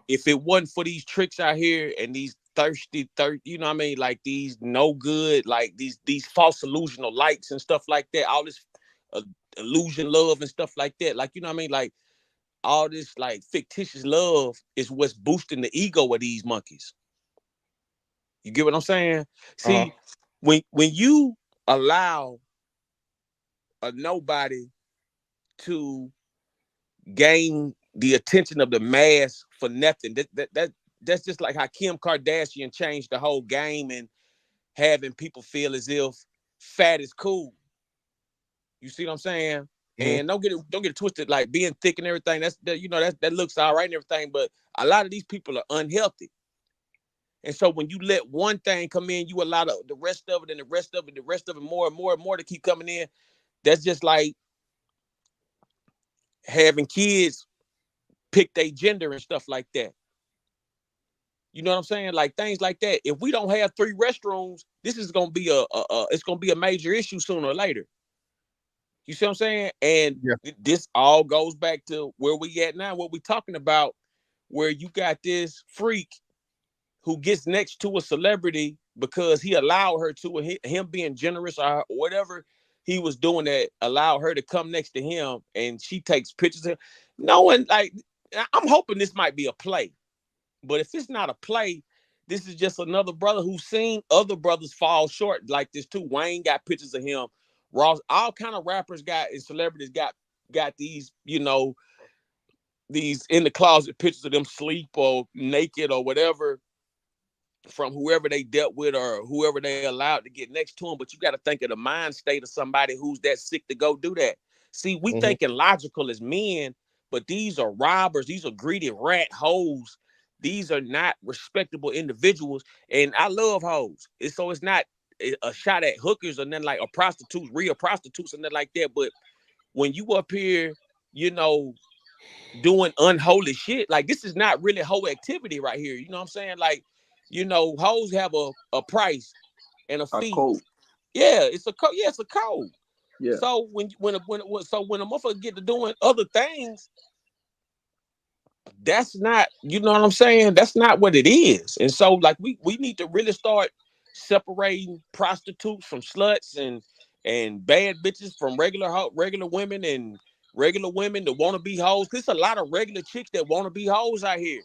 [SPEAKER 6] If it wasn't for these tricks out here and these thirsty, you know what I mean? Like these no good, like these false illusional lights and stuff like that, all this illusion love and stuff like that. Like, you know what I mean? Like all this like fictitious love is what's boosting the ego of these monkeys. You get what I'm saying? See, when you allow a nobody to gain the attention of the mass for nothing, that's just like how Kim Kardashian changed the whole game and having people feel as if fat is cool. You see what I'm saying? And don't get it twisted. Like being thick and everything, you know that looks all right and everything, but a lot of these people are unhealthy. And so when you let one thing come in, you allow the rest of it and the rest of it, the rest of it, more and more and more to keep coming in. That's just like having kids pick their gender and stuff like that. You know what I'm saying? Like things like that. If we don't have 3 restrooms, this is gonna be it's gonna be a major issue sooner or later. You see what I'm saying? And this all goes back to where we at now, what we talking about, where you got this freak who gets next to a celebrity because he allowed her to, him being generous or whatever he was doing that allowed her to come next to him, and she takes pictures of him. Knowing, like, I'm hoping this might be a play. But if it's not a play, this is just another brother who's seen other brothers fall short like this too. Wayne got pictures of him. Ross, all kind of rappers got and celebrities got these, these in the closet pictures of them sleep or naked or whatever from whoever they dealt with or whoever they allowed to get next to them. But you got to think of the mind state of somebody who's that sick to go do that. See, we thinking logical as men, but these are robbers. These are greedy rat hoes. These are not respectable individuals. And I love hoes. So it's not a shot at hookers or nothing like a prostitute, real prostitutes and nothing like that. But when you up here, doing unholy shit, like this is not really hoe activity right here. You know what I'm saying? Like, hoes have a price and a fee.
[SPEAKER 22] code.
[SPEAKER 6] Yeah, it's a code. Yeah, it's a code.
[SPEAKER 22] Yeah.
[SPEAKER 6] So when a motherfucker get to doing other things, that's not, you know what I'm saying? That's not what it is. And so like we need to really start separating prostitutes from sluts and bad bitches from regular women and regular women that want to be hoes. There's a lot of regular chicks that want to be hoes out here.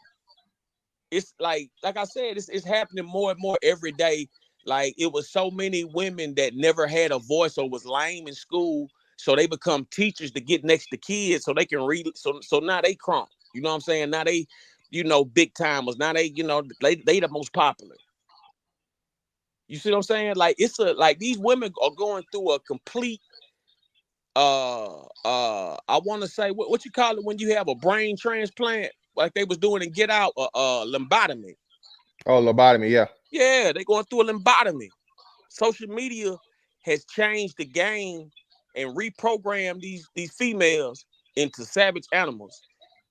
[SPEAKER 6] It's like I said, it's happening more and more every day. Like it was so many women that never had a voice or was lame in school, so they become teachers to get next to kids so they can read. So now they crunk. You know what I'm saying? Now they, big timers. Now they, they the most popular. You see what I'm saying? Like like these women are going through a complete I want to say what you call it when you have a brain transplant, like they was doing in Get Out, limbotomy.
[SPEAKER 4] Oh, lobotomy, yeah.
[SPEAKER 6] Yeah, they going through a limbotomy. Social media has changed the game and reprogrammed these females into savage animals.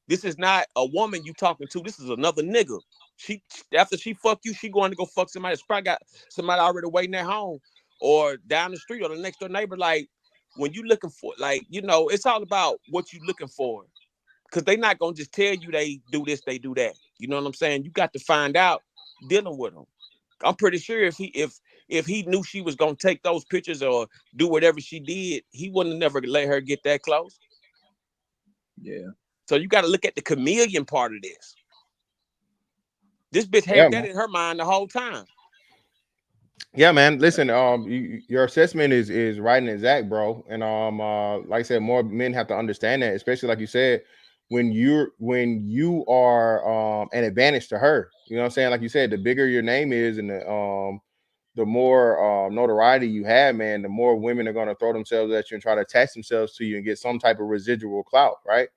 [SPEAKER 6] This is not a woman you talking to. This is another nigga. She after she fuck you, she going to go fuck somebody that's probably got somebody already waiting at home or down the street or the next door neighbor. Like when you looking for, like, it's all about what you looking for. Because they not gonna just tell you they do this, they do that. You know what I'm saying? You got to find out dealing with them. I'm pretty sure if he knew she was gonna take those pictures or do whatever she did, he wouldn't have never let her get that close.
[SPEAKER 22] Yeah.
[SPEAKER 6] So you got to look at the chameleon part of this. This bitch had that in her mind the whole time.
[SPEAKER 4] Yeah, man. Listen, your assessment is right and exact, bro. And like I said, more men have to understand that, especially like you said, when you are an advantage to her. You know what I'm saying? Like you said, the bigger your name is and the more notoriety you have, man, the more women are gonna throw themselves at you and try to attach themselves to you and get some type of residual clout, right?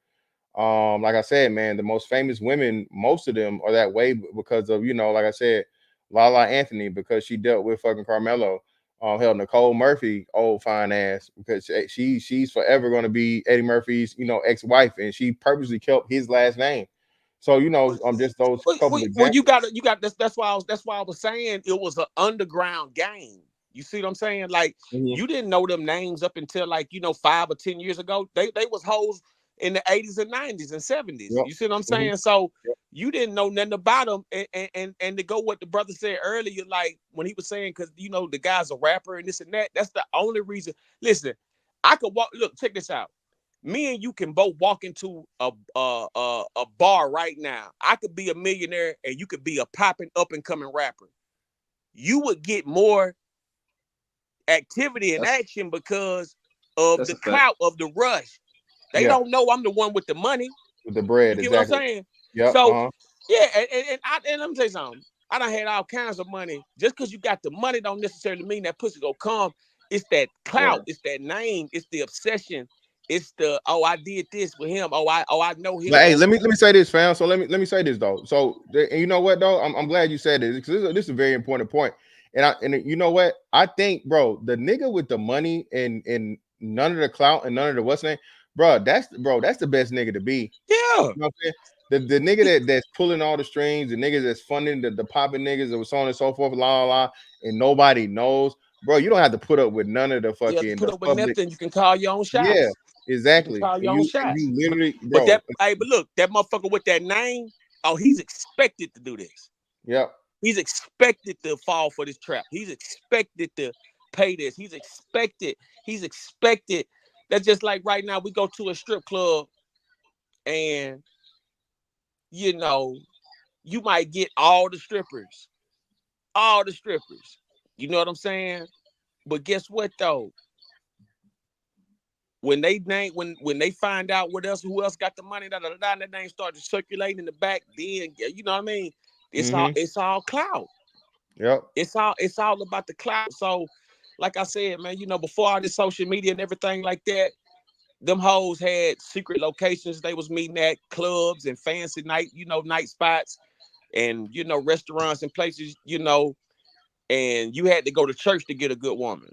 [SPEAKER 4] Like I said, man, the most famous women, most of them are that way because of, like I said, Lala Anthony, because she dealt with fucking Carmelo. Hell, Nicole Murphy, old fine ass, because she's forever going to be Eddie Murphy's, ex-wife, and she purposely kept his last name. So, just those couple examples.
[SPEAKER 6] Well, you got that's why I was saying it was an underground game. You see what I'm saying? Like you didn't know them names up until 5 or 10 years ago. They was hoes in the 80s and 90s and 70s.
[SPEAKER 4] Yep.
[SPEAKER 6] You see what I'm saying? So you didn't know nothing about them. And to go what the brother said earlier, like when he was saying, because the guy's a rapper and this and that, that's the only reason. Listen, I could walk. Look, check this out. Me and you can both walk into a bar right now. I could be a millionaire and you could be a popping up and coming rapper. You would get more activity and action because of the clout of the rush. They don't know I'm the one with the money.
[SPEAKER 4] With the bread,
[SPEAKER 6] you get
[SPEAKER 4] exactly.
[SPEAKER 6] what I'm saying?
[SPEAKER 4] Yep.
[SPEAKER 6] So yeah, and let me tell you something. I done had all kinds of money. Just because you got the money don't necessarily mean that pussy gonna come. It's that clout, it's that name, it's the obsession. It's the I did this with him. I know him.
[SPEAKER 4] But hey, let me say this, fam. So let me say this though. So and you know what though? I'm glad you said this because this is a very important point. And you know what? I think, bro, the nigga with the money and none of the clout and none of the what's name, bro, that's the best nigga to be.
[SPEAKER 6] Yeah.
[SPEAKER 4] You know what I'm saying? The nigga that's pulling all the strings, the niggas that's funding the popping niggas and so on and so forth, and nobody knows. Bro, you don't have to put up with none of the fucking.
[SPEAKER 6] You have to put up with nothing. You can call your own shots.
[SPEAKER 4] Yeah, exactly.
[SPEAKER 6] You can call your own shots.
[SPEAKER 4] You literally, bro.
[SPEAKER 6] But look, that motherfucker with that name, he's expected to do this.
[SPEAKER 4] Yep.
[SPEAKER 6] He's expected to fall for this trap. He's expected to pay this. He's expected. That's just like right now we go to a strip club and you you might get all the strippers. All the strippers. You know what I'm saying? But guess what though? When they name when they find out who else got the money, that name started circulating in the back, then you know what I mean? It's all clout.
[SPEAKER 4] Yep.
[SPEAKER 6] It's all about the clout. So, like I said, man, before all this social media and everything like that, them hoes had secret locations they was meeting at, clubs and fancy night spots, and restaurants and places, and you had to go to church to get a good woman.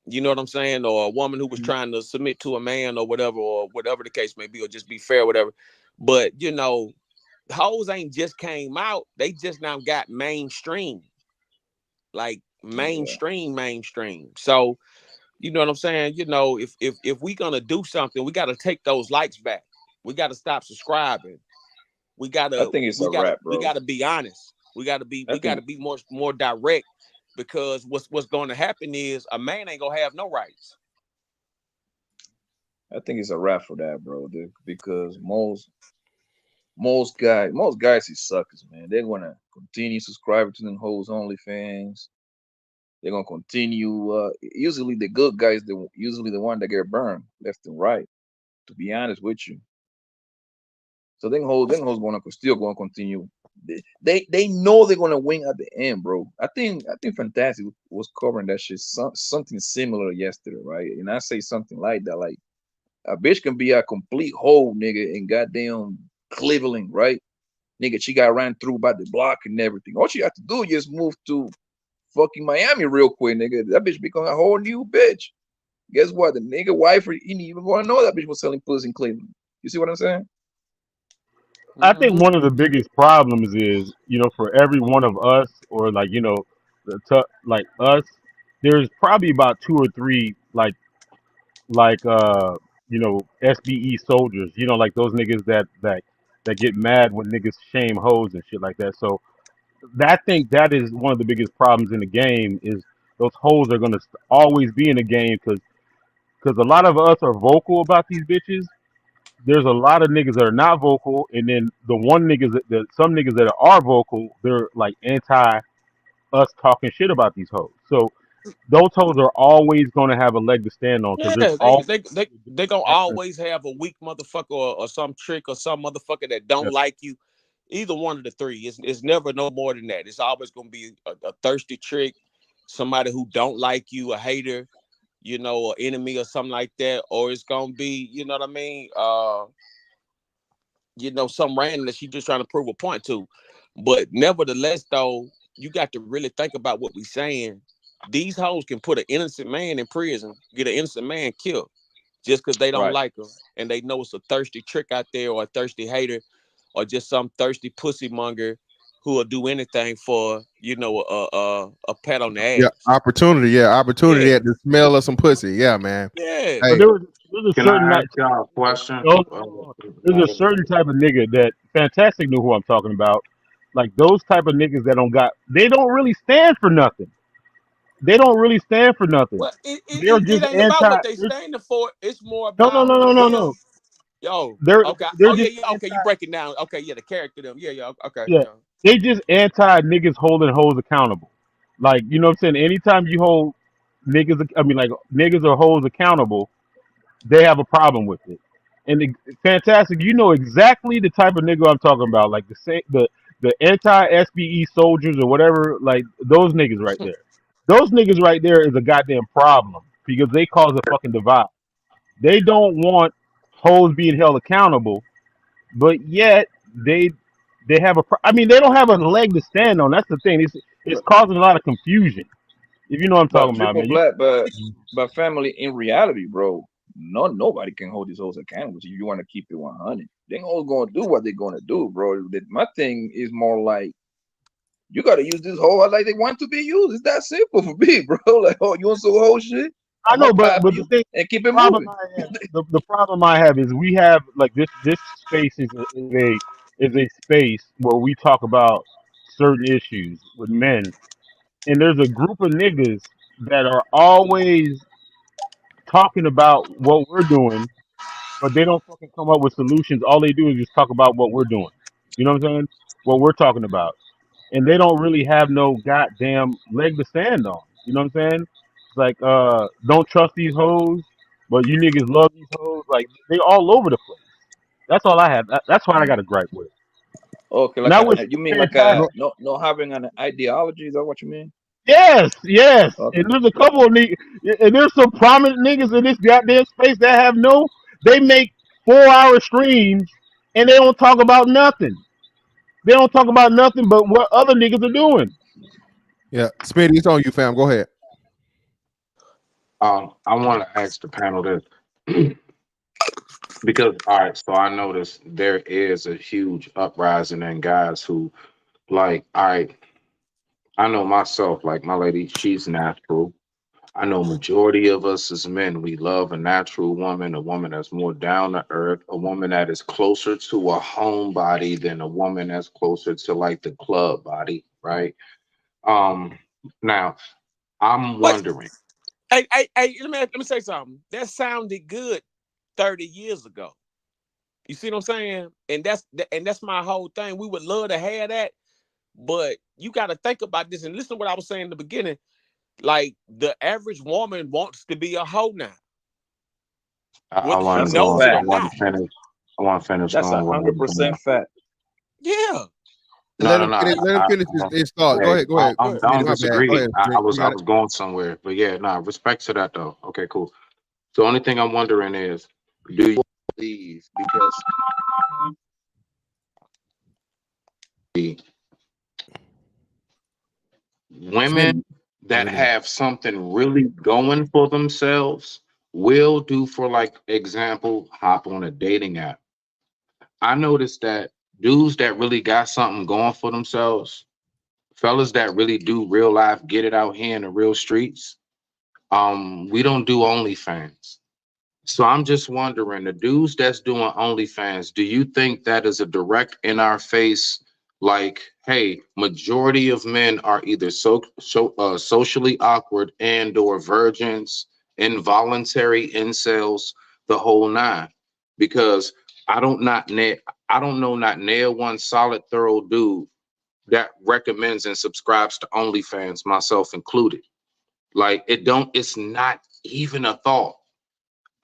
[SPEAKER 6] You know what I'm saying? Or a woman who was trying to submit to a man or whatever the case may be, or just be fair, whatever. But hoes ain't just came out, they just now got mainstream. Like mainstream. So you know what I'm saying? If we gonna do something, we gotta take those likes back. We gotta stop subscribing. We
[SPEAKER 22] I
[SPEAKER 6] gotta
[SPEAKER 22] think it's a wrap, bro.
[SPEAKER 6] be honest. We gotta be more direct, because what's gonna happen is a man ain't gonna have no rights.
[SPEAKER 22] I think it's a wrap for that, bro. Dude, because most guys is suckers, man. They're gonna continue subscribing to them hoes OnlyFans. They're gonna continue. Usually the good guys, usually the one that get burned left and right. To be honest with you, so them hoes still gonna continue. They know they're gonna win at the end, bro. I think Fantastic was covering that shit something similar yesterday, right? And I say something like that, like a bitch can be a complete hoe, nigga, in goddamn Cleveland, right? Nigga, she got ran through by the block and everything. All she had to do is just move to fucking Miami real quick, nigga. That bitch become a whole new bitch. Guess what? The nigga wife, he didn't even want to know that bitch was selling pussy in Cleveland. You see what I'm saying?
[SPEAKER 5] I think one of the biggest problems is, for every one of us, or like us, there's probably about two or three SBE soldiers, like those niggas that get mad when niggas shame hoes and shit like that. So I think that is one of the biggest problems in the game, is those hoes are gonna always be in the game, because a lot of us are vocal about these bitches. There's a lot of niggas that are not vocal, and then the one niggas some niggas that are vocal, they're like anti us talking shit about these hoes. So those hoes are always gonna have a leg to stand on, because there's
[SPEAKER 6] Yeah,
[SPEAKER 5] all
[SPEAKER 6] they gonna always have a weak motherfucker, or some trick, or some motherfucker that don't like you. Either one of the three. It's never no more than that. It's always gonna be a thirsty trick, somebody who don't like you, a hater, an enemy or something like that, or it's gonna be, you know what I mean? Some random that she just trying to prove a point to. But nevertheless, though, you got to really think about what we saying. These hoes can put an innocent man in prison, get an innocent man killed, just because they don't like him, and they know it's a thirsty trick out there, or a thirsty hater, or just some thirsty pussy monger who will do anything for a pat on the ass.
[SPEAKER 4] Yeah, opportunity at the smell of some pussy. Yeah, man.
[SPEAKER 6] Yeah.
[SPEAKER 5] But
[SPEAKER 4] Hey,
[SPEAKER 5] there's a
[SPEAKER 3] Can
[SPEAKER 5] certain
[SPEAKER 3] I ask y'all a question?
[SPEAKER 5] there's a certain type of nigga that Fantastic knew who I'm talking about. Like those type of niggas that they don't really stand for nothing. They don't really stand for nothing.
[SPEAKER 6] Well,
[SPEAKER 5] They're
[SPEAKER 6] it
[SPEAKER 5] just
[SPEAKER 6] ain't about what they
[SPEAKER 5] they're-
[SPEAKER 6] standing for. It's more
[SPEAKER 5] no, no,
[SPEAKER 6] about
[SPEAKER 5] no, no, no,
[SPEAKER 6] them.
[SPEAKER 5] no.
[SPEAKER 6] Yo,
[SPEAKER 5] They're
[SPEAKER 6] okay.
[SPEAKER 5] they're
[SPEAKER 6] Oh yeah,
[SPEAKER 5] just
[SPEAKER 6] yeah. Okay, you break it down. Okay, yeah, the character them. Yeah. Okay,
[SPEAKER 5] yeah.
[SPEAKER 6] yeah.
[SPEAKER 5] They just anti niggas holding hoes accountable. Like, you know what I'm saying? Anytime you hold niggas or hoes accountable, they have a problem with it. And Fantastic, you know exactly the type of nigga I'm talking about. Like the anti SBE soldiers or whatever, like those niggas right there. Those niggas right there is a goddamn problem, because they cause a fucking divide. They don't want hoes being held accountable, but yet they have they don't have a leg to stand on. That's the thing. It's causing a lot of confusion. If you know what I'm
[SPEAKER 22] But
[SPEAKER 5] talking about,
[SPEAKER 22] triple
[SPEAKER 5] man.
[SPEAKER 22] black, but family, in reality, bro, nobody can hold these hoes accountable. If you want to keep it 100, they all gonna do what they're gonna do, bro. My thing is more like, you gotta use this hoe like they want to be used. It's that simple for me, bro. Like, oh, you want some whole shit?
[SPEAKER 5] I
[SPEAKER 22] I'm
[SPEAKER 5] know,
[SPEAKER 22] gonna pop
[SPEAKER 5] but the
[SPEAKER 22] you
[SPEAKER 5] thing,
[SPEAKER 22] and keep it
[SPEAKER 5] problem
[SPEAKER 22] moving.
[SPEAKER 5] I have, the problem I have is we have like this space is a space where we talk about certain issues with men, and there's a group of niggas that are always talking about what we're doing, but they don't fucking come up with solutions. All they do is just talk about what we're doing. You know what I'm saying? What we're talking about. And they don't really have no goddamn leg to stand on. You know what I'm saying? It's like, don't trust these hoes, but you niggas love these hoes. Like, they all over the place. That's all I have. That's what I got a gripe with.
[SPEAKER 22] Okay, like
[SPEAKER 5] Now, which is
[SPEAKER 22] you mean like
[SPEAKER 5] fantastic.
[SPEAKER 22] no having an ideology? Is that what you mean?
[SPEAKER 5] Yes, yes.
[SPEAKER 22] Okay.
[SPEAKER 5] And there's a couple of niggas, and there's some prominent niggas in this goddamn space that have they make 4-hour streams and they don't talk about nothing. They don't talk about nothing but what other niggas are doing.
[SPEAKER 4] Yeah, Smitty, it's on you, fam. Go ahead.
[SPEAKER 3] I want to ask the panel this because, all right, so I noticed there is a huge uprising in guys who, like, all right, I know myself, like my lady, she's natural. I know majority of us as men, we love a natural woman, a woman that's more down to earth, a woman that is closer to a homebody than a woman that's closer to like the club body, right? Um, Now I'm
[SPEAKER 6] But
[SPEAKER 3] wondering.
[SPEAKER 6] hey, let me say something. That sounded good 30 years ago. You see what I'm saying? And that's my whole thing. We would love to have that, but you got to think about this and listen to what I was saying in the beginning. Like the average woman wants to be a hoe now,
[SPEAKER 3] I
[SPEAKER 6] whether she
[SPEAKER 3] want to
[SPEAKER 22] That's a
[SPEAKER 3] go.
[SPEAKER 6] knows it
[SPEAKER 3] I
[SPEAKER 6] or
[SPEAKER 22] fact.
[SPEAKER 3] want
[SPEAKER 6] not.
[SPEAKER 3] to finish. I want to finish
[SPEAKER 22] That's
[SPEAKER 3] going with what I'm saying.
[SPEAKER 22] 100% fact.
[SPEAKER 6] Yeah.
[SPEAKER 3] No,
[SPEAKER 4] Let
[SPEAKER 3] no,
[SPEAKER 4] him
[SPEAKER 3] no.
[SPEAKER 4] finish. Let him finish his thought. Go
[SPEAKER 3] Hey,
[SPEAKER 4] ahead. Go ahead.
[SPEAKER 6] Go ahead.
[SPEAKER 3] I
[SPEAKER 4] Smitty,
[SPEAKER 3] don't
[SPEAKER 4] my bad. Go
[SPEAKER 3] disagree.
[SPEAKER 4] ahead.
[SPEAKER 3] I
[SPEAKER 4] Smitty.
[SPEAKER 3] was
[SPEAKER 4] You
[SPEAKER 3] I
[SPEAKER 4] got it.
[SPEAKER 3] was going somewhere, but yeah, nah. Respect to that though. Okay, cool. So the only thing I'm wondering is, do you believe because the
[SPEAKER 4] Smitty.
[SPEAKER 3] women that
[SPEAKER 4] Smitty.
[SPEAKER 3] have something really going for themselves will do, for like example, hop on a dating app. I noticed that dudes that really got something going for themselves, fellas that really do real life, get it out here in the real streets, we don't do OnlyFans. So I'm just wondering, the dudes that's doing OnlyFans, do you think that is a direct in our face? Like, hey, majority of men are either socially awkward and or virgins, involuntary incels, the whole nine. Because I don't know not near one solid thorough dude that recommends and subscribes to OnlyFans, myself included. Like it's not even a thought.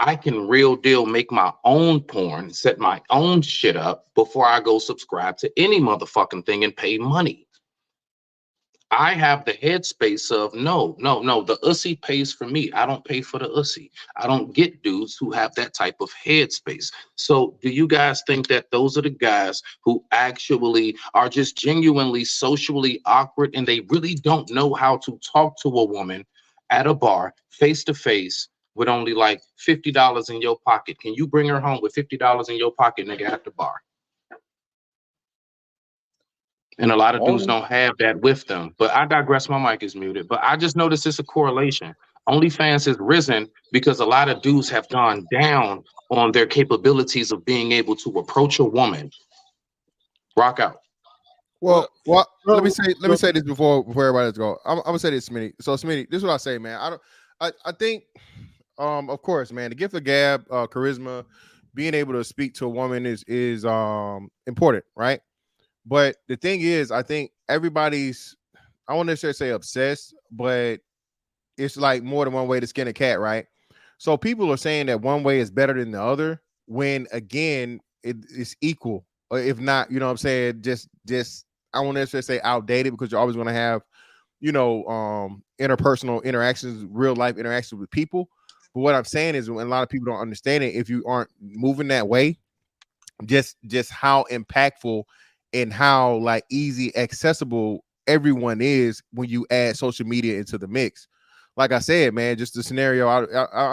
[SPEAKER 3] I can real deal make my own porn, set my own shit up before I go subscribe to any motherfucking thing and pay money. I have the headspace of no. The ussy pays for me. I don't pay for the ussy. I don't get dudes who have that type of headspace. So, do you guys think that those are the guys who actually are just genuinely socially awkward and they really don't know how to talk to a woman at a bar face to face with only like $50 in your pocket? Can you bring her home with $50 in your pocket, nigga, at the bar? And a lot of dudes
[SPEAKER 22] Only
[SPEAKER 3] don't have that with them. But I digress. My mic is muted. But I just noticed it's a correlation. OnlyFans has risen because a lot of dudes have gone down on their capabilities of being able to approach a woman. Rock out.
[SPEAKER 4] Well, let me say
[SPEAKER 5] So,
[SPEAKER 4] this before everybody's go. I'm gonna say this, Smitty. So, Smitty, this is what I say, man. I think, of course, man, the gift of gab, charisma, being able to speak to a woman is important, right? But the thing is, I think everybody's, I won't necessarily say obsessed, but it's like more than one way to skin a cat, right? So people are saying that one way is better than the other when again it's equal, or if not, you know what I'm saying, just I won't necessarily say outdated because you're always going to have, interpersonal interactions, real life interactions with people. But what I'm saying is, when a lot of people don't understand it, if you aren't moving that way, just how impactful and how like easy accessible everyone is when you add social media into the mix. Like I said, man, just the scenario. I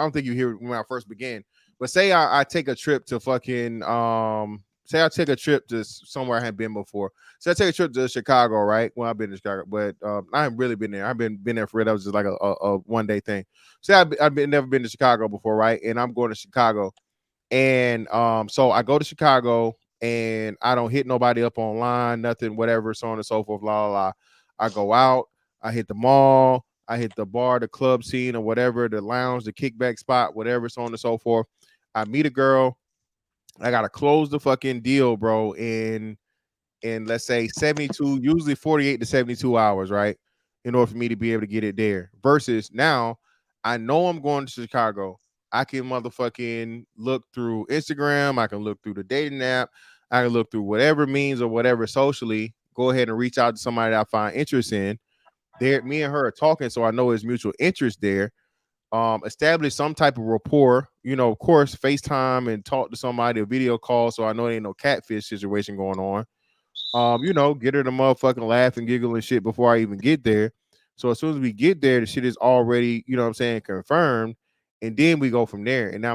[SPEAKER 4] don't think you hear when I first began, but say I take a trip to fucking say I take a trip to somewhere I haven't been before. So I take a trip to Chicago, right? Well, I've been to Chicago, but I haven't really been there. I've been there for it. That was just like a one day thing. Say I've never been to Chicago before, right? And I'm going to Chicago. And so I go to Chicago and I don't hit nobody up online, nothing, whatever, so on and so forth, blah, blah, blah. I go out, I hit the mall, I hit the bar, the club scene, or whatever, the lounge, the kickback spot, whatever, so on and so forth. I meet a girl. I gotta close the fucking deal, bro. And in, let's say, 72, usually 48 to 72 hours, right? In order for me to be able to get it there. Versus now, I know I'm going to Chicago. I can motherfucking look through Instagram. I can look through the dating app. I can look through whatever means or whatever socially. Go ahead and reach out to somebody that I find interest in. There, me and her are talking, so I know there's mutual interest there. Establish some type of rapport, of course, FaceTime and talk to somebody, a video call, so I know there ain't no catfish situation going on. Get her to motherfucking laugh and giggle and shit before I even get there. So as soon as we get there, the shit is already, confirmed, and then we go from there. And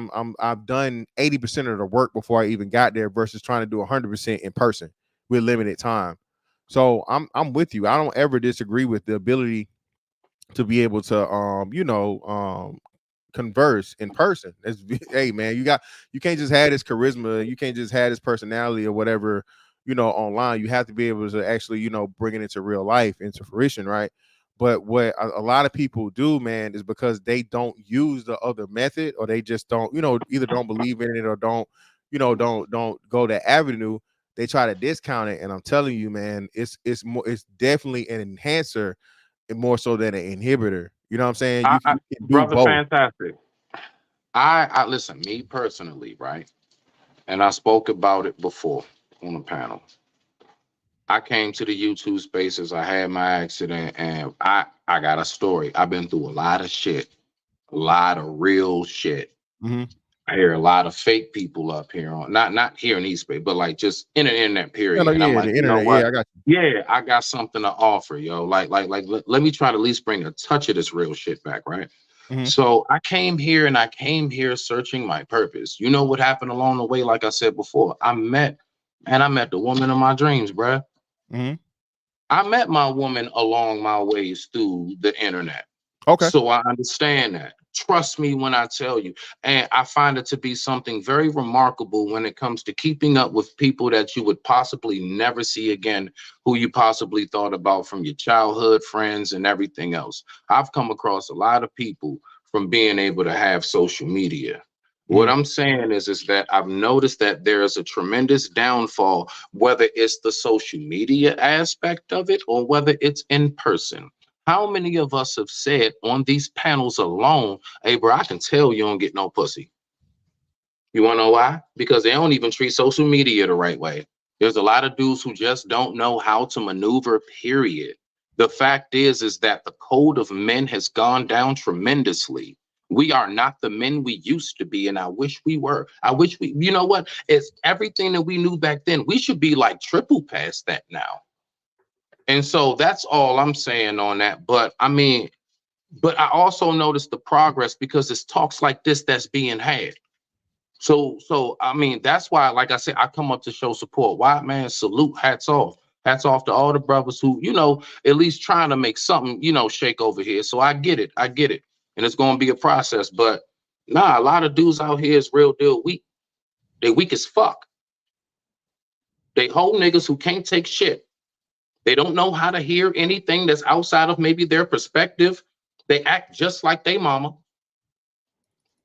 [SPEAKER 4] I've done 80% of the work before I even got there versus trying to do 100% in person with limited time. So I'm with you. I don't ever disagree with the ability to be able to converse in person. Hey man, you can't just have this charisma, you can't just have this personality or whatever, online. You have to be able to actually, bring it into real life, into fruition, right? But what a lot of people do, man, is because they don't use the other method, or they just don't, either don't believe in it or don't go that avenue. They try to discount it, and I'm telling you, man, it's definitely an enhancer more so than an inhibitor. You know what I'm saying? You can do
[SPEAKER 3] Brother
[SPEAKER 4] both.
[SPEAKER 3] Fantastic. I listen, me personally, right? And I spoke about it before on the panel. I came to the YouTube spaces. I had my accident, and I got a story. I've been through a lot of shit, a lot of real shit.
[SPEAKER 4] Mm-hmm.
[SPEAKER 3] I hear a lot of fake people up here on not here in East Bay, but like just in the internet period. And I'm like,
[SPEAKER 4] the
[SPEAKER 3] you know
[SPEAKER 4] internet.
[SPEAKER 3] what?
[SPEAKER 4] Yeah, I got you.
[SPEAKER 3] Yeah, I got something to offer, yo. Let me try to at least bring a touch of this real shit back, right?
[SPEAKER 4] Mm-hmm.
[SPEAKER 3] So I came here searching my purpose. You know what happened along the way? Like I said before, I met the woman of my dreams, bruh.
[SPEAKER 4] Mm-hmm.
[SPEAKER 3] I met my woman along my ways through the internet.
[SPEAKER 4] Okay.
[SPEAKER 3] So I understand that. Trust me when I tell you. And I find it to be something very remarkable when it comes to keeping up with people that you would possibly never see again, who you possibly thought about from your childhood friends and everything else. I've come across a lot of people from being able to have social media. What I'm saying is that I've noticed that there is a tremendous downfall, whether it's the social media aspect of it or whether it's in person. How many of us have said on these panels alone, hey, bro, I can tell you don't get no pussy. You want to know why? Because they don't even treat social media the right way. There's a lot of dudes who just don't know how to maneuver, period. The fact is that the code of men has gone down tremendously. We are not the men we used to be, and I wish we were. I wish you know what? It's everything that we knew back then. We should be like triple past that now. And so that's all I'm saying on that. But I also noticed the progress because it's talks like this that's being had. So that's why, like I said, I come up to show support. Why, man? Salute, hats off. Hats off to all the brothers who, at least trying to make something, shake over here. So I get it. And it's gonna be a process. But nah, a lot of dudes out here is real deal weak. They weak as fuck. They whole niggas who can't take shit. They don't know how to hear anything that's outside of maybe their perspective. They act just like they mama.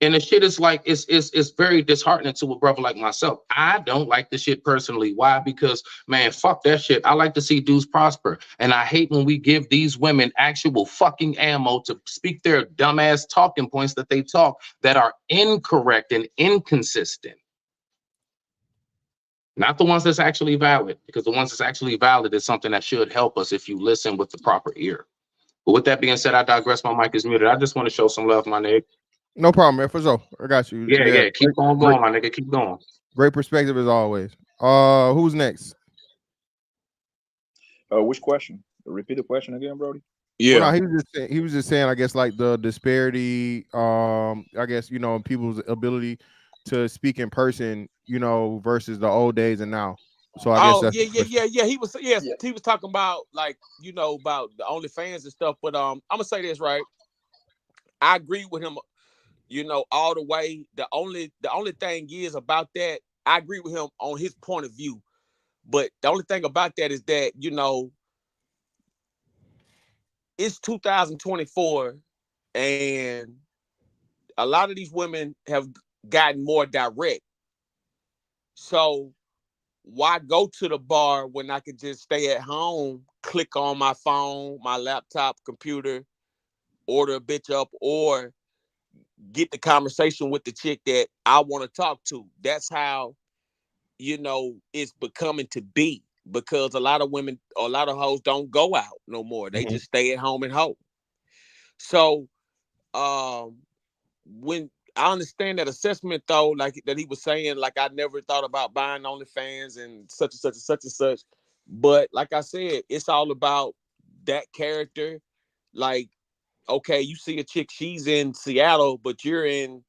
[SPEAKER 3] And the shit is like, it's very disheartening to a brother like myself. I don't like the shit personally. Why? Because, man, fuck that shit. I like to see dudes prosper. And I hate when we give these women actual fucking ammo to speak their dumbass talking points that they talk that are incorrect and inconsistent. Not the ones that's actually valid, because the ones that's actually valid is something that should help us if you listen with the proper ear. But with that being said, I digress. My mic is muted. I just want to show some love, my nigga.
[SPEAKER 4] No problem, man. For sure. I got you.
[SPEAKER 3] Yeah. Keep on going, my nigga. Keep going.
[SPEAKER 4] Great perspective as always. Who's next?
[SPEAKER 8] Which question? Repeat the question again, Brody.
[SPEAKER 4] Yeah. Well, no, he was just saying, I guess, like the disparity, I guess, people's ability to speak in person, versus the old days and now. So I guess that's
[SPEAKER 6] yeah. He was talking about about the OnlyFans and stuff. But I'm gonna say this, right? I agree with him, all the way. The only thing is about that, I agree with him on his point of view. But the only thing about that is that, it's 2024 and a lot of these women have gotten more direct. So why go to the bar when I could just stay at home, click on my phone, my laptop, computer, order a bitch up, or get the conversation with the chick that I want to talk to. That's how, it's becoming to be, because a lot of women, a lot of hoes don't go out no more. They just stay at home and hoe. So when I understand that assessment though, like that he was saying, like I never thought about buying OnlyFans and such and such and such and such. But like I said, it's all about that character. Like, okay, you see a chick, she's in Seattle, but you're in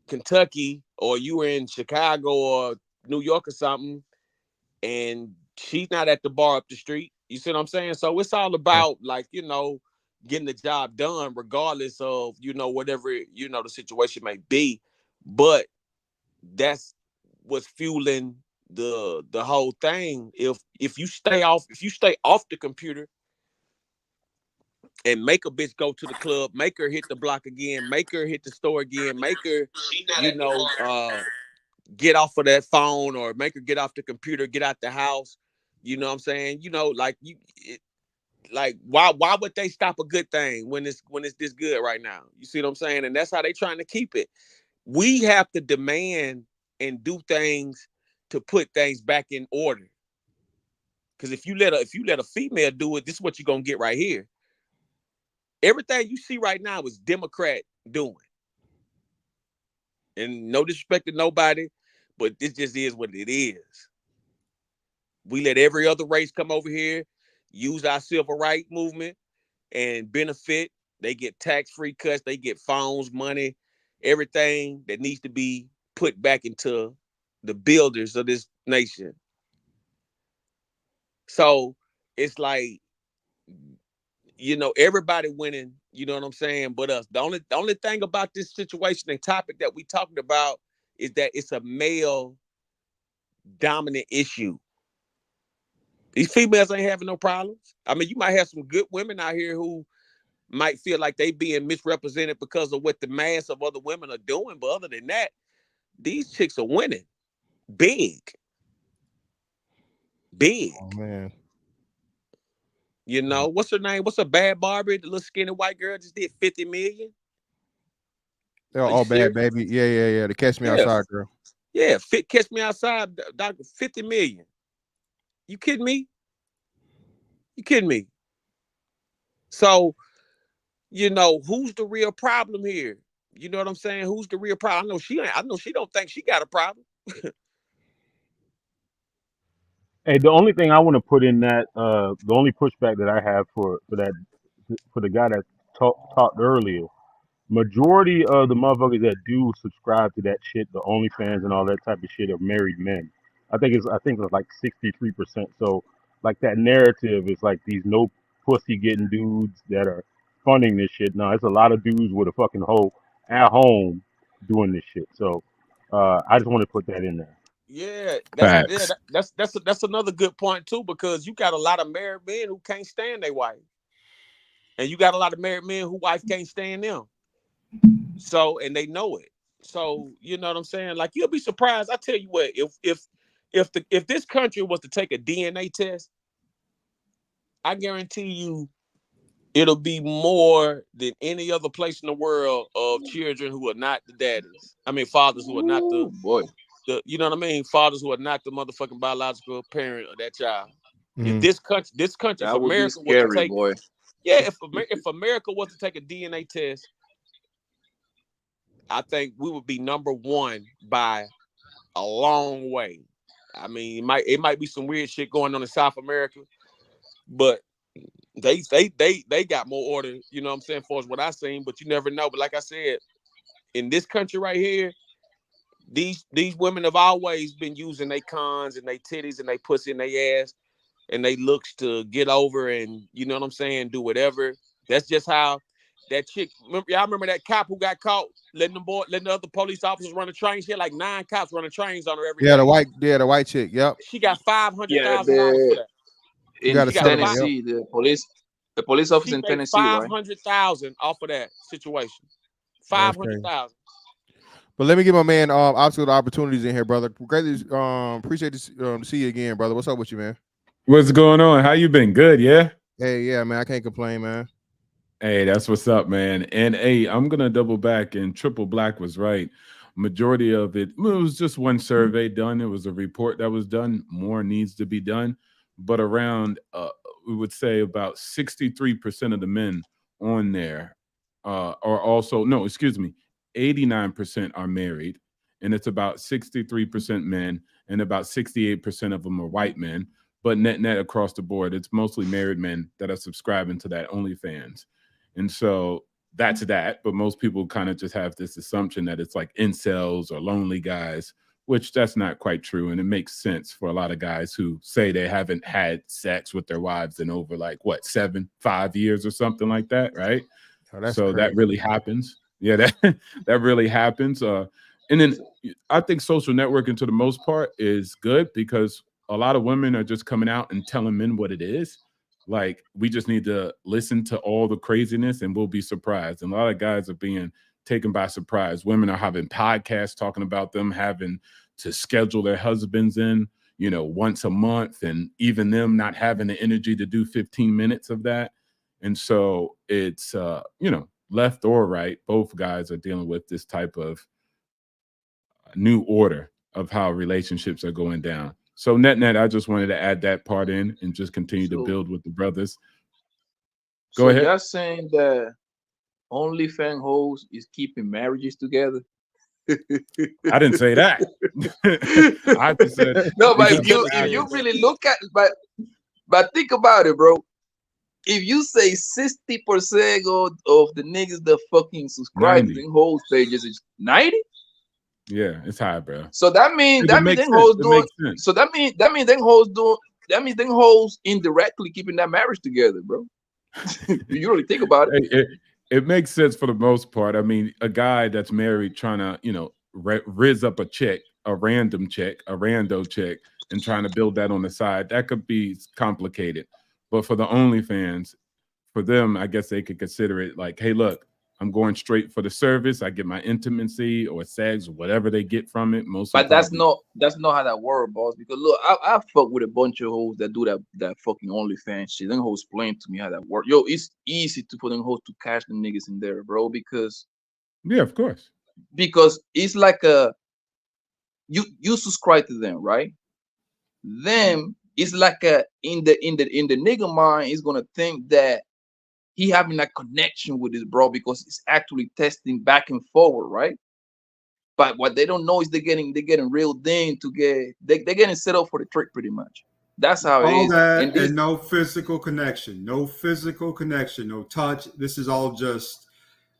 [SPEAKER 6] Kentucky, or you were in Chicago or New York or something, and she's not at the bar up the street. You see what I'm saying? So it's all about like, getting the job done regardless of, whatever, the situation may be. But that's what's fueling the whole thing. If you stay off the computer and make a bitch go to the club, make her hit the block again, make her hit the store again, make her, get off of that phone, or make her get off the computer, get out the house. You know what I'm saying? Why would they stop a good thing when it's this good right now? You see what I'm saying? And that's how they trying to keep it. We have to demand and do things to put things back in order. Because if you let a female do it, this is what you're gonna get right here. Everything you see right now is Democrat doing. And no disrespect to nobody, but this just is what it is. We let every other race come over here, use our civil rights movement and benefit. They get tax-free cuts, they get phones, money, everything that needs to be put back into the builders of this nation. So it's like, everybody winning, you know what I'm saying, but us. The only thing about this situation and topic that we talking about is that it's a male dominant issue. These females ain't having no problems. I mean, you might have some good women out here who might feel like they being misrepresented because of what the mass of other women are doing. But other than that, these chicks are winning. Big.
[SPEAKER 4] Oh man.
[SPEAKER 6] What's her name? What's her bad Barbie? The little skinny white girl just did 50 million.
[SPEAKER 4] They're all bad, baby. Yeah. The Catch Me Outside girl.
[SPEAKER 6] Yeah, Catch Me Outside, Dr. 50 million. You kidding me? So, who's the real problem here? You know what I'm saying? Who's the real problem? I know she don't think she got a problem.
[SPEAKER 5] Hey, the only thing I want to put in that, the only pushback that I have for the guy that talked earlier, majority of the motherfuckers that do subscribe to that shit, the OnlyFans and all that type of shit, are married men. I think it's like 63%. So like that narrative is like these no pussy getting dudes that are funding this shit. No, it's a lot of dudes with a fucking hoe at home doing this shit. So I just want to put that in there.
[SPEAKER 6] Yeah,
[SPEAKER 4] Facts.
[SPEAKER 6] that's another good point too, because you got a lot of married men who can't stand their wife, and you got a lot of married men who wife can't stand them. So, and they know it. So, you know what I'm saying? Like, you'll be surprised. I tell you what, if this country was to take a DNA test, I guarantee you it'll be more than any other place in the world of children who are not the daddies. I mean, fathers who are not the you know what I mean? Fathers who are not the motherfucking biological parent of that child. If this country,
[SPEAKER 22] That
[SPEAKER 6] if
[SPEAKER 22] would be
[SPEAKER 6] America was to
[SPEAKER 22] scary,
[SPEAKER 6] take,
[SPEAKER 22] boy.
[SPEAKER 6] if America was to take a DNA test, I think we would be number one by a long way. I mean, it might be some weird shit going on in South America, but they got more order, you know what I'm saying, for what I seen, but you never know. But like I said, in this country right here, these women have always been using their cons and their titties and they pussy and their ass and they looks to get over and, you know what I'm saying, do whatever. That's just how that chick, y'all remember that cop who got caught letting the other police officers run a train? She had like 9 cops running trains on her every day.
[SPEAKER 4] The white chick. Yep.
[SPEAKER 6] She got $500,000 for that.
[SPEAKER 22] In Tennessee, the police officer in Tennessee, right?
[SPEAKER 6] $500,000 off of that situation. $500,000.
[SPEAKER 4] But let me get my man obstacle opportunities in here, brother. Greatly appreciate to see you again, brother. What's up with you, man?
[SPEAKER 1] What's going on? How you been? Good, yeah?
[SPEAKER 4] Hey, yeah, man. I can't complain, man.
[SPEAKER 1] Hey, that's what's up, man. And hey, I'm gonna double back, and Triple Black was right. Majority of it was just one survey done. It was a report that was done. More needs to be done. But around we would say about 63% of the men on there are also, no, excuse me, 89% are married, and it's about 63% men, and about 68% of them are white men. But net across the board, it's mostly married men that are subscribing to that OnlyFans. And so that's that. But most people kind of just have this assumption that it's like incels or lonely guys, which that's not quite true. And it makes sense for a lot of guys who say they haven't had sex with their wives in over like what, 5 years or something like that, right?
[SPEAKER 4] Oh, that's
[SPEAKER 1] so
[SPEAKER 4] crazy.
[SPEAKER 1] that really happens. Yeah, that really happens. And then I think social networking to the most part is good because a lot of women are just coming out and telling men what it is. Like, we just need to listen to all the craziness and we'll be surprised. And a lot of guys are being taken by surprise. Women are having podcasts talking about them having to schedule their husbands in, once a month, and even them not having the energy to do 15 minutes of that. And so it's, left or right, both guys are dealing with this type of new order of how relationships are going down. So net, I just wanted to add that part in and just continue to build with the brothers. Go ahead.
[SPEAKER 22] You're saying that OnlyFans hoes is keeping marriages together?
[SPEAKER 1] I didn't say that. I just said
[SPEAKER 22] no, but if you really look at, but think about it, bro. If you say 60% of the niggas that fucking subscribe to them hoes pages is 90.
[SPEAKER 1] Yeah, it's high, bro.
[SPEAKER 22] So that means them hoes doing. So that means them hoes doing. That means them hoes indirectly keeping that marriage together, bro. You really think about it.
[SPEAKER 1] It makes sense for the most part. I mean, a guy that's married trying to, rizz up a chick, a random chick, a rando chick, and trying to build that on the side, that could be complicated. But for the OnlyFans, for them, I guess they could consider it like, hey, look, I'm going straight for the service. I get my intimacy or sex, whatever they get from it.
[SPEAKER 22] But that's not how that works, boss. Because look, I fuck with a bunch of hoes that do that fucking OnlyFans shit. Them hoes explain to me how that works. Yo, it's easy to put them hoes to cash the niggas in there, bro. Because
[SPEAKER 1] yeah, of course.
[SPEAKER 22] Because it's like you subscribe to them, right? Them it's like in the nigga mind is gonna think that he having that connection with his bro because it's actually testing back and forward, right? But what they don't know is they're getting reeled in to they're getting set up for the trick pretty much. That's how it is.
[SPEAKER 9] All that and no physical connection, no touch. This is all just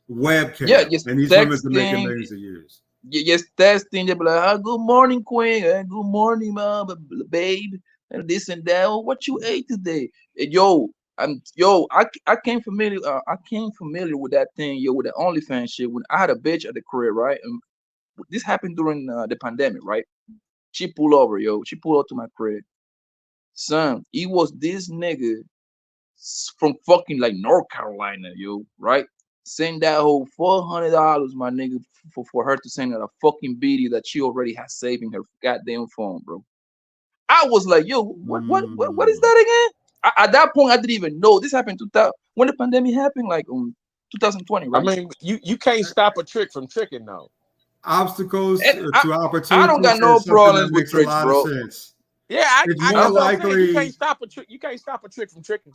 [SPEAKER 9] webcam.
[SPEAKER 22] Yeah, just
[SPEAKER 9] and these
[SPEAKER 22] texting,
[SPEAKER 9] women are making millions of years.
[SPEAKER 22] Just testing. They be like, "Good morning, queen. Good morning, babe." And this and that. Oh, what you ate today? And I came familiar. I came familiar with that thing, with the OnlyFans shit. When I had a bitch at the crib, right? And this happened during the pandemic, right? She pulled over, She pulled up to my crib. Son, it was this nigga from fucking like North Carolina, right? Send that whole $400, my nigga, for her to send her a fucking video that she already has saved in her goddamn phone, bro. I was like, what is that again? At that point, I didn't even know this happened when the pandemic happened, like 2020, right?
[SPEAKER 6] I mean, you can't stop a trick from tricking, though.
[SPEAKER 9] Obstacles to opportunities.
[SPEAKER 22] I don't got no problems with tricks, bro.
[SPEAKER 6] Yeah, I likely you can't stop a trick. You can't stop a trick from tricking.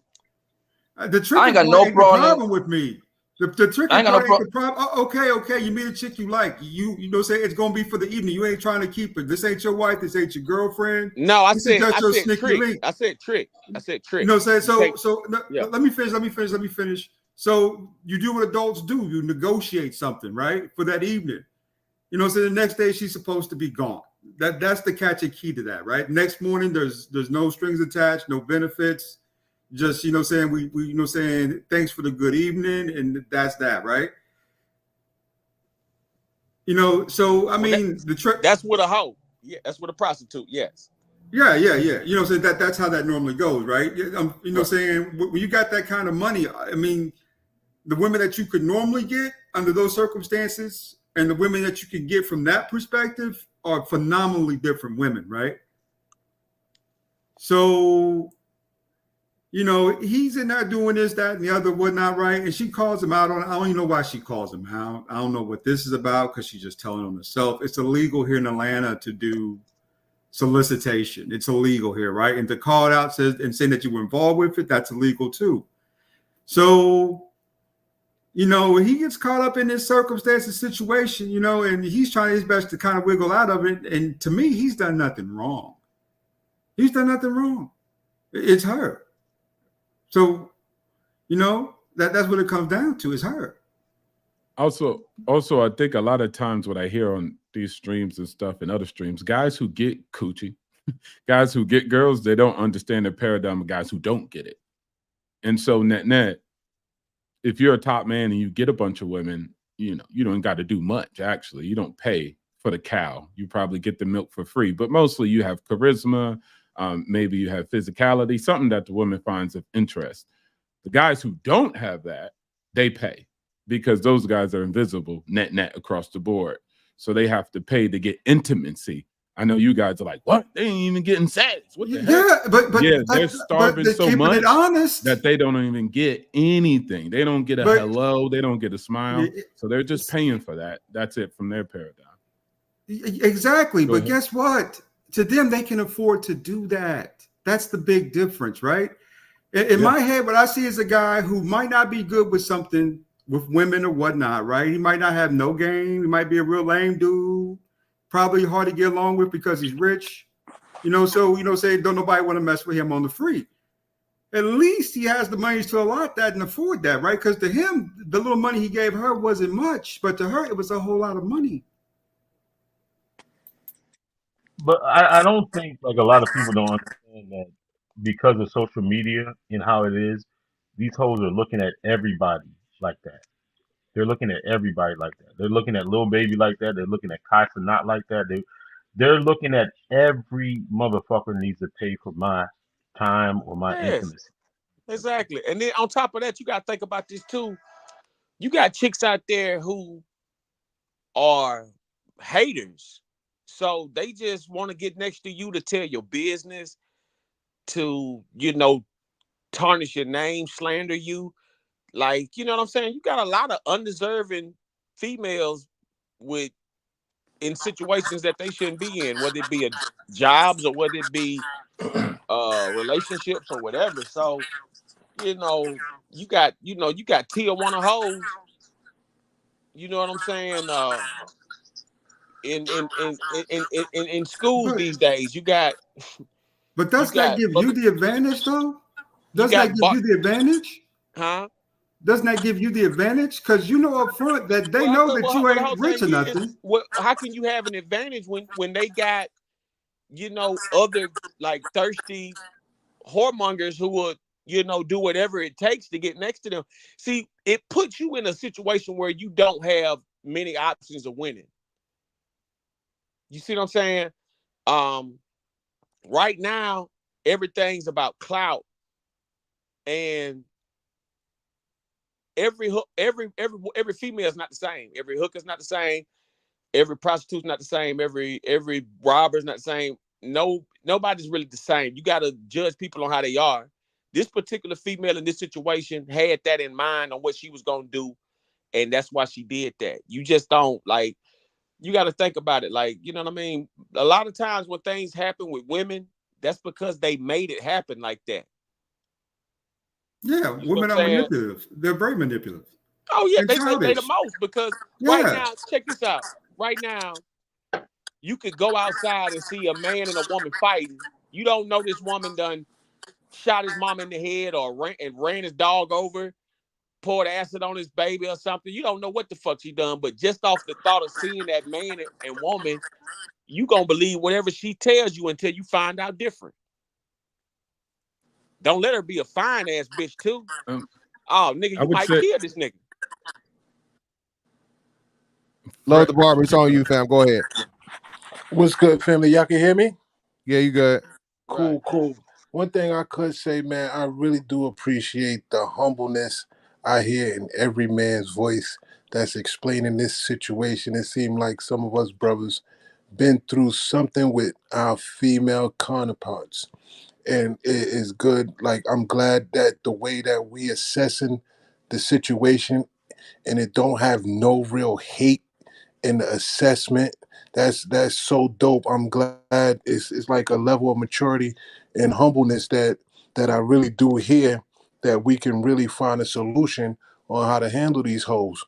[SPEAKER 9] The trick
[SPEAKER 22] I ain't got no
[SPEAKER 9] problem with me. The trick
[SPEAKER 22] I ain't got no
[SPEAKER 9] problem. Oh, okay. You meet a chick you like. You know, say it's gonna be for the evening. You ain't trying to keep it. This ain't your wife. This ain't your girlfriend.
[SPEAKER 6] No, I said
[SPEAKER 9] trick.
[SPEAKER 6] I said trick.
[SPEAKER 9] You know, let me finish. So you do what adults do. You negotiate something, right, for that evening. You know, so the next day she's supposed to be gone. That's the catchy key to that, right? Next morning, there's no strings attached, no benefits. Just, saying thanks for the good evening, and that's that, right? So I mean,
[SPEAKER 6] that's with a hoe. Yeah, that's with a prostitute. Yes.
[SPEAKER 9] Yeah. So that's how that normally goes, right? Saying when you got that kind of money, I mean, the women that you could normally get under those circumstances and the women that you can get from that perspective are phenomenally different women, right? So, you know, he's in there doing this, that, and the other, whatnot, right? And she calls him out on it. I don't even know why she calls him out. I don't know what this is about because she's just telling on herself. It's illegal here in Atlanta to do solicitation. It's illegal here, right? And to call it out and saying that you were involved with it, that's illegal too. So, you know, when he gets caught up in this circumstance and situation, you know, and he's trying his best to kind of wiggle out of it. And to me, he's done nothing wrong. He's done nothing wrong. It's her. So, you know, that's what it comes down to, is her.
[SPEAKER 1] Also, I think a lot of times what I hear on these streams and stuff and other streams, guys who get coochie, guys who get girls, they don't understand the paradigm of guys who don't get it. And so net, if you're a top man and you get a bunch of women, you know, you don't got to do much, actually. You don't pay for the cow. You probably get the milk for free. But mostly you have charisma, maybe you have physicality, something that the woman finds of interest. The guys who don't have that, they pay, because those guys are invisible net across the board. So they have to pay to get intimacy. I know you guys are like, what? They ain't even getting sex. What the heck?
[SPEAKER 9] Yeah,
[SPEAKER 1] They're starving so much
[SPEAKER 9] it honest.
[SPEAKER 1] that they don't even get anything. They don't get a hello. They don't get a smile. So they're just paying for that. That's it from their paradigm.
[SPEAKER 9] Exactly. But guess what? To them, they can afford to do that. That's the big difference, right? In my head, what I see is a guy who might not be good with something, with women or whatnot, right? He might not have no game. He might be a real lame dude, probably hard to get along with because he's rich, you know. So, you know, say don't nobody want to mess with him on the free. At least he has the money to allot that and afford that, right? Because to him, the little money he gave her wasn't much, but to her, it was a whole lot of money.
[SPEAKER 5] But I don't think, like, a lot of people don't understand that because of social media and how it is, these hoes are looking at everybody like that. They're looking at everybody like that. They're looking at Lil Baby like that. They're looking at Kai not like that. They're looking at every motherfucker needs to pay for my time or my intimacy.
[SPEAKER 6] Exactly. And then on top of that, you got to think about this too. You got chicks out there who are haters. So they just want to get next to you to tell your business, to, you know, tarnish your name, slander you. Like, you know what I'm saying? You got a lot of undeserving females in situations that they shouldn't be in, whether it be jobs or whether it be relationships or whatever. So, you know, you got tier one of hoes. You know what I'm saying? In schools these days, you got.
[SPEAKER 9] But does that give you the advantage, though? Doesn't that give you the advantage?
[SPEAKER 6] Huh?
[SPEAKER 9] Doesn't that give you the advantage? Because you know up front that they know that you ain't rich or nothing.
[SPEAKER 6] How can you have an advantage when they got, you know, other like thirsty whoremongers who would, you know, do whatever it takes to get next to them? See, it puts you in a situation where you don't have many options of winning. You see what I'm saying? Right now, everything's about clout, and every female is not the same. Every hooker's not the same. Every prostitute's not the same. Every robber's not the same. Nobody's really the same. You got to judge people on how they are. This particular female in this situation had that in mind on what she was gonna do, and that's why she did that. You just don't, like, you got to think about it. Like, you know what I mean? A lot of times when things happen with women, that's because they made it happen like that.
[SPEAKER 9] Yeah, women are manipulative. They're very manipulative.
[SPEAKER 6] Oh yeah, they the most, because right now, check this out. Right now, you could go outside and see a man and a woman fighting. You don't know this woman done shot his mom in the head or ran his dog over, poured acid on his baby or something. You don't know what the fuck she done, but just off the thought of seeing that man and woman, you gonna believe whatever she tells you until you find out different. Don't let her be a fine ass bitch too. Oh, nigga, you might kill this nigga.
[SPEAKER 4] Love the barber. It's on you, fam. Go ahead.
[SPEAKER 7] What's good, family? Y'all can hear me?
[SPEAKER 4] Yeah, you good.
[SPEAKER 7] Cool. One thing I could say, man, I really do appreciate the humbleness I hear in every man's voice that's explaining this situation. It seemed like some of us brothers been through something with our female counterparts. And it is good. Like, I'm glad that the way that we assessing the situation, and it don't have no real hate in the assessment. That's so dope. I'm glad it's like a level of maturity and humbleness that I really do hear, that we can really find a solution on how to handle these hoes.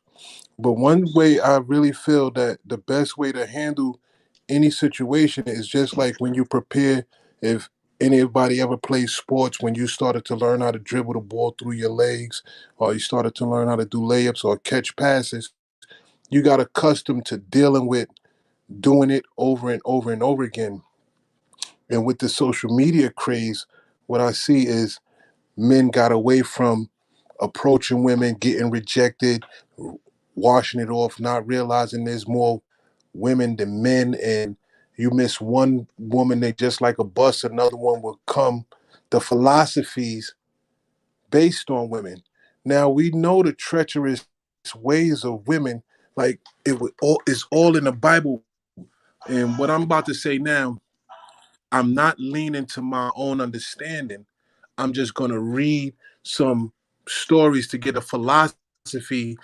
[SPEAKER 7] But one way I really feel that the best way to handle any situation is just like when you prepare. If anybody ever plays sports, when you started to learn how to dribble the ball through your legs, or you started to learn how to do layups or catch passes, you got accustomed to dealing with doing it over and over and over again. And with the social media craze, what I see is men got away from approaching women, getting rejected, washing it off, not realizing there's more women than men. And you miss one woman, they just like a bus, another one will come. The philosophies based on women. Now we know the treacherous ways of women, like it's all in the Bible. And what I'm about to say now, I'm not leaning to my own understanding. I'm just going to read some stories to get a philosophy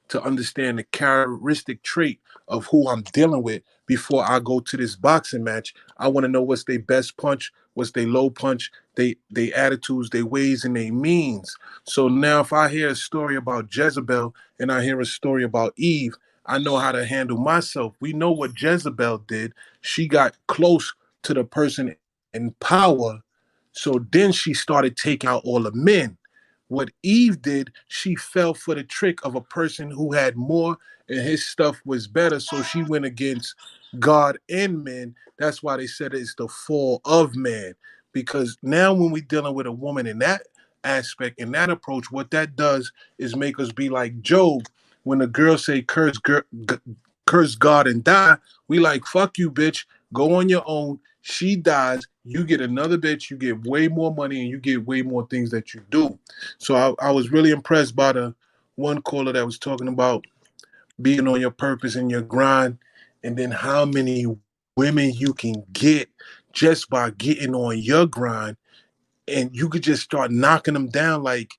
[SPEAKER 7] to understand the characteristic trait of who I'm dealing with before I go to this boxing match. I want to know what's their best punch, what's their low punch, they attitudes, their ways, and their means. So now if I hear a story about Jezebel and I hear a story about Eve, I know how to handle myself. We know what Jezebel did. She got close to the person in power. So then she started taking out all the men. What Eve did, she fell for the trick of a person who had more and his stuff was better. So she went against God and men. That's why they said it's the fall of man. Because now when we're dealing with a woman in that aspect, in that approach, what that does is make us be like Job. When the girl say curse God and die, we like, fuck you, bitch. Go on your own. She dies. You get another bitch. You get way more money and you get way more things that you do. So I was really impressed by the one caller that was talking about being on your purpose and your grind, and then how many women you can get just by getting on your grind. And you could just start knocking them down like,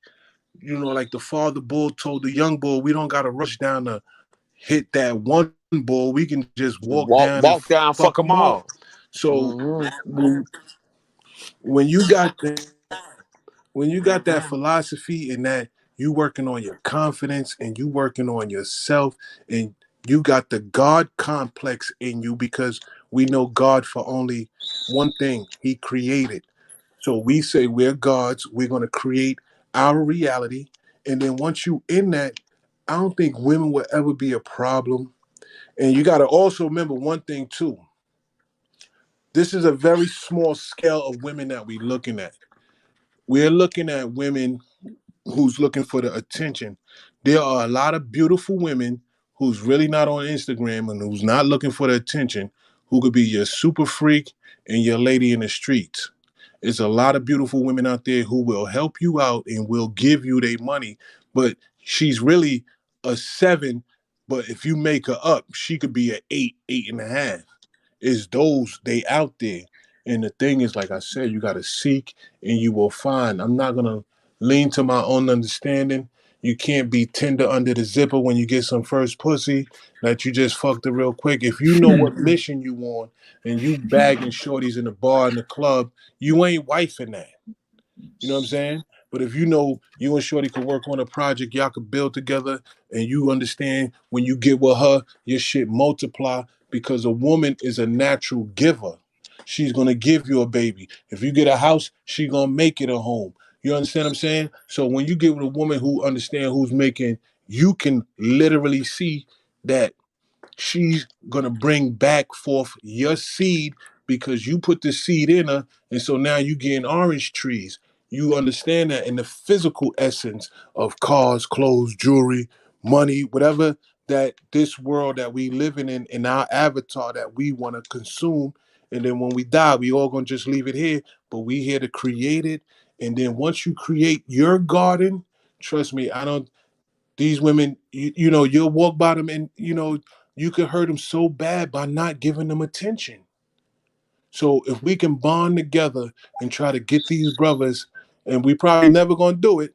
[SPEAKER 7] like the father bull told the young bull, we don't got to rush down to hit that one bull. We can just walk down and
[SPEAKER 6] Walk down,
[SPEAKER 7] fuck
[SPEAKER 6] fuck
[SPEAKER 7] them
[SPEAKER 6] them
[SPEAKER 7] all.
[SPEAKER 6] all.
[SPEAKER 7] So
[SPEAKER 6] Mhm.
[SPEAKER 7] when you got that philosophy and that you working on your confidence and you working on yourself, and you got the God complex in you, because we know God for only one thing. He created. So we say we're gods. We're going to create our reality. And then once you in that, I don't think women will ever be a problem. And you got to also remember one thing too. This is a very small scale of women that we're looking at. We're looking at women who's looking for the attention. There are a lot of beautiful women who's really not on Instagram and who's not looking for the attention, who could be your super freak and your lady in the streets. There's a lot of beautiful women out there who will help you out and will give you their money, but she's really a 7. But if you make her up, she could be an 8, 8.5. It's those, they out there. And the thing is, like I said, you got to seek and you will find. I'm not going to lean to my own understanding. You can't be tender under the zipper when you get some first pussy that you just fucked it real quick. If you know what mission you on and you bagging shorties in the bar in the club, you ain't wifing that. You know what I'm saying? But if you know you and Shorty could work on a project, y'all could build together, and you understand when you get with her, your shit multiply, because a woman is a natural giver. She's gonna give you a baby. If you get a house, she gonna make it a home. You understand what I'm saying? So when you get with a woman who understand who's making, you can literally see that she's gonna bring back forth your seed, because you put the seed in her, and so now you getting orange trees. You understand that in the physical essence of cars, clothes, jewelry, money, whatever that this world that we living in our avatar that we want to consume. And then when we die, we all gonna just leave it here, but we here to create it. And then once you create your garden, trust me, I don't These women, you know, you'll walk by them and, you know, you could hurt them so bad by not giving them attention. So if we can bond together and try to get these brothers, and we probably never gonna do it,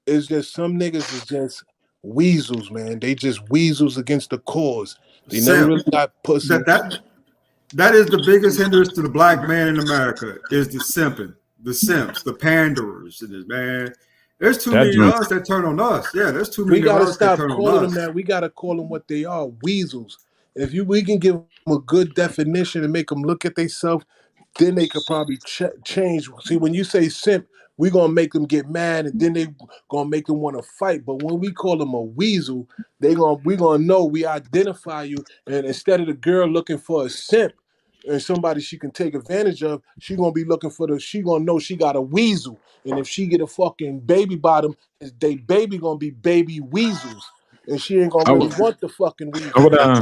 [SPEAKER 7] it's just some niggas is just weasels, man. They just weasels against the cause. They never
[SPEAKER 9] Simp.
[SPEAKER 7] really got pussy.
[SPEAKER 9] That is the biggest hindrance to the black man in America is the simping, the simps, the panderers. Man, there's too many of us that turn on us. Yeah, there's too
[SPEAKER 7] We
[SPEAKER 9] many of
[SPEAKER 7] gotta
[SPEAKER 9] us that
[SPEAKER 7] stop
[SPEAKER 9] turn on
[SPEAKER 7] calling them
[SPEAKER 9] us.
[SPEAKER 7] that. We gotta call them what they are, weasels. If we can give them a good definition and make them look at themselves, then they could probably change. See, when you say simp, we gonna make them get mad, and then they gonna make them want to fight. But when we call them a weasel, we gonna know we identify you. And instead of the girl looking for a simp and somebody she can take advantage of, she gonna be looking for she gonna know she got a weasel. And if she get a fucking baby bottom, they baby gonna be baby weasels. And she ain't gonna really want the fucking weasel.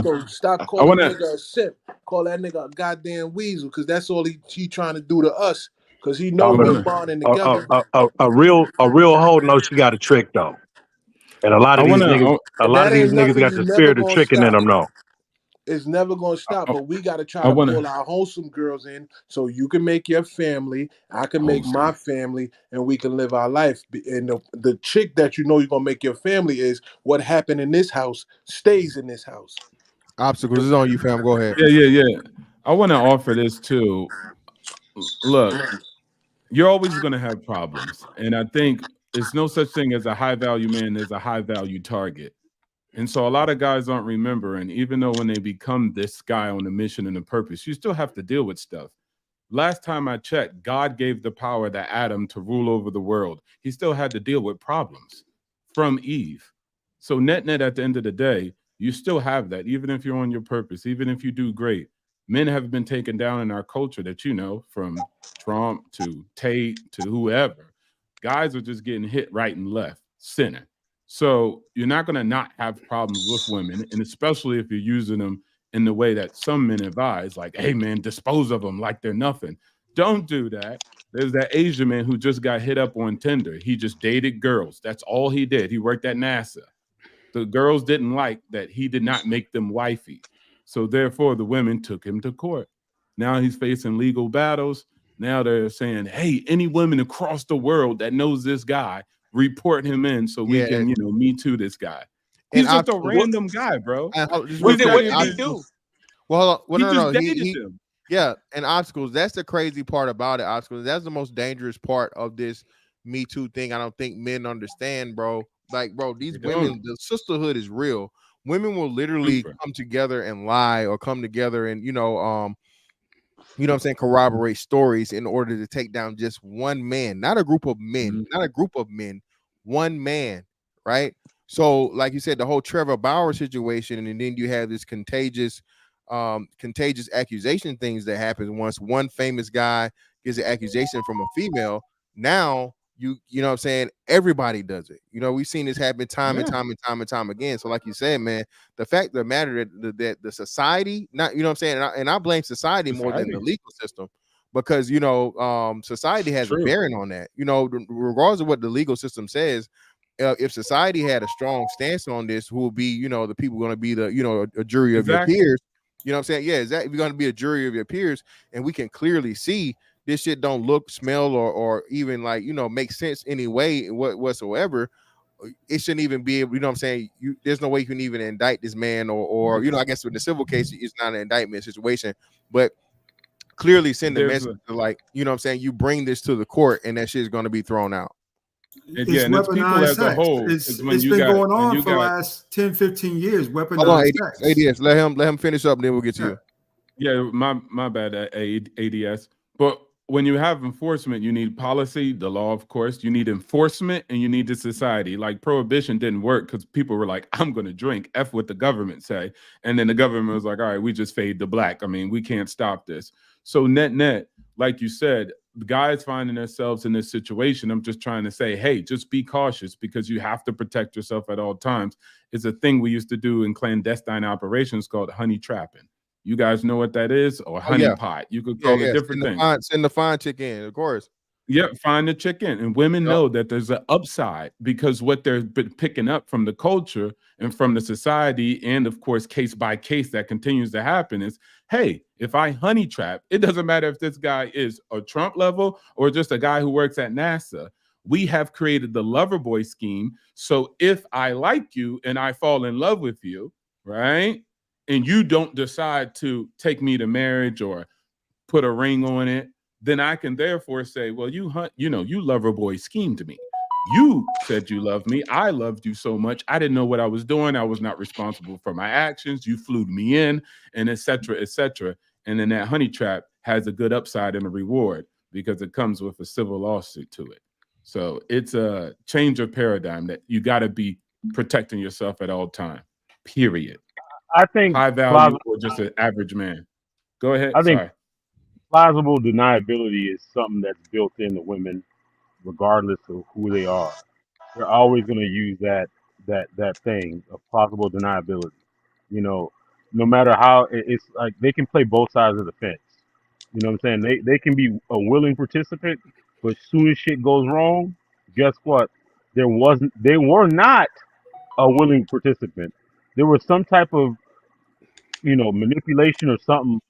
[SPEAKER 7] So stop calling a nigga a simp. Call that nigga a goddamn weasel, because that's all he trying to do to us. Because he know we bonding together.
[SPEAKER 5] A real hoe knows she got a trick though, and a lot of these niggas got the spirit of tricking in them. No,
[SPEAKER 7] it's never gonna stop. But we gotta try to pull our wholesome girls in, so you can make your family, I can make my family, and we can live our life. And the chick that you know you're gonna make your family is what happened in this house stays in this house.
[SPEAKER 4] Obstacles is on you, fam. Go ahead.
[SPEAKER 1] Yeah. I want to offer this too. Look, you're always going to have problems. And I think it's no such thing as a high value man, there's a high value target. And so a lot of guys aren't remembering, even though when they become this guy on a mission and a purpose, you still have to deal with stuff. Last time I checked, God gave the power to Adam to rule over the world. He still had to deal with problems from Eve. So net at the end of the day, you still have that, even if you're on your purpose, even if you do great. Men have been taken down in our culture that, you know, from Trump to Tate to whoever. Guys are just getting hit right and left, center. So you're not going to not have problems with women, and especially if you're using them in the way that some men advise, like, hey, man, dispose of them like they're nothing. Don't do that. There's that Asian man who just got hit up on Tinder. He just dated girls. That's all he did. He worked at NASA. The girls didn't like that he did not make them wifey. So therefore, the women took him to court. Now he's facing legal battles. Now they're saying, hey, any women across the world that knows this guy, report him in so we can, you know, Me Too this guy. He's just a random guy, bro.
[SPEAKER 4] What did he do? Well, he just dated him. Yeah, and obstacles. That's the crazy part about it. Obstacles. That's the most dangerous part of this Me Too thing. I don't think men understand, bro. Like, bro, these women, the sisterhood is real. Women will literally come together and lie, or come together and you know what I'm saying, corroborate stories in order to take down just one man, not a group of men, not a group of men, one man, right? So, like you said, the whole Trevor Bauer situation, and then you have this contagious accusation things that happens once one famous guy gets an accusation from a female. Now you know what I'm saying, everybody does it. You know, we've seen this happen time and time again. So like you said, man, the fact of the matter that the society, not, you know what I'm saying, and I blame society more than the legal system, because you know society has a bearing on that. You know, regardless of what the legal system says, if society had a strong stance on this, who will be, you know, the people going to be the, you know, a jury of your peers. You know what I'm saying? Yeah, exactly. We're going to be a jury of your peers, and we can clearly see this shit don't look, smell, or even like, you know, make sense any way whatsoever. It shouldn't even be able, you know what I'm saying? There's no way you can even indict this man, or you know, I guess with the civil case, it's not an indictment situation, but clearly send the message to, like, you know what I'm saying, you bring this to the court and that shit is going to be thrown out.
[SPEAKER 9] It's weaponized sex. It's been going on for the last 10, 15 years. Weaponized sex.
[SPEAKER 4] ADS, let him finish up, and then we'll get to you.
[SPEAKER 1] Yeah, my bad, ADS. But when you have enforcement, you need policy, the law, of course. You need enforcement, and you need the society. Like prohibition didn't work because people were like, I'm going to drink. F what the government say. And then the government was like, all right, we just fade the black. I mean, we can't stop this. So net, like you said, guys finding themselves in this situation, I'm just trying to say, hey, just be cautious, because you have to protect yourself at all times. It's a thing we used to do in clandestine operations called honey trapping. You guys know what that is? Or honey pot. You could call it different things.
[SPEAKER 4] Send the fine chick in, of course.
[SPEAKER 1] Yep, find the chicken. And women know that there's an upside because what they're picking up from the culture and from the society, and of course, case by case that continues to happen is, hey, if I honey trap, it doesn't matter if this guy is a Trump level or just a guy who works at NASA. We have created the lover boy scheme. So if I like you and I fall in love with you, right, and you don't decide to take me to marriage or put a ring on it, then I can therefore say, well, you lover boy schemed me. You said you loved me. I loved you so much. I didn't know what I was doing. I was not responsible for my actions. You flew me in, and et cetera, et cetera. And then that honey trap has a good upside and a reward because it comes with a civil lawsuit to it. So it's a change of paradigm that you got to be protecting yourself at all time, period.
[SPEAKER 5] I think
[SPEAKER 1] high value or just an average man. Go ahead.
[SPEAKER 5] I think
[SPEAKER 1] Sorry.
[SPEAKER 5] plausible deniability is something that's built into women, regardless of who they are. They're always going to use that thing of plausible deniability. You know, no matter how it's like they can play both sides of the fence. You know what I'm saying? They can be a willing participant, but as soon as shit goes wrong, guess what? They were not a willing participant. There was some type of manipulation or something.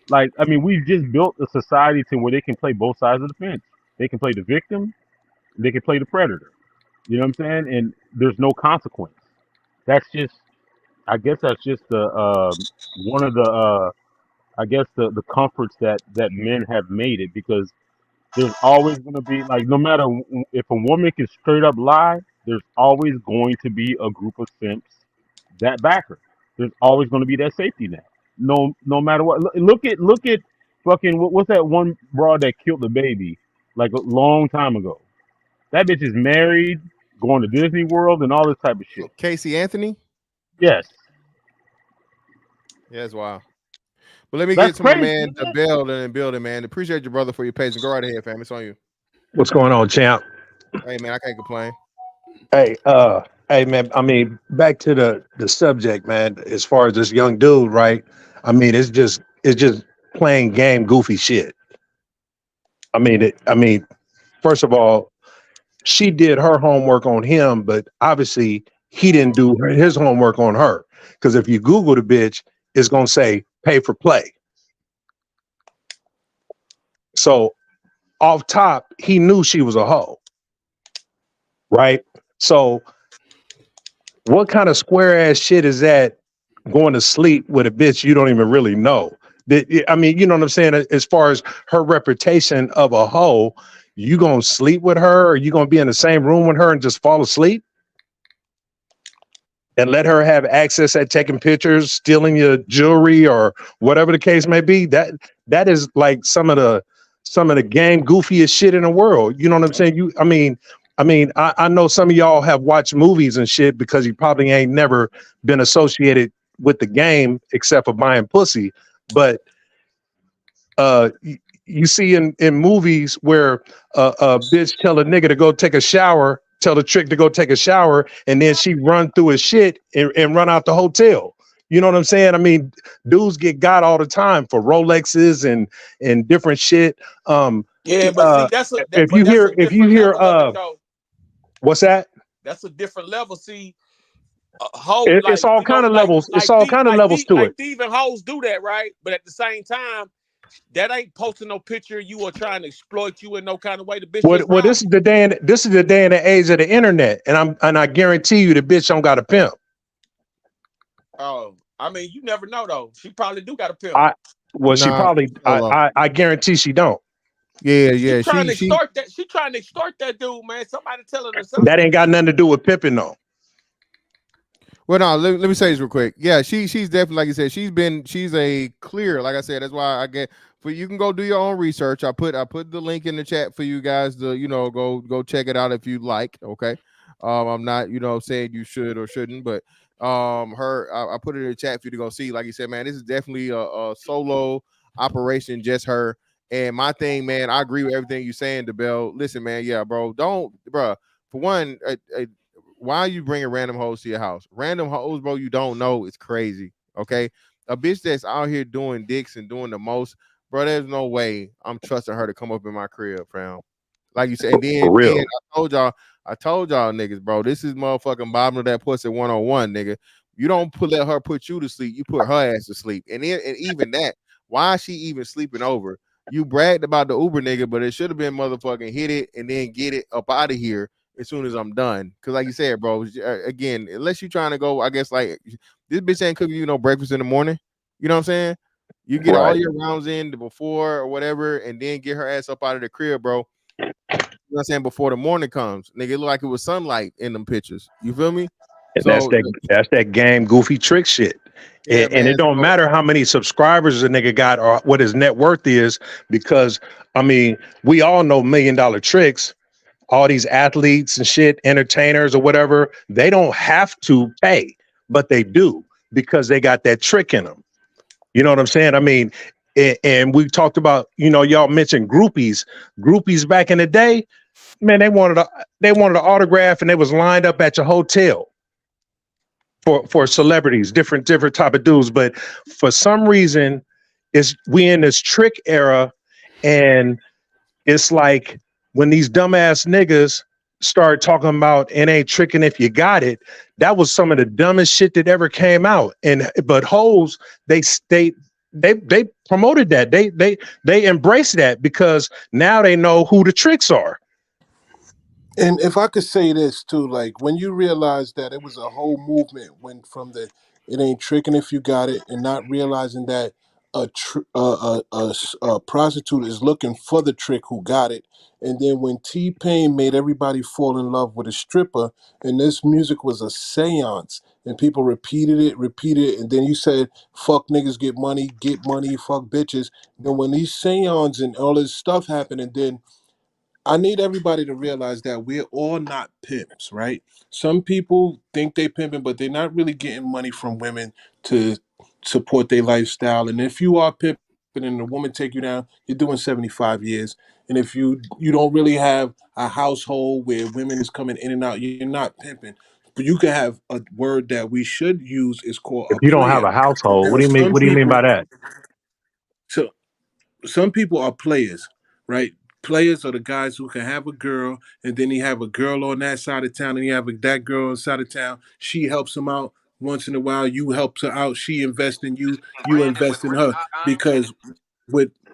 [SPEAKER 5] Like, I mean, we've just built a society to where they can play both sides of the fence. They can play the victim, they can play the predator. You know what I'm saying? And there's no consequence. That's just, I guess, that's just the one of the I guess the comforts that men have made it, because there's always going to be, like, no matter if a woman can straight up lie, there's always going to be a group of simps that back her. There's always going to be that safety net. No matter what. Look at fucking what's that one broad that killed the baby like a long time ago? That bitch is married, going to Disney World, and all this type of shit.
[SPEAKER 4] Casey Anthony?
[SPEAKER 5] Yes.
[SPEAKER 4] Yeah, that's wild. But let me
[SPEAKER 5] That's
[SPEAKER 4] get to my
[SPEAKER 5] crazy,
[SPEAKER 4] man,
[SPEAKER 5] isn't
[SPEAKER 4] the
[SPEAKER 5] it?
[SPEAKER 4] build in the building, man. Appreciate your brother for your patience. Go right ahead, fam. It's on you.
[SPEAKER 10] What's going on, champ?
[SPEAKER 4] Hey, man, I can't complain.
[SPEAKER 10] Hey, man. I mean, back to the subject, man. As far as this young dude, right? I mean, it's just playing game, goofy shit. I mean, first of all, she did her homework on him, but obviously he didn't do his homework on her. Because if you Google the bitch, it's gonna say pay for play. So off top, he knew she was a hoe, right? So what kind of square ass shit is that, going to sleep with a bitch you don't even really know? I mean, you know what I'm saying? As far as her reputation of a hoe, you gonna sleep with her, or you gonna be in the same room with her and just fall asleep and let her have access at taking pictures, stealing your jewelry, or whatever the case may be? That is like some of the game goofiest shit in the world. You know what I'm saying? I know some of y'all have watched movies and shit because you probably ain't never been associated with the game except for buying pussy. But you see in movies where a bitch tell a nigga to go take a shower, tell the trick to go take a shower, and then she run through his shit and run out the hotel. You know what I'm saying? I mean, dudes get got all the time for Rolexes and different shit.
[SPEAKER 6] Yeah, but see, that's a
[SPEAKER 10] If you hear
[SPEAKER 6] level of it, though.
[SPEAKER 10] what's that?
[SPEAKER 6] That's a different level. See, hoe,
[SPEAKER 10] It's all kind of levels. It's all kind of levels to it.
[SPEAKER 6] Thieving hoes do that, right? But at the same time, that ain't posting no picture you or trying to exploit you in no kind of way. The bitch just
[SPEAKER 10] Well, this is the day and the age of the internet, and I guarantee you the bitch don't got a pimp.
[SPEAKER 6] Oh, I mean, you never know though. She probably do got a pimp.
[SPEAKER 10] She probably. I guarantee she don't.
[SPEAKER 4] Yeah.
[SPEAKER 6] She trying to extort that. She trying to extort that dude, man. Somebody tell her something.
[SPEAKER 10] That ain't got nothing to do with pimping, though.
[SPEAKER 4] Well, no, let me say this real quick. Yeah, she's definitely, like you said, she's a clear, like I said, that's why I get, for you can go do your own research. I put the link in the chat for you guys to, go check it out if you like. Okay. I'm not, saying you should or shouldn't, but I put it in the chat for you to go see. Like you said, man, this is definitely a solo operation, just her. And my thing, man, I agree with everything you're saying, DeBell. Listen, man, yeah, bro, for one, why are you bringing random hoes to your house? Random hoes, bro, you don't know. It's crazy. Okay. A bitch that's out here doing dicks and doing the most, bro, there's no way I'm trusting her to come up in my crib, fam. Like you said, and
[SPEAKER 10] For
[SPEAKER 4] then
[SPEAKER 10] real.
[SPEAKER 4] I told y'all niggas, bro, this is motherfucking bottom of that pussy 101, nigga. You don't let her put you to sleep, you put her ass to sleep. And then and even that, why is she even sleeping over? You bragged about the Uber nigga, but it should have been motherfucking hit it and then get it up out of here as soon as I'm done. Cause like you said, bro, again, unless you trying to go, I guess like this bitch ain't cooking you no breakfast in the morning. You know what I'm saying? You get all
[SPEAKER 10] Right.
[SPEAKER 4] your rounds in before or whatever, and then get her ass up out of the crib, bro. You know what I'm saying? Before the morning comes, nigga, it look like it was sunlight in them pictures. You feel me?
[SPEAKER 10] And
[SPEAKER 4] So
[SPEAKER 10] that's that game goofy trick shit.
[SPEAKER 4] yeah,
[SPEAKER 10] And
[SPEAKER 4] man.
[SPEAKER 10] it don't
[SPEAKER 4] So
[SPEAKER 10] matter how many subscribers a nigga got or what his net worth is, because I mean, we all know $1 million tricks. All these athletes and shit, entertainers or whatever, they don't have to pay, but they do because they got that trick in them. You know what I'm saying? I mean, and we talked about, y'all mentioned groupies. Groupies back in the day, man, they wanted an autograph and they was lined up at your hotel for celebrities, different type of dudes. But for some reason, we in this trick era, and it's like when these dumbass niggas start talking about it ain't tricking if you got it, that was some of the dumbest shit that ever came out. But hoes, they promoted that. They embraced that because now they know who the tricks are.
[SPEAKER 7] And if I could say this too, like when you realize that it was a whole movement went from the "it ain't tricking if you got it" and not realizing that a prostitute is looking for the trick who got it, and then when T-Pain made everybody fall in love with a stripper, and this music was a seance, and people repeated it, and then you said "fuck niggas, get money, fuck bitches." Then when these seances and all this stuff happened, and then I need everybody to realize that we're all not pimps, right? Some people think they pimping, but they're not really getting money from women to support their lifestyle. And if you are pimping and a woman take you down, you're doing 75 years. And if you don't really have a household where women is coming in and out, you're not pimping. But you can have a word that we should use is called
[SPEAKER 10] If
[SPEAKER 7] a
[SPEAKER 10] you don't have
[SPEAKER 7] player.
[SPEAKER 10] a household, what
[SPEAKER 7] Now,
[SPEAKER 10] do you mean? What do you mean by that?
[SPEAKER 7] so some people are players, right? Players are the guys who can have a girl, and then he have a girl on that side of town, and you have that girl on the side of town. She helps him out once in a while. You help her out. She invests in you. You invest in her because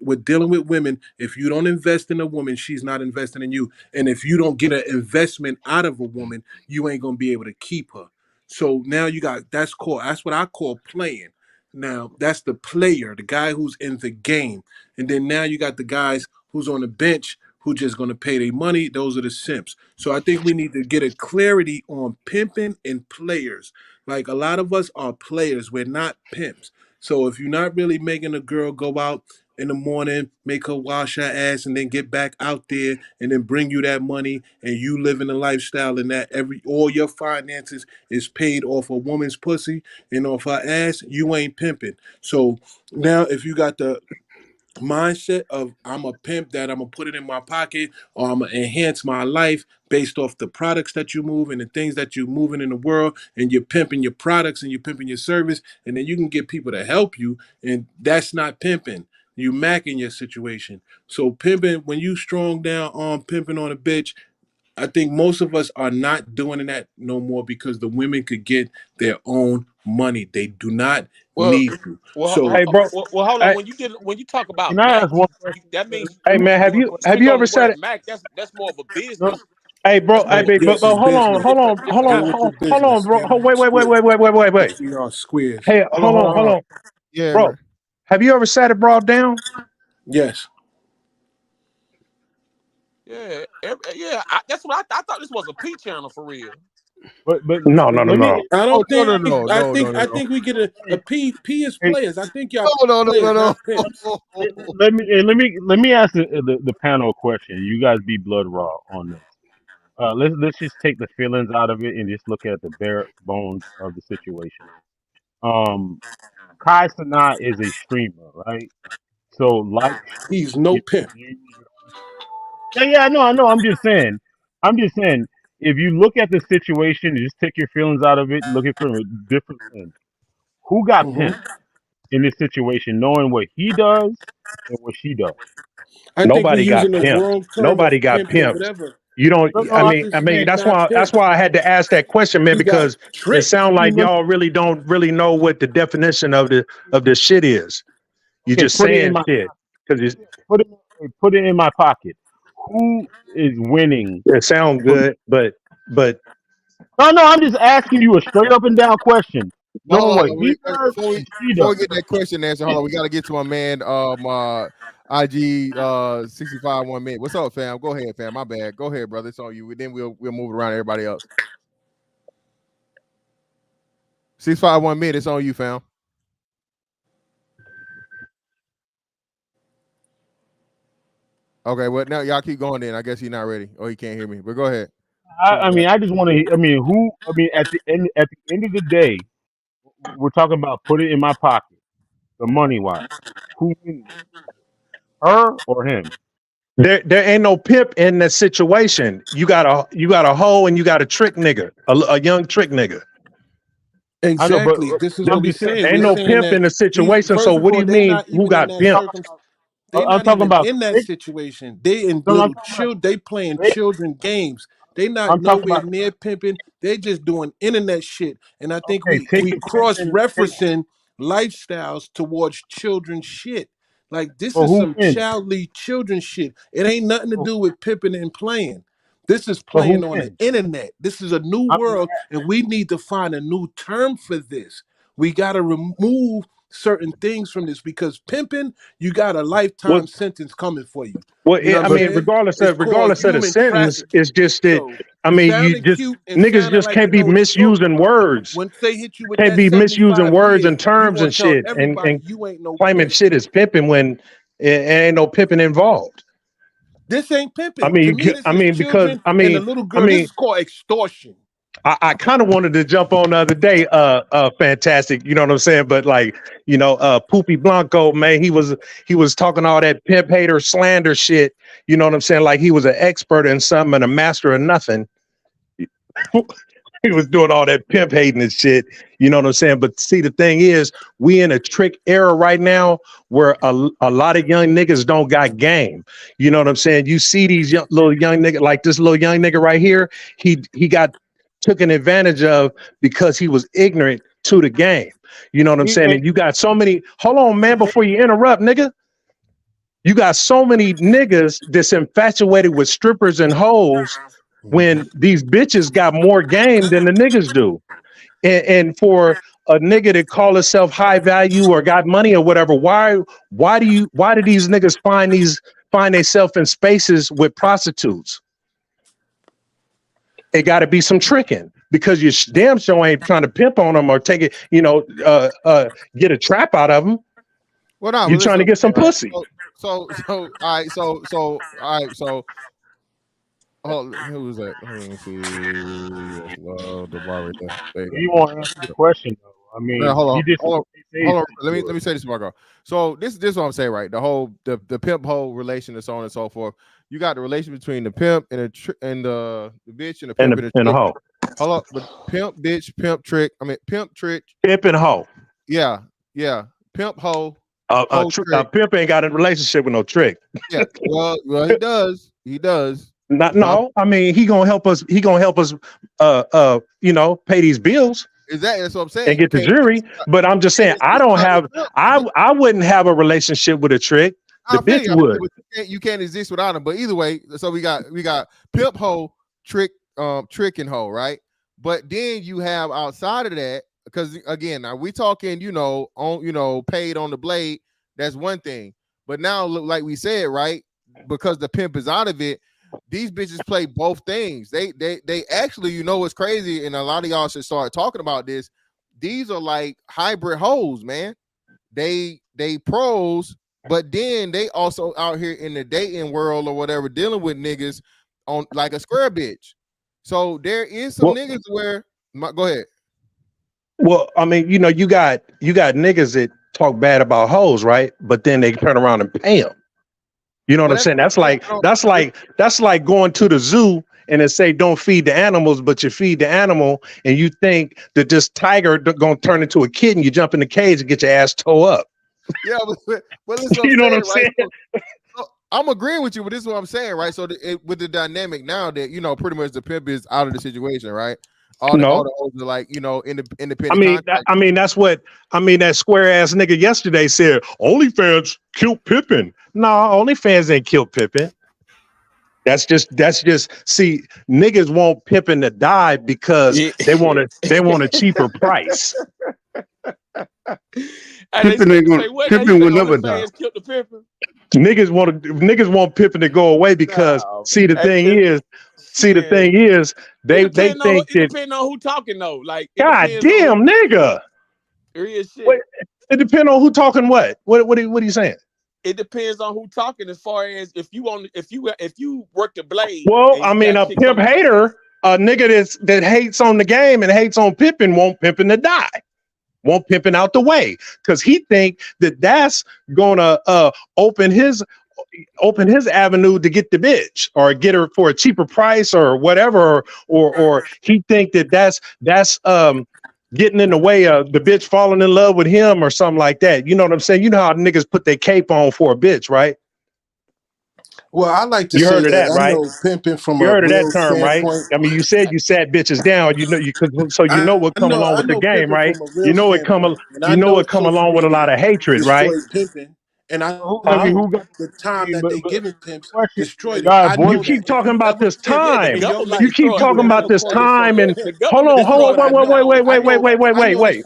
[SPEAKER 7] with dealing with women, if you don't invest in a woman, she's not investing in you. And if you don't get an investment out of a woman, you ain't gonna be able to keep her. So now you got that's what I call playing. Now that's the player, the guy who's in the game. And then now you got the guys who's on the bench who just gonna pay their money. Those are the simps. So I think we need to get a clarity on pimping and players. Like a lot of us are players. We're not pimps. So if you're not really making a girl go out in the morning, make her wash her ass, and then get back out there and then bring you that money, and you live in a lifestyle and that all your finances is paid off a woman's pussy and off her ass, you ain't pimping. So now if you got the mindset of I'm a pimp, that I'm gonna put it in my pocket or I'm gonna enhance my life based off the products that you move and the things that you're moving in the world, and you're pimping your products and you're pimping your service, and then you can get people to help you, and that's not pimping. You macking your situation. So pimping, when you strong down on pimping on a bitch, I think most of us are not doing that no more because the women could get their own money. They do not
[SPEAKER 6] Well,
[SPEAKER 7] need you. So
[SPEAKER 10] Hey, bro.
[SPEAKER 6] well, hold on.
[SPEAKER 10] Hey,
[SPEAKER 6] When you talk about
[SPEAKER 5] Can I
[SPEAKER 6] Mac,
[SPEAKER 5] ask one question?
[SPEAKER 6] that means
[SPEAKER 10] hey man, have you
[SPEAKER 6] when you
[SPEAKER 10] have
[SPEAKER 6] speak
[SPEAKER 10] you
[SPEAKER 6] on
[SPEAKER 10] ever
[SPEAKER 6] the
[SPEAKER 10] said
[SPEAKER 6] word
[SPEAKER 10] it?
[SPEAKER 6] Mac. That's more of a
[SPEAKER 5] No,
[SPEAKER 6] business.
[SPEAKER 10] Hey, bro.
[SPEAKER 6] That's
[SPEAKER 10] Hey,
[SPEAKER 6] more of a
[SPEAKER 10] but
[SPEAKER 7] yes,
[SPEAKER 10] but
[SPEAKER 7] it's
[SPEAKER 10] hold on,
[SPEAKER 7] business.
[SPEAKER 10] hold on, hold on,
[SPEAKER 7] Deal
[SPEAKER 6] guy.
[SPEAKER 7] with the
[SPEAKER 10] hold on,
[SPEAKER 7] business.
[SPEAKER 10] bro.
[SPEAKER 7] Stay on
[SPEAKER 10] Wait,
[SPEAKER 7] your
[SPEAKER 10] wait, wait,
[SPEAKER 7] square.
[SPEAKER 10] wait, wait, wait, wait, wait.
[SPEAKER 7] Stay on squares.
[SPEAKER 10] Hey, hold on.
[SPEAKER 4] yeah,
[SPEAKER 10] Bro. Have you ever sat it brought down?
[SPEAKER 7] Yes.
[SPEAKER 6] Yeah, yeah. That's what I thought. This was a P channel for real.
[SPEAKER 5] but
[SPEAKER 10] No, no, no,
[SPEAKER 5] let me.
[SPEAKER 10] no.
[SPEAKER 7] I
[SPEAKER 4] oh
[SPEAKER 7] don't
[SPEAKER 4] no no
[SPEAKER 7] think
[SPEAKER 4] no
[SPEAKER 7] I
[SPEAKER 4] no no
[SPEAKER 7] think
[SPEAKER 4] no
[SPEAKER 7] I
[SPEAKER 4] no
[SPEAKER 7] think we get a P is
[SPEAKER 5] Hey,
[SPEAKER 7] players. I think y'all
[SPEAKER 4] no no no
[SPEAKER 7] players,
[SPEAKER 4] no
[SPEAKER 7] not pimps.
[SPEAKER 4] no.
[SPEAKER 5] let me ask the panel a question. You guys be blood raw on this. Let's just take the feelings out of it and just look at the bare bones of the situation. Um, Kai Cenat is a streamer, right? So like
[SPEAKER 7] He's
[SPEAKER 5] streamers
[SPEAKER 7] no
[SPEAKER 5] get
[SPEAKER 7] pimp.
[SPEAKER 5] views. Yeah, yeah, I know. I'm just saying. If you look at the situation, and just take your feelings out of it, look at it from a different lens. Who got
[SPEAKER 7] hmm
[SPEAKER 5] pimped? in this situation, knowing what he does and what she does?
[SPEAKER 7] I think we're
[SPEAKER 10] Nobody got
[SPEAKER 7] using the
[SPEAKER 10] pimped.
[SPEAKER 7] wrong term of
[SPEAKER 10] Nobody got
[SPEAKER 7] pimping,
[SPEAKER 10] pimped.
[SPEAKER 7] whatever.
[SPEAKER 10] You don't.
[SPEAKER 5] No, no,
[SPEAKER 10] I
[SPEAKER 5] I,
[SPEAKER 10] mean,
[SPEAKER 7] This man
[SPEAKER 10] that's
[SPEAKER 7] got
[SPEAKER 10] why. That's
[SPEAKER 7] pimped.
[SPEAKER 10] why I had to ask that question, man.
[SPEAKER 7] He got
[SPEAKER 10] Because it
[SPEAKER 7] tricked.
[SPEAKER 10] sounds like
[SPEAKER 5] listen,
[SPEAKER 10] y'all really don't really know what the definition of the shit is. You
[SPEAKER 5] okay,
[SPEAKER 10] just
[SPEAKER 5] put it in
[SPEAKER 10] saying
[SPEAKER 5] my
[SPEAKER 10] shit because
[SPEAKER 5] put it in my pocket. Who is winning?
[SPEAKER 10] it sounds
[SPEAKER 5] For,
[SPEAKER 10] good, but
[SPEAKER 5] no, I'm just asking you a straight up and down question. Knowing what he does and she
[SPEAKER 4] Before we
[SPEAKER 5] does.
[SPEAKER 4] get that question answered, hold on, we got to get to my man, IG 65 1 minute. What's up, fam? Go ahead, fam. My bad. Go ahead, brother. It's on you. Then we'll move it around to everybody else. 65 1 minute. It's on you, fam. Okay, well now y'all keep going. Then I guess he's not ready, or he can't hear me. But go ahead.
[SPEAKER 5] I mean, I just want to. I mean, who? I mean, at the end of the day, we're talking about put it in my pocket, the money wise. Who wins, her or him?
[SPEAKER 10] there ain't no pimp in that situation. You got a hoe and you got a trick nigga, a young trick nigga.
[SPEAKER 5] I know, but
[SPEAKER 7] Exactly. This is what
[SPEAKER 5] I'm
[SPEAKER 7] we're
[SPEAKER 5] just saying.
[SPEAKER 7] saying.
[SPEAKER 10] Ain't
[SPEAKER 7] We're
[SPEAKER 10] no
[SPEAKER 7] saying
[SPEAKER 10] pimp
[SPEAKER 7] that
[SPEAKER 10] in the
[SPEAKER 7] these.
[SPEAKER 10] situation. So
[SPEAKER 7] First of
[SPEAKER 10] what do
[SPEAKER 7] all,
[SPEAKER 10] you
[SPEAKER 7] they're
[SPEAKER 10] mean?
[SPEAKER 7] not
[SPEAKER 10] Who
[SPEAKER 7] even in
[SPEAKER 10] got
[SPEAKER 7] that
[SPEAKER 10] pimped?
[SPEAKER 7] circumstance. They're
[SPEAKER 5] I'm
[SPEAKER 7] not
[SPEAKER 5] talking
[SPEAKER 7] even
[SPEAKER 5] about
[SPEAKER 7] in that
[SPEAKER 5] trick.
[SPEAKER 7] situation. They in
[SPEAKER 5] No,
[SPEAKER 7] little child. They playing children games. They not
[SPEAKER 5] I'm talking
[SPEAKER 7] nowhere
[SPEAKER 5] about.
[SPEAKER 7] near pimping. They just doing internet shit. And I think
[SPEAKER 5] Okay,
[SPEAKER 7] we
[SPEAKER 5] take the
[SPEAKER 7] cross
[SPEAKER 5] pimping.
[SPEAKER 7] referencing lifestyles towards children's shit. Like this
[SPEAKER 5] So
[SPEAKER 7] is
[SPEAKER 5] who
[SPEAKER 7] some
[SPEAKER 5] wins?
[SPEAKER 7] childly children shit. It ain't nothing to do with pimping and playing. This is
[SPEAKER 5] So who
[SPEAKER 7] playing on the
[SPEAKER 5] wins?
[SPEAKER 7] internet. This is a new
[SPEAKER 5] I'm just,
[SPEAKER 7] world, and we need to find a new term for this. We got to remove certain things from this because pimping, you got a lifetime
[SPEAKER 10] What?
[SPEAKER 7] sentence coming for you.
[SPEAKER 10] Well,
[SPEAKER 7] You know what
[SPEAKER 10] I
[SPEAKER 7] I'm
[SPEAKER 10] mean,
[SPEAKER 7] saying? It's called
[SPEAKER 10] regardless of the
[SPEAKER 7] human
[SPEAKER 10] sentence,
[SPEAKER 7] trafficking.
[SPEAKER 10] it's just that
[SPEAKER 7] So
[SPEAKER 10] I
[SPEAKER 7] you
[SPEAKER 10] mean, you
[SPEAKER 7] sounding
[SPEAKER 10] just
[SPEAKER 7] cute and
[SPEAKER 10] niggas
[SPEAKER 7] sounding
[SPEAKER 10] just
[SPEAKER 7] like you
[SPEAKER 10] can't
[SPEAKER 7] know
[SPEAKER 10] be
[SPEAKER 7] what you're talking
[SPEAKER 10] misusing
[SPEAKER 7] about.
[SPEAKER 10] words.
[SPEAKER 7] Once they hit you with
[SPEAKER 10] Can't
[SPEAKER 7] that
[SPEAKER 10] be misusing
[SPEAKER 7] 75
[SPEAKER 10] words
[SPEAKER 7] years,
[SPEAKER 10] and
[SPEAKER 7] you
[SPEAKER 10] terms
[SPEAKER 7] gonna
[SPEAKER 10] and
[SPEAKER 7] tell
[SPEAKER 10] shit,
[SPEAKER 7] everybody
[SPEAKER 10] and
[SPEAKER 7] you ain't no
[SPEAKER 10] claiming
[SPEAKER 7] pimp.
[SPEAKER 10] shit is pimping when it ain't no pimping involved.
[SPEAKER 7] This ain't
[SPEAKER 10] I
[SPEAKER 7] pimping. To
[SPEAKER 10] mean,
[SPEAKER 7] me, this is
[SPEAKER 10] because
[SPEAKER 7] children and the little
[SPEAKER 10] I
[SPEAKER 7] girl. This
[SPEAKER 10] mean,
[SPEAKER 7] is called extortion.
[SPEAKER 10] I kind of wanted to jump on the other day, fantastic, you know what I'm saying? But like, Poopy Blanco, man, he was talking all that pimp hater slander shit, you know what I'm saying? Like he was an expert in something and a master of nothing. He was doing all that pimp hating and shit, you know what I'm saying? But see, the thing is, we in a trick era right now where a lot of young niggas don't got game. You know what I'm saying? You see these little young niggas, like this little young nigga right here, he got taken advantage of because he was ignorant to the game. You know what I'm saying? And you got so many, hold on, man, before you interrupt, nigga. You got so many niggas that's infatuated with strippers and hoes when these bitches got more game than the niggas do. And for a nigga to call himself high value or got money or whatever, why do these niggas find themselves in spaces with prostitutes? It got to be some tricking because you damn sure ain't trying to pimp on them or take it, get a trap out of them.
[SPEAKER 4] Well, no,
[SPEAKER 10] You're
[SPEAKER 4] but
[SPEAKER 10] trying to
[SPEAKER 4] listen,
[SPEAKER 10] get some
[SPEAKER 4] right?
[SPEAKER 10] pussy.
[SPEAKER 4] All right, all right, who was that? Let me see. Yes, the bar right there. There you go.
[SPEAKER 5] you won't answer the question though. I
[SPEAKER 4] No,
[SPEAKER 5] mean,
[SPEAKER 4] hold
[SPEAKER 5] he
[SPEAKER 4] on,
[SPEAKER 5] did some
[SPEAKER 4] hold on,
[SPEAKER 5] say
[SPEAKER 4] hold on.
[SPEAKER 5] shit
[SPEAKER 4] Let
[SPEAKER 5] to
[SPEAKER 4] me
[SPEAKER 5] her.
[SPEAKER 4] say this, Marco. So this is what I'm saying, right? The pimp whole relation and so on and so forth. You got the relation between the pimp and the bitch and the pimp and the
[SPEAKER 10] And a
[SPEAKER 4] trick.
[SPEAKER 10] hoe.
[SPEAKER 4] Hold up, but pimp, bitch, pimp, trick. I mean, pimp, trick.
[SPEAKER 10] Pimp and hoe.
[SPEAKER 4] Yeah. Pimp, hoe,
[SPEAKER 10] A
[SPEAKER 4] trick.
[SPEAKER 10] pimp ain't got a relationship with no trick.
[SPEAKER 4] Yeah. Well, he does. He does.
[SPEAKER 10] No. I mean, he gonna help us. He gonna help us. Pay these bills
[SPEAKER 4] Exactly. That's what I'm saying.
[SPEAKER 10] and
[SPEAKER 4] You
[SPEAKER 10] get the
[SPEAKER 4] can't.
[SPEAKER 10] jury. But I'm just saying, I don't have. I wouldn't have a relationship with a trick. The
[SPEAKER 4] I feel
[SPEAKER 10] bitch
[SPEAKER 4] you,
[SPEAKER 10] would.
[SPEAKER 4] but you can't exist without him. But either way, so we got pimp, hoe, trick, trick and hoe, right? But then you have outside of that, because again, now we talking, paid on the blade. That's one thing. But now, like we said, right? Because the pimp is out of it, these bitches play both things. They actually, what's crazy, and a lot of y'all should start talking about this. These are like hybrid hoes, man. They pros, but then they also out here in the dating world or whatever, dealing with niggas on like a square bitch. So there is some niggas where go ahead.
[SPEAKER 10] Well, I mean, you got niggas that talk bad about hoes, right? But then they turn around and pay them. You know what I'm saying? That's like going to the zoo and it say don't feed the animals, but you feed the animal, and you think that this tiger gonna turn into a kitten, you jump in the cage and get your ass toe up.
[SPEAKER 4] Yeah, but this is what
[SPEAKER 10] You know what I'm
[SPEAKER 4] right?
[SPEAKER 10] saying?
[SPEAKER 4] So I'm agreeing with you, but this is what I'm saying, right? So with the dynamic now that pretty much the pimp is out of the situation, right? All the hoes are like independent contractors.
[SPEAKER 10] That square ass nigga yesterday said OnlyFans killed Pippin. No, OnlyFans ain't killed Pippin. That's just see, niggas want Pippin to die because they want a cheaper price.
[SPEAKER 6] Pippin
[SPEAKER 11] ain't gonna. Pippin will never die.
[SPEAKER 10] Niggas want Pippin to go away because the thing is, they think that
[SPEAKER 6] it depends on who talking though. Like,
[SPEAKER 10] God damn, nigga.
[SPEAKER 6] Real shit.
[SPEAKER 10] Wait, it depends on who talking what. What are you saying?
[SPEAKER 6] It depends on who talking. As far as if you work the blade.
[SPEAKER 10] Well, I mean, a pimp hater, a nigga that hates on the game and hates on Pippin, want Pippin to die. Want Pippin out the way because he think that's gonna open his avenue to get the bitch or get her for a cheaper price or whatever, or he think that's getting in the way of the bitch falling in love with him or something like that. You know what I'm saying? You know how niggas put their cape on for a bitch, right?
[SPEAKER 7] Well, I like to
[SPEAKER 10] You
[SPEAKER 7] say
[SPEAKER 10] heard of that,
[SPEAKER 7] I
[SPEAKER 10] right?
[SPEAKER 7] know pimping from
[SPEAKER 10] You
[SPEAKER 7] a
[SPEAKER 10] heard of that
[SPEAKER 7] real
[SPEAKER 10] term, right?
[SPEAKER 7] standpoint.
[SPEAKER 10] I mean, you said you sat bitches down. You know, so you know what come along
[SPEAKER 7] I
[SPEAKER 10] with the
[SPEAKER 7] know
[SPEAKER 10] game,
[SPEAKER 7] pimping
[SPEAKER 10] right?
[SPEAKER 7] from a real
[SPEAKER 10] You know it come
[SPEAKER 7] standpoint, and I know
[SPEAKER 10] come
[SPEAKER 7] social
[SPEAKER 10] along with a lot
[SPEAKER 7] media
[SPEAKER 10] of hatred, right?
[SPEAKER 7] destroyed pimping, and I
[SPEAKER 5] Who
[SPEAKER 7] know
[SPEAKER 5] got
[SPEAKER 7] the time that
[SPEAKER 5] but
[SPEAKER 7] they giving pimps
[SPEAKER 5] question,
[SPEAKER 7] destroyed it.
[SPEAKER 5] God,
[SPEAKER 7] I
[SPEAKER 5] boy,
[SPEAKER 10] You
[SPEAKER 7] know
[SPEAKER 10] keep
[SPEAKER 7] that if
[SPEAKER 10] talking
[SPEAKER 7] you
[SPEAKER 10] about
[SPEAKER 7] ever
[SPEAKER 10] this
[SPEAKER 7] pimp in
[SPEAKER 10] time.
[SPEAKER 7] your
[SPEAKER 6] government
[SPEAKER 10] You
[SPEAKER 7] life,
[SPEAKER 10] keep
[SPEAKER 6] destroyed
[SPEAKER 7] you
[SPEAKER 10] talking
[SPEAKER 7] will
[SPEAKER 10] about
[SPEAKER 7] never
[SPEAKER 10] this
[SPEAKER 7] call yourself
[SPEAKER 10] time
[SPEAKER 7] a
[SPEAKER 10] and
[SPEAKER 7] pimp.
[SPEAKER 6] the
[SPEAKER 10] hold
[SPEAKER 6] government
[SPEAKER 10] on,
[SPEAKER 7] This is
[SPEAKER 6] destroyed
[SPEAKER 7] what I
[SPEAKER 6] pimping.
[SPEAKER 7] know. I know
[SPEAKER 10] wait.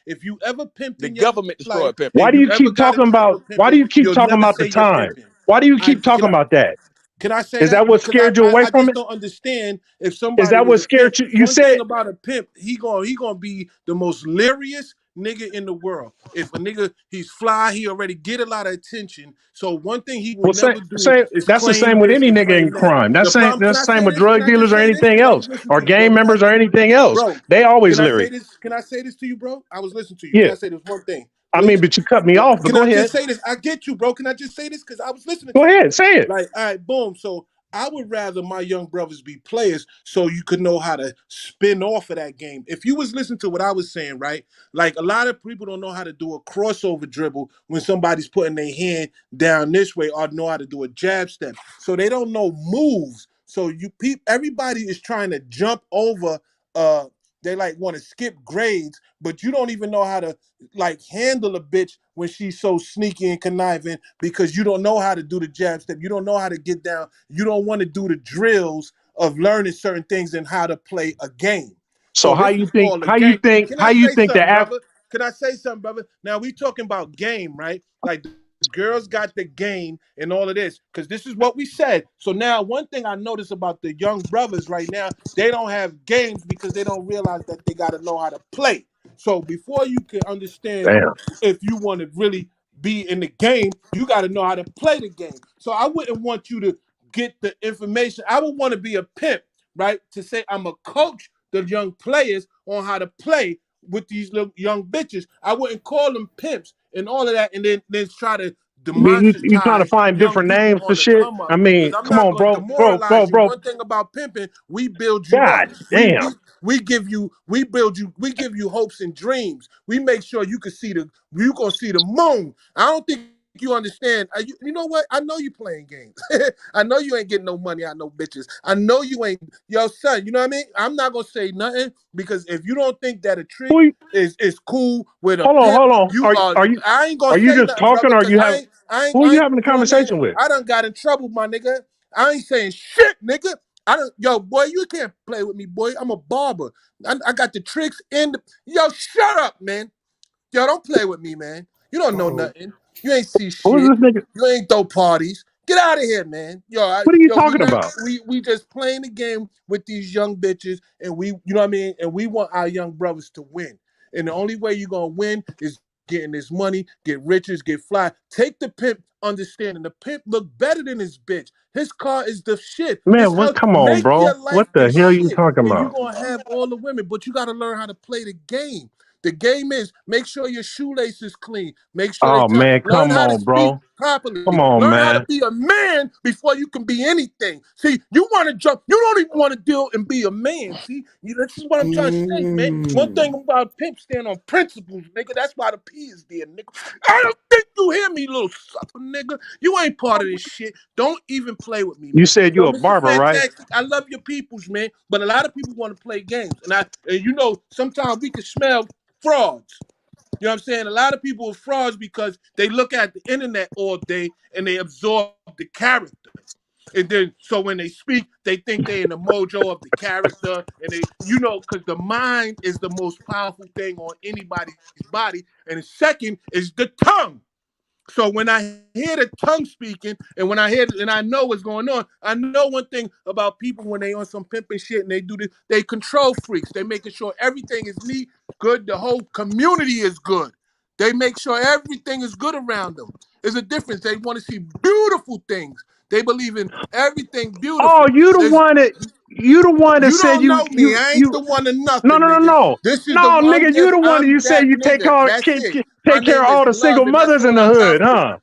[SPEAKER 7] If you ever pimped
[SPEAKER 6] The
[SPEAKER 7] in your
[SPEAKER 6] government
[SPEAKER 7] life
[SPEAKER 6] destroyed pimping.
[SPEAKER 10] Why
[SPEAKER 7] and
[SPEAKER 10] do
[SPEAKER 7] you
[SPEAKER 10] you
[SPEAKER 7] ever
[SPEAKER 10] keep
[SPEAKER 7] got in
[SPEAKER 10] talking
[SPEAKER 7] trouble
[SPEAKER 10] about
[SPEAKER 7] pimping, you'll never say
[SPEAKER 10] the
[SPEAKER 7] you're
[SPEAKER 10] time?
[SPEAKER 7] pimping.
[SPEAKER 10] Why do you keep talking about that?
[SPEAKER 7] Can I say
[SPEAKER 10] Is that
[SPEAKER 7] that?
[SPEAKER 10] what
[SPEAKER 7] Because
[SPEAKER 10] scared you away
[SPEAKER 7] I
[SPEAKER 10] from
[SPEAKER 7] just
[SPEAKER 10] it?
[SPEAKER 7] don't understand if
[SPEAKER 10] Is
[SPEAKER 7] somebody
[SPEAKER 10] that
[SPEAKER 7] was
[SPEAKER 10] what
[SPEAKER 7] a pimp.
[SPEAKER 10] scared you? You
[SPEAKER 7] One
[SPEAKER 10] said
[SPEAKER 7] thing about a pimp, he gonna be the most leeriest nigga in the world. If a nigga he's fly, he already get a lot of attention. So one thing he will
[SPEAKER 10] well,
[SPEAKER 7] never do
[SPEAKER 10] say
[SPEAKER 7] is
[SPEAKER 10] that's the
[SPEAKER 7] claim
[SPEAKER 10] same with
[SPEAKER 7] this
[SPEAKER 10] any
[SPEAKER 7] and
[SPEAKER 10] nigga in
[SPEAKER 7] claim that.
[SPEAKER 10] crime.
[SPEAKER 7] The problem, can
[SPEAKER 10] That's
[SPEAKER 7] I
[SPEAKER 10] the same
[SPEAKER 7] say
[SPEAKER 10] with
[SPEAKER 7] this? Can
[SPEAKER 10] drug
[SPEAKER 7] I just
[SPEAKER 10] dealers or
[SPEAKER 7] say this?
[SPEAKER 10] anything
[SPEAKER 7] Because I was
[SPEAKER 10] else
[SPEAKER 7] listening
[SPEAKER 10] or
[SPEAKER 7] to you,
[SPEAKER 10] gang
[SPEAKER 7] bro. Can I
[SPEAKER 10] members or
[SPEAKER 7] say,
[SPEAKER 10] anything else.
[SPEAKER 7] bro?
[SPEAKER 10] They always
[SPEAKER 7] Can I say
[SPEAKER 10] leery.
[SPEAKER 7] this? Can I say this to you, bro? I was listening to you. Can
[SPEAKER 10] Yeah.
[SPEAKER 7] I say this one thing,
[SPEAKER 10] I mean,
[SPEAKER 7] please?
[SPEAKER 10] but you cut me off, but
[SPEAKER 7] Can
[SPEAKER 10] go
[SPEAKER 7] I
[SPEAKER 10] ahead.
[SPEAKER 7] just say this? I get you, bro. Can I just say this? Because I was listening
[SPEAKER 10] Go
[SPEAKER 7] to you.
[SPEAKER 10] ahead, say it.
[SPEAKER 7] Like, all right, boom. So I would rather my young brothers be players so you could know how to spin off of that game. If you was listening to what I was saying, right? Like a lot of people don't know how to do a crossover dribble when somebody's putting their hand down this way or know how to do a jab step. So they don't know moves. So everybody is trying to jump over they like want to skip grades, but you don't even know how to like handle a bitch when she's so sneaky and conniving because you don't know how to do the jab step. You don't know how to get down. You don't want to do the drills of learning certain things and how to play a game.
[SPEAKER 10] So
[SPEAKER 7] So this is called a game. Can I say something, brother? Can I say something, brother? Now we talking about game, right? Like the girls got the game and all of this because this is what we said. So now one thing I notice about the young brothers right now, they don't have games because they don't realize that they got to know how to play. So before you can understand
[SPEAKER 10] Damn.
[SPEAKER 7] if you want to really be in the game, you got to know how to play the game. So I wouldn't want you to get the information. I would want to be a pimp, right? To say I'm a coach the young players on how to play with these little young bitches. I wouldn't call them pimps and all of that, and then try to
[SPEAKER 10] You trying to
[SPEAKER 7] demonstratize
[SPEAKER 10] find
[SPEAKER 7] young
[SPEAKER 10] different
[SPEAKER 7] people
[SPEAKER 10] names for
[SPEAKER 7] on the
[SPEAKER 10] shit?
[SPEAKER 7] come up.
[SPEAKER 10] I mean,
[SPEAKER 7] Because I'm
[SPEAKER 10] come
[SPEAKER 7] not
[SPEAKER 10] on,
[SPEAKER 7] going to demoralize you.
[SPEAKER 10] bro.
[SPEAKER 7] One thing about pimping, we build you up.
[SPEAKER 10] God damn.
[SPEAKER 7] We give you hopes and dreams. We make sure you gonna see the moon. I don't think you understand. You know what? I know you playing games. I know you ain't getting no money out no bitches. I know you ain't, yo son. You know what I mean? I'm not gonna say nothing because if you don't think that a trick is cool with a
[SPEAKER 10] Hold
[SPEAKER 7] pimp,
[SPEAKER 10] on.
[SPEAKER 7] you are. I ain't gonna
[SPEAKER 10] Are you
[SPEAKER 7] say
[SPEAKER 10] just
[SPEAKER 7] nothing,
[SPEAKER 10] talking
[SPEAKER 7] brother,
[SPEAKER 10] or
[SPEAKER 7] because
[SPEAKER 10] you have who are you having a
[SPEAKER 7] you know what I mean?
[SPEAKER 10] conversation with?
[SPEAKER 7] I done got in trouble, my nigga. I ain't saying shit, nigga. Yo, boy, you can't play with me, boy. I'm a barber. I got the tricks in the. Yo, shut up, man. Yo, don't play with me, man. You don't know nothing. You ain't see
[SPEAKER 10] Who
[SPEAKER 7] shit.
[SPEAKER 10] is this nigga?
[SPEAKER 7] You ain't throw parties. Get out of here, man.
[SPEAKER 10] What are you talking about?
[SPEAKER 7] We just playing the game with these young bitches, and you know what I mean? And we want our young brothers to win. And the only way you're gonna win is getting this money, get riches, get fly. Take the pimp understanding. The pimp look better than his bitch. His car is the shit. His
[SPEAKER 10] Man,
[SPEAKER 7] house
[SPEAKER 10] come on,
[SPEAKER 7] make
[SPEAKER 10] bro.
[SPEAKER 7] your life
[SPEAKER 10] What the
[SPEAKER 7] the
[SPEAKER 10] hell are you
[SPEAKER 7] shit.
[SPEAKER 10] talking
[SPEAKER 7] And you
[SPEAKER 10] about?
[SPEAKER 7] gonna have all the women, but you gotta learn how to play the game. The game is make sure your shoelace is clean. Make sure
[SPEAKER 10] Oh man,
[SPEAKER 7] learn
[SPEAKER 10] come
[SPEAKER 7] how to
[SPEAKER 10] on,
[SPEAKER 7] speak
[SPEAKER 10] bro.
[SPEAKER 7] properly.
[SPEAKER 10] Come on,
[SPEAKER 7] Learn how to
[SPEAKER 10] man.
[SPEAKER 7] be a man before you can be anything. See, you want to jump. You don't even want to deal and be a man. See, this is what I'm trying to say, man. One thing about pimp stand on principles, nigga. That's why the P is there, nigga. I don't think you hear me, little sucker, nigga. You ain't part of this shit. Don't even play with me, man.
[SPEAKER 10] You said you
[SPEAKER 7] So,
[SPEAKER 10] a
[SPEAKER 7] Mr.
[SPEAKER 10] barber, right?
[SPEAKER 7] Fantastic, I love your peoples, man. But a lot of people want to play games, and you know, sometimes we can smell frauds. You know what I'm saying? A lot of people are frauds because they look at the internet all day and they absorb the character. And then, so when they speak, they think they're in the mojo of the character. And they, you know, because the mind is the most powerful thing on anybody's body. And the second is the tongue. So when I hear the tongue speaking, and when I hear and I know what's going on, I know one thing about people when they on some pimping shit and they do this, they control freaks. They making sure everything is neat, good. The whole community is good. They make sure everything is good around them. There's a difference. They want to see beautiful things. They believe in everything beautiful.
[SPEAKER 10] Oh, you the one that
[SPEAKER 7] You
[SPEAKER 10] said
[SPEAKER 7] don't know me. I ain't the one of nothing, nigga.
[SPEAKER 10] no.
[SPEAKER 7] This is
[SPEAKER 10] No,
[SPEAKER 7] I'm
[SPEAKER 10] nigga, you the one that you said
[SPEAKER 7] that
[SPEAKER 10] you take
[SPEAKER 7] nigga. That's it. My
[SPEAKER 10] care
[SPEAKER 7] name
[SPEAKER 10] of
[SPEAKER 7] is
[SPEAKER 10] all the
[SPEAKER 7] Love,
[SPEAKER 10] single
[SPEAKER 7] and that's
[SPEAKER 10] mothers in
[SPEAKER 7] all
[SPEAKER 10] the
[SPEAKER 7] I got
[SPEAKER 10] hood,
[SPEAKER 7] for you.
[SPEAKER 10] huh?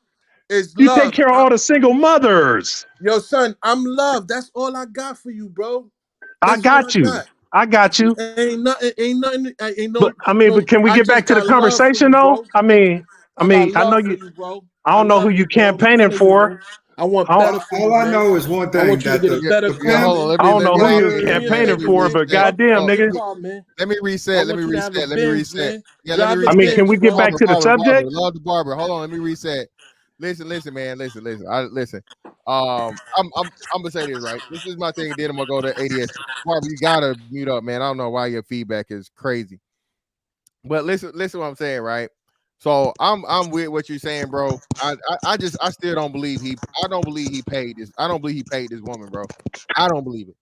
[SPEAKER 7] It's
[SPEAKER 10] You
[SPEAKER 7] love.
[SPEAKER 10] take care of all the single mothers.
[SPEAKER 7] Yo, son, I'm Love. That's all I got for you, bro.
[SPEAKER 10] I
[SPEAKER 7] That's all
[SPEAKER 10] got you. I got you.
[SPEAKER 7] Ain't nothing. Ain't
[SPEAKER 10] But can we
[SPEAKER 7] I
[SPEAKER 10] get
[SPEAKER 7] just
[SPEAKER 10] back to the
[SPEAKER 7] got love for
[SPEAKER 10] conversation
[SPEAKER 7] you,
[SPEAKER 10] though?
[SPEAKER 7] bro.
[SPEAKER 10] I mean,
[SPEAKER 7] I got
[SPEAKER 10] I know
[SPEAKER 7] love for
[SPEAKER 10] you.
[SPEAKER 7] you, bro.
[SPEAKER 10] I don't know who you
[SPEAKER 7] bro. I'm
[SPEAKER 10] campaigning
[SPEAKER 7] feeling you,
[SPEAKER 10] for.
[SPEAKER 7] bro. I want better for you,
[SPEAKER 9] All I
[SPEAKER 7] man.
[SPEAKER 9] know is one
[SPEAKER 7] I
[SPEAKER 9] thing,
[SPEAKER 7] want you to
[SPEAKER 9] that
[SPEAKER 7] get a better car,
[SPEAKER 4] Yeah, hold on.
[SPEAKER 7] man.
[SPEAKER 10] I don't know who
[SPEAKER 4] let
[SPEAKER 10] you're
[SPEAKER 4] me
[SPEAKER 10] campaigning
[SPEAKER 7] Nigga,
[SPEAKER 10] for,
[SPEAKER 7] man.
[SPEAKER 10] but goddamn,
[SPEAKER 7] Upgrade
[SPEAKER 10] nigga.
[SPEAKER 7] car, man.
[SPEAKER 4] let me
[SPEAKER 7] I
[SPEAKER 4] reset.
[SPEAKER 7] want you to have a
[SPEAKER 4] Let me
[SPEAKER 7] Benz,
[SPEAKER 4] reset.
[SPEAKER 7] man.
[SPEAKER 4] Yeah, let me
[SPEAKER 7] Drive the
[SPEAKER 4] reset.
[SPEAKER 10] I mean, can we
[SPEAKER 7] Benz,
[SPEAKER 10] get
[SPEAKER 7] bro.
[SPEAKER 10] back to the subject?
[SPEAKER 4] Love the barber. Hold on, let me reset. Listen, man. Listen. Listen. I'm gonna say this right. This is my thing, and then I'm gonna go to ADS. Barber, you gotta mute up, man. I don't know why your feedback is crazy. But listen what I'm saying, right? So I'm with what you're saying, bro. I still don't believe I don't believe he paid this. I don't believe he paid this woman, bro. I don't believe it.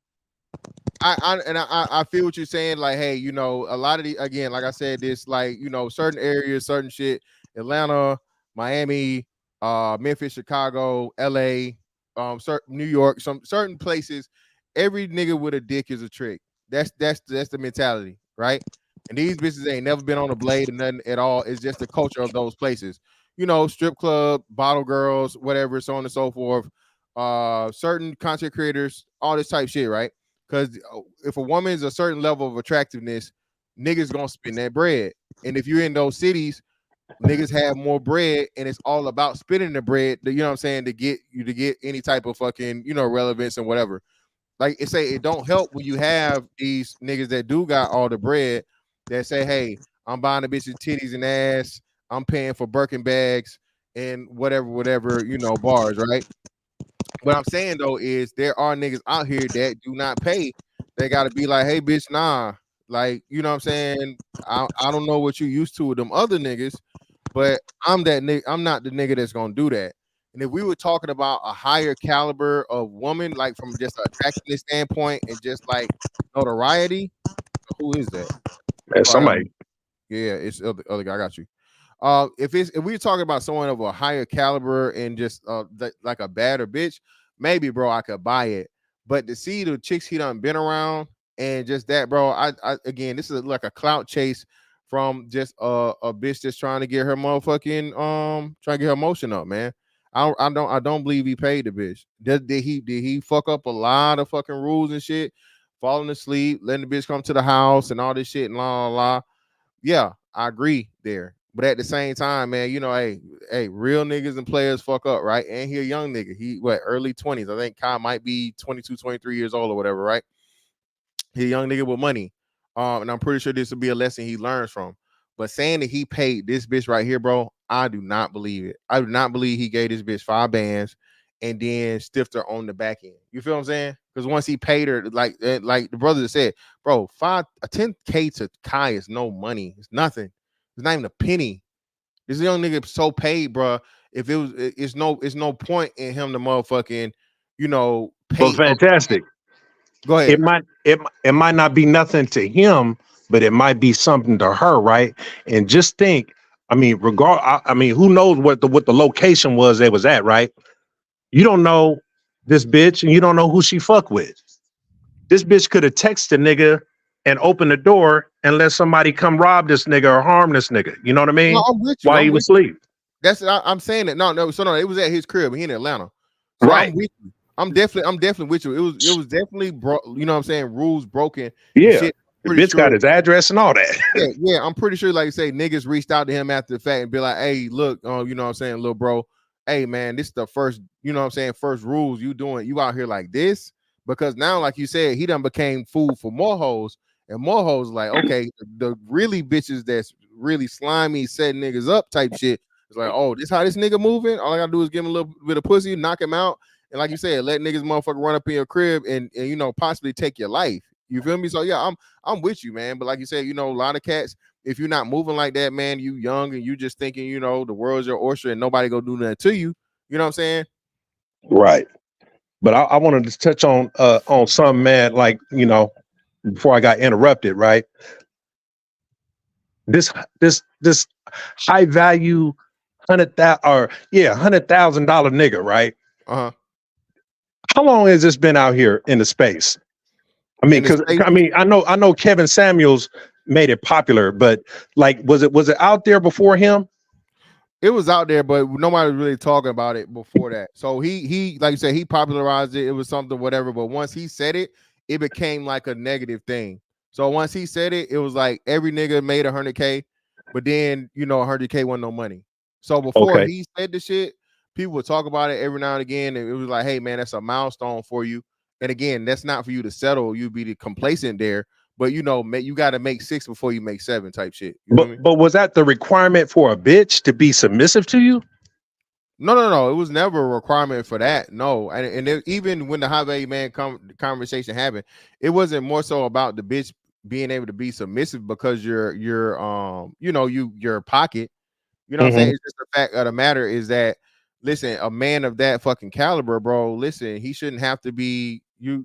[SPEAKER 4] I feel what you're saying. Like, hey, you know, a lot of the, again, like I said, this, like, you know, certain areas, certain shit, Atlanta, Miami, Memphis, Chicago, LA, New York, some certain places, every nigga with a dick is a trick. That's the mentality, right? And these bitches ain't never been on a blade or nothing at all. It's just the culture of those places. You know, strip club, bottle girls, whatever, so on and so forth. Certain content creators, all this type shit, right? Because if a woman is a certain level of attractiveness, niggas gonna spend that bread. And if you're in those cities, niggas have more bread, and it's all about spending the bread. You know what I'm saying, to get any type of fucking, you know, relevance and whatever. Like, it don't help when you have these niggas that do got all the bread that say, hey, I'm buying a bitch's titties and ass, I'm paying for Birkin bags and whatever, you know, bars, right? What I'm saying though is there are niggas out here that do not pay. They gotta be like, hey, bitch, nah. Like, you know what I'm saying? I don't know what you used to with them other niggas, but I'm that nigga. I'm not the nigga that's gonna do that. And if we were talking about a higher caliber of woman, like from just an attractiveness standpoint and just like notoriety, who is that?
[SPEAKER 10] Man, somebody.
[SPEAKER 4] Yeah, it's the other guy. I got you. If we're talking about someone of a higher caliber and just like a badder bitch, maybe, bro, I could buy it. But to see the chicks he done been around and just that, bro, I again, this is like a clout chase from just a bitch just trying to get her motherfucking trying to get her emotion up, man. I don't believe he paid the bitch. Did he fuck up a lot of fucking rules and shit, falling asleep, letting the bitch come to the house and all this shit and la la la. Yeah, I agree there. But at the same time, man, you know, hey, real niggas and players fuck up, right? And he a young nigga. He early 20s. I think Kyle might be 22, 23 years old or whatever, right? He a young nigga with money. And I'm pretty sure this will be a lesson he learns from. But saying that he paid this bitch right here, bro, I do not believe it. I do not believe he gave this bitch 5 bands and then stiffed her on the back end. You feel what I'm saying? Because once he paid her, like the brother said, bro, 10K to Kai is no money. It's nothing. It's not even a penny. This young nigga so paid, bro. If it's no point in him to motherfucking, you know, pay.
[SPEAKER 10] But fantastic.
[SPEAKER 4] Go ahead.
[SPEAKER 10] It might not be nothing to him, but it might be something to her, right? And just think, I mean, who knows what the location was they was at, right? You don't know this bitch, and you don't know who she fuck with. This bitch could have texted the nigga and opened the door unless somebody come rob this nigga or harm this nigga. You know what I mean?
[SPEAKER 4] No, I'm with you.
[SPEAKER 10] While he was asleep.
[SPEAKER 4] I'm saying that. No. So no, it was at his crib. He in Atlanta. So
[SPEAKER 10] Right.
[SPEAKER 4] I'm with you. I'm definitely with you. It was definitely you know what I'm saying, rules broken.
[SPEAKER 10] Yeah.
[SPEAKER 4] Shit.
[SPEAKER 10] The bitch got his address and all that.
[SPEAKER 4] Yeah, I'm pretty sure, like you say, niggas reached out to him after the fact and be like, hey, look, you know what I'm saying, little bro, hey man, this is the first, you know what I'm saying, first rules you doing, you out here like this. Because now, like you said, he done became food for more hoes, and more hoes like, okay, the really bitches that's really slimy, setting niggas up type shit. It's like, oh, this how this nigga moving? All I gotta do is give him a little bit of pussy, knock him out, and like you said, let niggas motherfucker run up in your crib and you know, possibly take your life. You feel me? So yeah, I'm with you, man. But like you said, you know, a lot of cats, if you're not moving like that, man, you young and you just thinking, you know, the world's your oyster and nobody gonna do nothing to you. You know what I'm saying?
[SPEAKER 10] Right. But I wanted to touch on some, man, like, you know, before I got interrupted, right? This high value $100,000 nigga, right?
[SPEAKER 4] Uh-huh.
[SPEAKER 10] How long has this been out here in the space? I mean, because I know Kevin Samuels made it popular, but like, was it out there before him?
[SPEAKER 4] It was out there, but nobody was really talking about it before that. So he like you said, he popularized it. It was something, whatever. But once he said it, it became like a negative thing. So once he said it, it was like every nigga made 100K, but then you know 100K wasn't no money. So before he said the shit, people would talk about it every now and again, and it was like, hey man, that's a milestone for you. And again, that's not for you to settle. You be complacent there. But you know, you got to make 6 before you make 7 type shit. You feel me?
[SPEAKER 10] But was that the requirement for a bitch to be submissive to you?
[SPEAKER 4] No. It was never a requirement for that. No, and even when the high value man conversation happened, it wasn't more so about the bitch being able to be submissive because your pocket. You know what I'm saying? It's just the fact of the matter is that, listen, a man of that fucking caliber, bro, listen, he shouldn't have to be you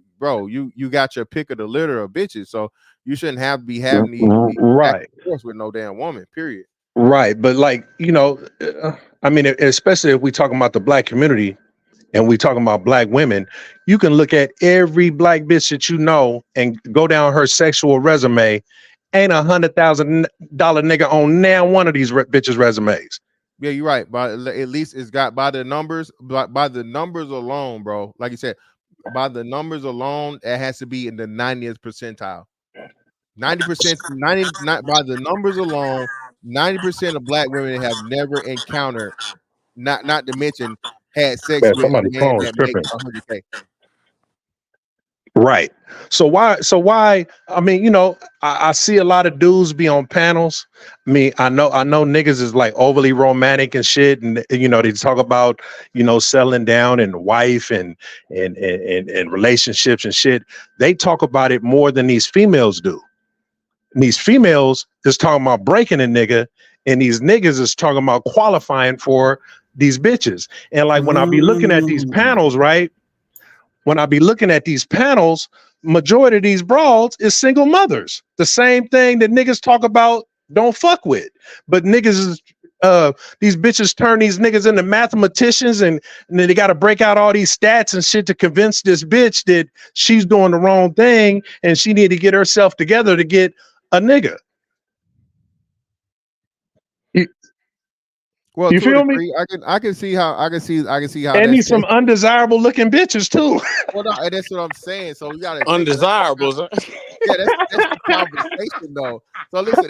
[SPEAKER 4] got your pick of the litter of bitches, so you shouldn't have to be having these
[SPEAKER 10] right
[SPEAKER 4] with no damn woman, period.
[SPEAKER 10] Right. But like, you know, I mean, especially if we talking about the black community and we talking about black women, you can look at every black bitch that you know and go down her sexual resume. Ain't $100,000 nigga on now one of these bitches' resumes.
[SPEAKER 4] Yeah, you're right. But at least it's got by the numbers, by the numbers alone, bro. Like you said, by the numbers alone, it has to be in the 90th percentile. 90%, 90 not by the numbers alone, 90% of black women have never encountered, not to mention had sex with a man that makes 100K.
[SPEAKER 10] Right. So why, I mean, you know, I see a lot of dudes be on panels. I mean, I know niggas is like overly romantic and shit. And you know, they talk about, you know, settling down and wife and relationships and shit. They talk about it more than these females do. And these females is talking about breaking a nigga, and these niggas is talking about qualifying for these bitches. And like when I be looking at these panels, right? When I be looking at these panels, majority of these broads is single mothers. The same thing that niggas talk about don't fuck with. But niggas is these bitches turn these niggas into mathematicians and then they got to break out all these stats and shit to convince this bitch that she's doing the wrong thing and she need to get herself together to get a nigga.
[SPEAKER 4] Well,
[SPEAKER 10] you
[SPEAKER 4] to a
[SPEAKER 10] feel
[SPEAKER 4] degree,
[SPEAKER 10] me?
[SPEAKER 4] I can see how
[SPEAKER 10] And these some undesirable looking bitches too.
[SPEAKER 4] Well, no, and that's what I'm saying. So we gotta
[SPEAKER 6] undesirables.
[SPEAKER 4] Yeah, that's the conversation though. So listen,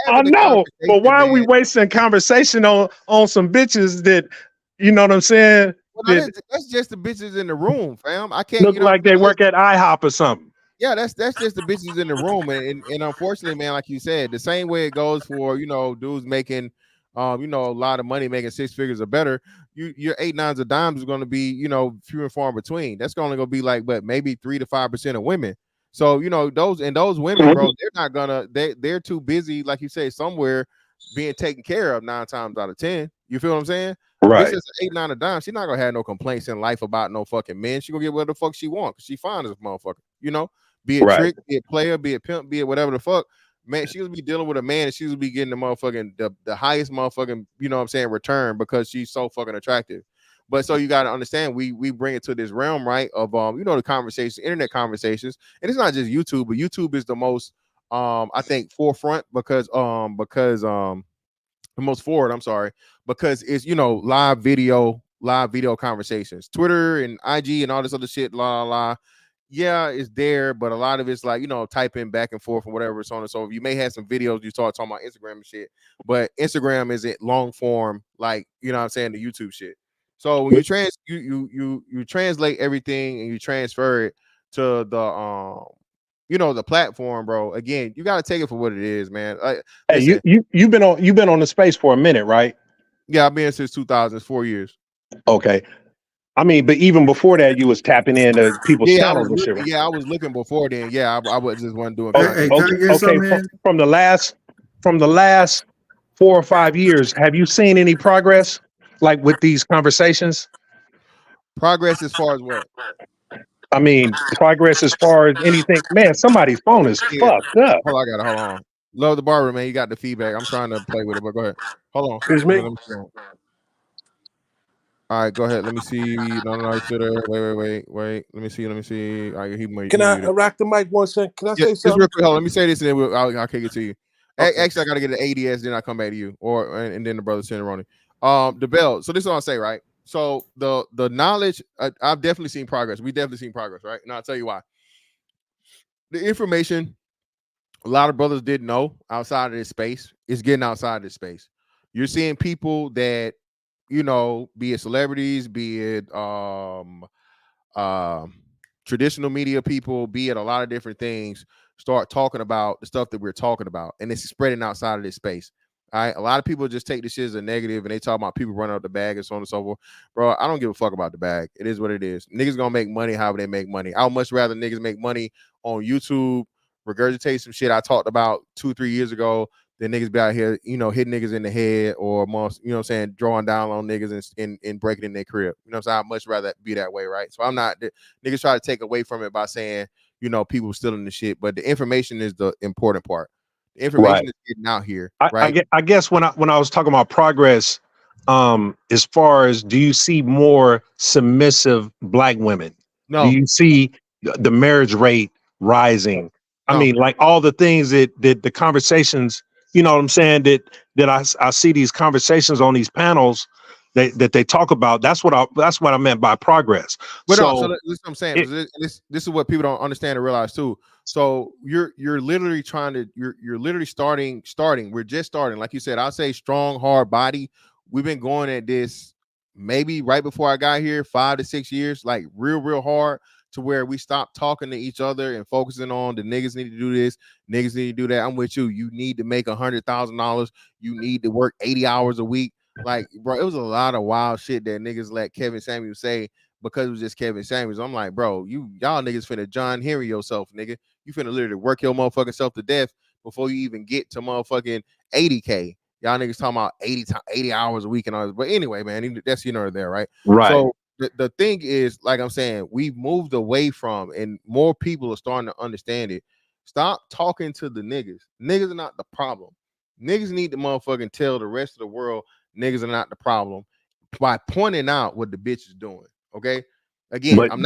[SPEAKER 10] I know, but why are we wasting conversation on some bitches that, you know what I'm saying?
[SPEAKER 4] Well, no, that's just the bitches in the room, fam. I can't
[SPEAKER 10] Look like they work at IHOP or something.
[SPEAKER 4] Yeah, that's just the bitches in the room, and unfortunately, man, like you said, the same way it goes for dudes making, a lot of money, making 6 figures or better. Your 8 nines of dimes is going to be few and far in between. That's only going to be like, but maybe 3 to 5% of women. So those women, bro, they're not gonna they're too busy, like you say, somewhere being taken care of 9 times out of 10. You feel what I'm saying?
[SPEAKER 10] Right.
[SPEAKER 4] This is 8, 9 of dimes. She's not gonna have no complaints in life about no fucking men. She gonna get whatever the fuck she want because she fine as a motherfucker. Be it trick, be it player, be it pimp, be it whatever the fuck. Man, she was be dealing with a man and she was be getting the motherfucking the highest motherfucking, return because she's so fucking attractive. But so you got to understand, we bring it to this realm, right? Of the conversations, internet conversations, and it's not just YouTube, but YouTube is the most I think forefront because the most forward, I'm sorry, because it's live video conversations, Twitter and IG and all this other shit, yeah, it's there, but a lot of it's like, typing back and forth and whatever, so on and so forth. You may have some videos you start talking about Instagram and shit, but Instagram isn't long form, like, what I'm saying, the YouTube shit. So when you translate everything and you transfer it to the the platform, bro. Again, you got to take it for what it is, man.
[SPEAKER 10] Hey,
[SPEAKER 4] Listen,
[SPEAKER 10] you've been on the space for a minute, right?
[SPEAKER 4] yeah, I've been since 2004 years.
[SPEAKER 10] Okay. I mean, but even before that, you was tapping into people's
[SPEAKER 4] Yeah,
[SPEAKER 10] channels and shit.
[SPEAKER 4] I was looking before then. Yeah, I was just wasn't doing
[SPEAKER 5] Hey,
[SPEAKER 4] content.
[SPEAKER 5] can I get some, man?
[SPEAKER 10] From the last 4 or 5 years, have you seen any progress, like with these conversations?
[SPEAKER 4] Progress as far as what?
[SPEAKER 10] I mean, progress as far as anything. Man, somebody's phone is
[SPEAKER 4] Yeah.
[SPEAKER 10] fucked up.
[SPEAKER 4] Hold on. Love the barber, man. You got the feedback. I'm trying to play with it, but go ahead. Hold on.
[SPEAKER 11] It's me.
[SPEAKER 4] Let me see. All right, go ahead. Let me see. No, sit there. Wait. Let me see. All right, he
[SPEAKER 11] Can I
[SPEAKER 4] muted.
[SPEAKER 11] rock the mic 1 second? Can I
[SPEAKER 4] Yeah,
[SPEAKER 11] say
[SPEAKER 4] just real
[SPEAKER 11] something?
[SPEAKER 4] quick. Hold on. Let me say this, and then I'll kick it to you.
[SPEAKER 11] Okay.
[SPEAKER 4] Actually, I got to get the ADS, then I come back to you, and then the brother Cinerone. The bell. So this is what I'll say, right? So the knowledge, I've definitely seen progress. We definitely seen progress, right? And I'll tell you why. The information a lot of brothers didn't know outside of this space is getting outside of this space. You're seeing people that, be it celebrities, be it traditional media people, be it a lot of different things, start talking about the stuff that we're talking about, and it's spreading outside of this space. All right, a lot of people just take this shit as a negative, and they talk about people running out the bag and so on and so forth. Bro, I don't give a fuck about the bag. It is what it is. Niggas gonna make money however they make money. I would much rather niggas make money on YouTube, regurgitate some shit I talked about 2-3 years ago, than niggas be out here, hitting niggas in the head or most, drawing down on niggas and breaking in their crib. You know what I'm saying? I'd much rather be that way, right? So I'm not, niggas try to take away from it by saying, people stealing the shit, but the information is the important part. The information is getting out here, right?
[SPEAKER 10] I guess when I was talking about progress, as far as, do you see more submissive black women?
[SPEAKER 4] No.
[SPEAKER 10] Do you see the marriage rate rising?
[SPEAKER 4] No.
[SPEAKER 10] I mean, like all the things that the conversations, you know what I'm saying, that I see these conversations on these panels that they talk about. That's what I meant by progress.
[SPEAKER 4] But so this is what I'm saying. This is what people don't understand and realize too. So you're literally you're literally starting. We're just starting. Like you said, I'll say strong, hard body. We've been going at this maybe right before I got here, 5 to 6 years, like real hard, to where we stopped talking to each other and focusing on the niggas need to do this, niggas need to do that. I'm with you. You need to make $100,000. You need to work 80 hours a week. Like, bro, it was a lot of wild shit that niggas let Kevin Samuels say because it was just Kevin Samuels. I'm like, bro, y'all niggas finna John Henry yourself, nigga. You finna literally work your motherfucking self to death before you even get to motherfucking 80K. Y'all niggas talking about 80 hours a week and all this. But anyway, man, that's there, right?
[SPEAKER 10] Right.
[SPEAKER 4] So the thing is, like I'm saying, we've moved away from, and more people are starting to understand it. Stop talking to the niggas. Niggas are not the problem. Niggas need to motherfucking tell the rest of the world niggas are not the problem by pointing out what the bitch is doing. Okay. Again, I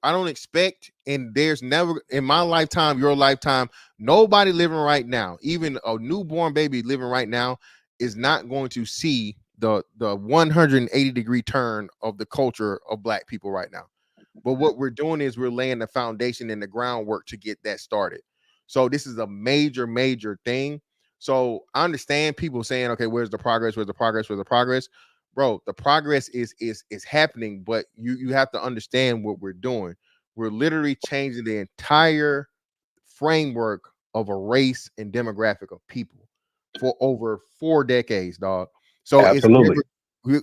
[SPEAKER 4] don't expect, and there's never in my lifetime, your lifetime, nobody living right now, even a newborn baby living right now, is not going to see the 180-degree turn of the culture of black people right now. But what we're doing is we're laying the foundation and the groundwork to get that started. So this is a major thing. So I understand people saying, okay, where's the progress? Where's the progress? Where's the progress? Bro, the progress is happening, but you have to understand what we're doing. We're literally changing the entire framework of a race and demographic of people for over 4 decades, dog. So
[SPEAKER 10] absolutely.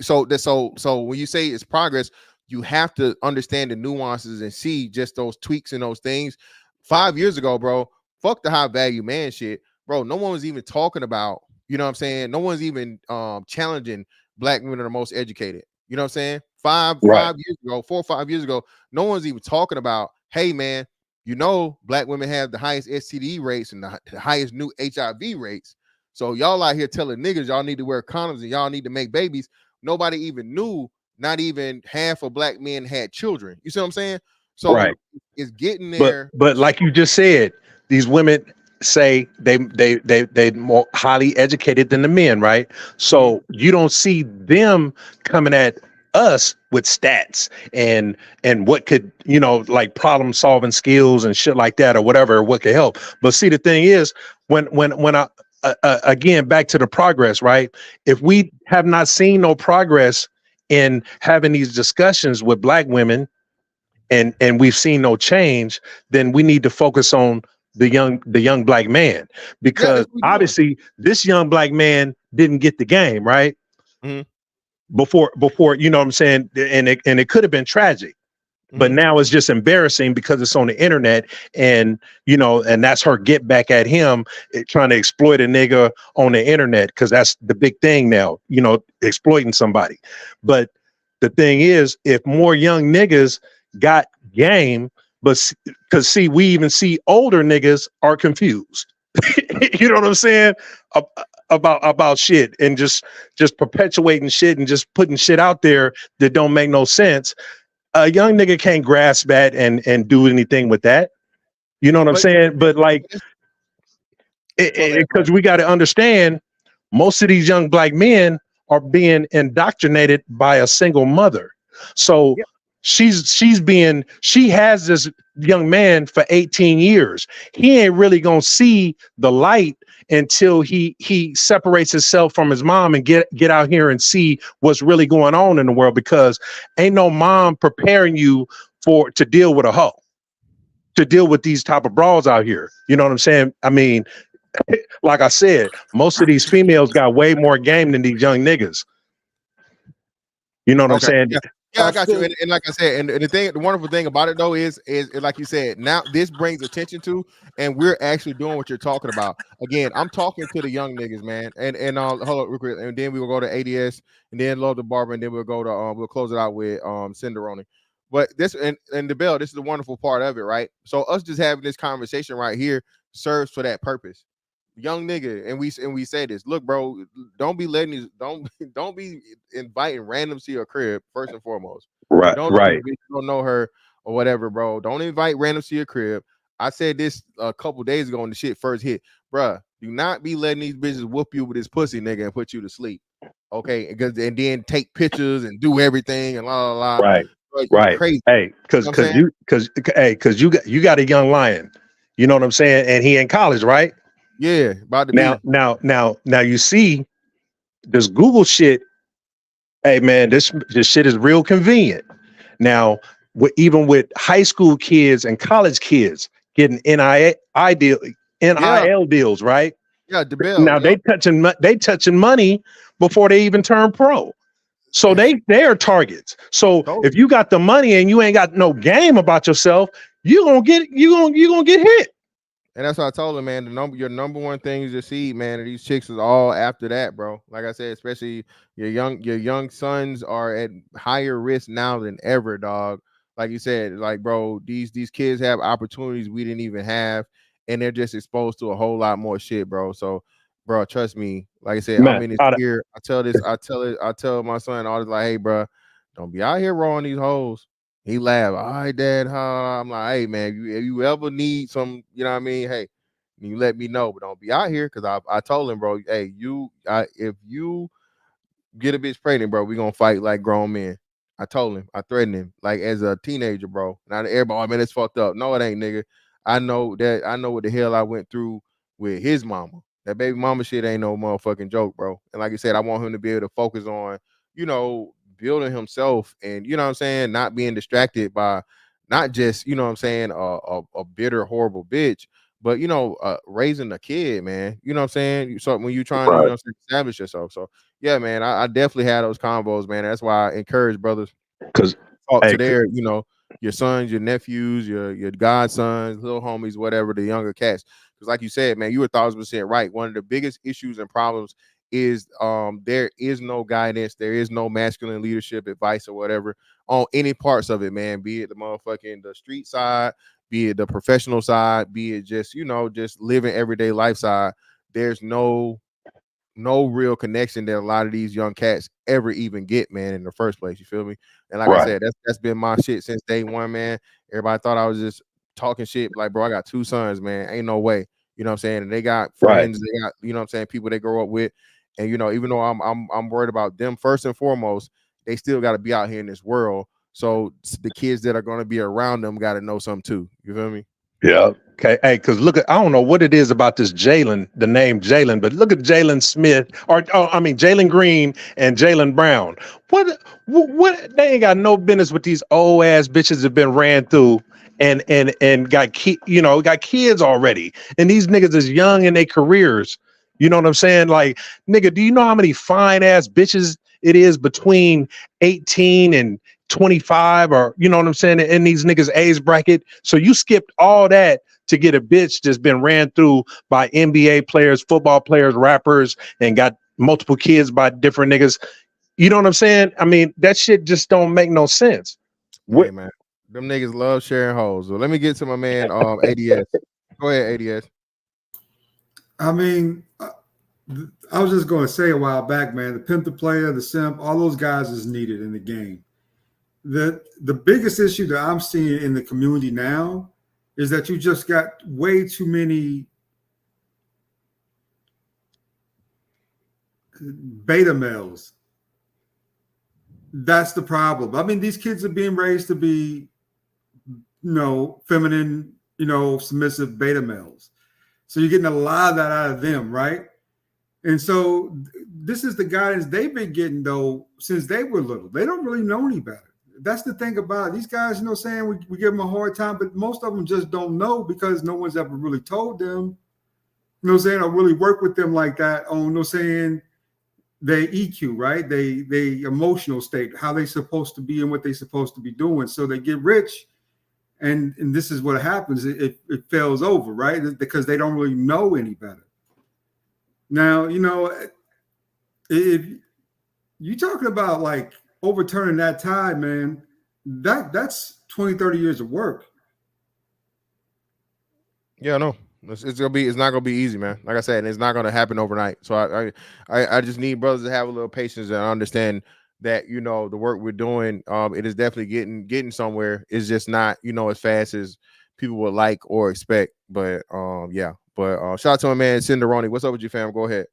[SPEAKER 4] So when you say it's progress, you have to understand the nuances and see just those tweaks and those things. 5 years ago, bro, fuck the high value man shit, bro. No one was even talking about, you know what I'm saying? No one's even challenging black women are the most educated. You know what I'm saying? 5 years ago, 4 or 5 years ago, no one's even talking about, hey man, black women have the highest STD rates and the highest new HIV rates. So y'all out here telling niggas y'all need to wear condoms and y'all need to make babies. Nobody even knew. Not even half of black men had children. You see what I'm saying? So it's getting there.
[SPEAKER 10] But like you just said, these women say they more highly educated than the men, right? So you don't see them coming at us with stats and what could, you know, like problem solving skills and shit like that or whatever, what could help. But see, the thing is, when I again, back to the progress, right? If we have not seen no progress in having these discussions with Black women, and we've seen no change, then we need to focus on the young Black man, because obviously this young Black man didn't get the game right before, you know what I'm saying, and it could have been tragic. But now it's just embarrassing because it's on the internet, and you know, and that's her get back at him, trying to exploit a nigga on the internet, because that's the big thing now, you know, exploiting somebody. But the thing is, if more young niggas got game, but because see, we even see older niggas are confused. You know what I'm saying? About shit, and just perpetuating shit and just putting shit out there that don't make no sense. A young nigga can't grasp that and do anything with that. You know what I'm saying? But like, because we got to understand, most of these young Black men are being indoctrinated by a single mother. So she has this young man for 18 years. He ain't really gonna see the light until he separates himself from his mom and get out here and see what's really going on in the world, because ain't no mom preparing you to deal with a hoe, to deal with these type of brawls out here. You know what I'm saying? I mean, like I said, most of these females got way more game than these young niggas. You know what I'm saying?
[SPEAKER 4] Yeah, I got you. And like I said, and the wonderful thing about it though is like you said, now this brings attention to, and we're actually doing what you're talking about. Again, I'm talking to the young niggas, man. And hold on real quick, and then we will go to ADS, and then Love the Barber, and then we'll go to we'll close it out with Cinderoni. But this and the bell, this is the wonderful part of it, right? So us just having this conversation right here serves for that purpose. Young nigga, and we say this. Look, bro, don't be letting these don't be inviting randoms to your crib first and foremost.
[SPEAKER 10] Right,
[SPEAKER 4] Don't
[SPEAKER 10] right.
[SPEAKER 4] don't know her or whatever, bro. Don't invite randoms to your crib. I said this a couple days ago when the shit first hit, bruh. Do not be letting these bitches whoop you with this pussy, nigga, and put you to sleep. Okay, and then take pictures and do everything and la la la.
[SPEAKER 10] Right,
[SPEAKER 4] Bro,
[SPEAKER 10] right.
[SPEAKER 4] crazy.
[SPEAKER 10] Hey, because you got a young lion. You know what I'm saying? And he in college, right?
[SPEAKER 4] Yeah, about to
[SPEAKER 10] now,
[SPEAKER 4] be.
[SPEAKER 10] Now you see this Google shit. Hey man, this shit is real convenient. Now, even with high school kids and college kids getting NIL deals, right?
[SPEAKER 4] Yeah, the bill.
[SPEAKER 10] Now they touching money before they even turn pro. So they are targets. So if you got the money and you ain't got no game about yourself, you gonna get hit.
[SPEAKER 4] And that's what I told him, man. Your number one thing is your seed, man. And these chicks is all after that, bro. Like I said, especially your young sons are at higher risk now than ever, dog. Like you said, like, bro, these kids have opportunities we didn't even have, and they're just exposed to a whole lot more shit, bro. So, bro, trust me. Like I said,
[SPEAKER 10] Man,
[SPEAKER 4] I'm in this ear. I tell my son all this, like, hey, bro, don't be out here rolling these hoes. He laughed. All right, Dad. I'm like, hey, man, if you ever need some, you know what I mean? Hey, you let me know, but don't be out here, because I told him, bro, hey, if you get a bitch pregnant, bro, we gonna fight like grown men. I told him, I threatened him, like as a teenager, bro. Now everybody, oh, man, it's fucked up. No, it ain't, nigga. I know what the hell I went through with his mama. That baby mama shit ain't no motherfucking joke, bro. And like I said, I want him to be able to focus on, you know, building himself, and you know what I'm saying, not being distracted by not just, you know what I'm saying, a bitter, horrible bitch, but you know, raising a kid, man. You know what I'm saying? So when you're trying to, you know, establish yourself. So yeah, man, I definitely had those combos, man. That's why I encourage brothers
[SPEAKER 10] because
[SPEAKER 4] talk to their, you know, your sons, your nephews, your godsons, little homies, whatever, the younger cats. Because like you said, man, you were 1,000% right. One of the biggest issues and problems is there is no guidance, there is no masculine leadership advice or whatever on any parts of it, man. Be it the motherfucking the street side, be it the professional side, be it just, you know, just living everyday life side. There's no real connection that a lot of these young cats ever even get, man, in the first place. You feel me? And like I said, that's been my shit since day one, man. Everybody thought I was just talking shit, like, bro, I got 2 sons, man. Ain't no way. You know what I'm saying? And they got
[SPEAKER 10] Right.
[SPEAKER 4] friends, they got, you know what I'm saying, people they grow up with. And you know, even though I'm worried about them first and foremost, they still got to be out here in this world. So the kids that are going to be around them got to know something too. You feel me?
[SPEAKER 10] Yeah. Okay. Hey, because look at, I don't know what it is about this Jalen, the name Jalen, but look at Jalen Smith, Jalen Green and Jalen Brown. What? They ain't got no business with these old ass bitches that been ran through and got got kids already, and these niggas is young in their careers. You know what I'm saying? Like, nigga, do you know how many fine ass bitches it is between 18 and 25, or you know what I'm saying, in these niggas age bracket? So you skipped all that to get a bitch that's been ran through by NBA players, football players, rappers, and got multiple kids by different niggas. You know what I'm saying? I mean, that shit just don't make no sense.
[SPEAKER 4] Hey man, them niggas love sharing hoes. So let me get to my man ADS. Go ahead, ADS.
[SPEAKER 9] I mean, I was just going to say a while back, man, the pimp, the player, the simp, all those guys is needed in the game. The biggest issue that I'm seeing in the community now is that you just got way too many beta males. That's the problem. I mean, these kids are being raised to be, feminine, submissive beta males. So you're getting a lot of that out of them, right? And so this is the guidance they've been getting, though, since they were little. They don't really know any better. That's the thing about it. These guys, saying we give them a hard time, but most of them just don't know because no one's ever really told them, or really work with them like that on, saying they EQ, right? They emotional state, how they supposed to be and what they supposed to be doing. So they get rich, and this is what happens. It fails over, right? Because they don't really know any better. Now, if you're talking about like overturning that tide, man, that's 20, 30 years of work.
[SPEAKER 4] Yeah, no, it's not gonna be easy, man. Like I said, it's not gonna happen overnight. So I just need brothers to have a little patience and understand that the work we're doing, it is definitely getting somewhere. It's just not as fast as people would like or expect. But yeah. But shout out to my man Cinderoni. What's up with you, fam? Go ahead.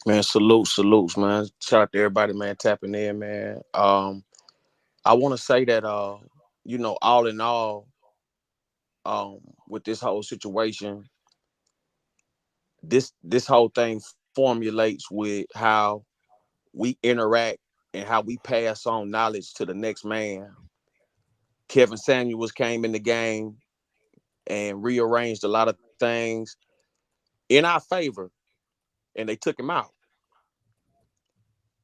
[SPEAKER 6] Man, salutes, man. Shout out to everybody, man, tapping in, man. I want to say that all in all, with this whole situation, this whole thing formulates with how we interact and how we pass on knowledge to the next man. Kevin Samuels came in the game and rearranged a lot of things in our favor, and they took him out.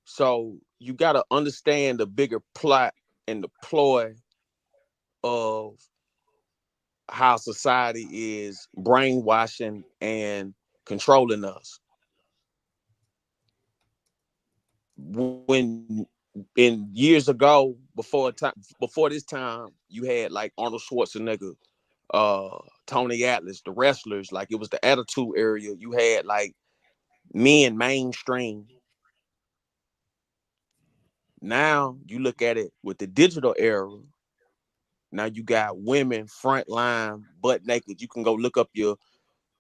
[SPEAKER 6] So you got to understand the bigger plot and the ploy of how society is brainwashing and controlling us. When in years ago, before this time, you had like Arnold Schwarzenegger, Tony Atlas, the wrestlers, like it was the attitude area. You had like men mainstream. Now you look at it with the digital era. Now you got women front line, butt naked. You can go look up your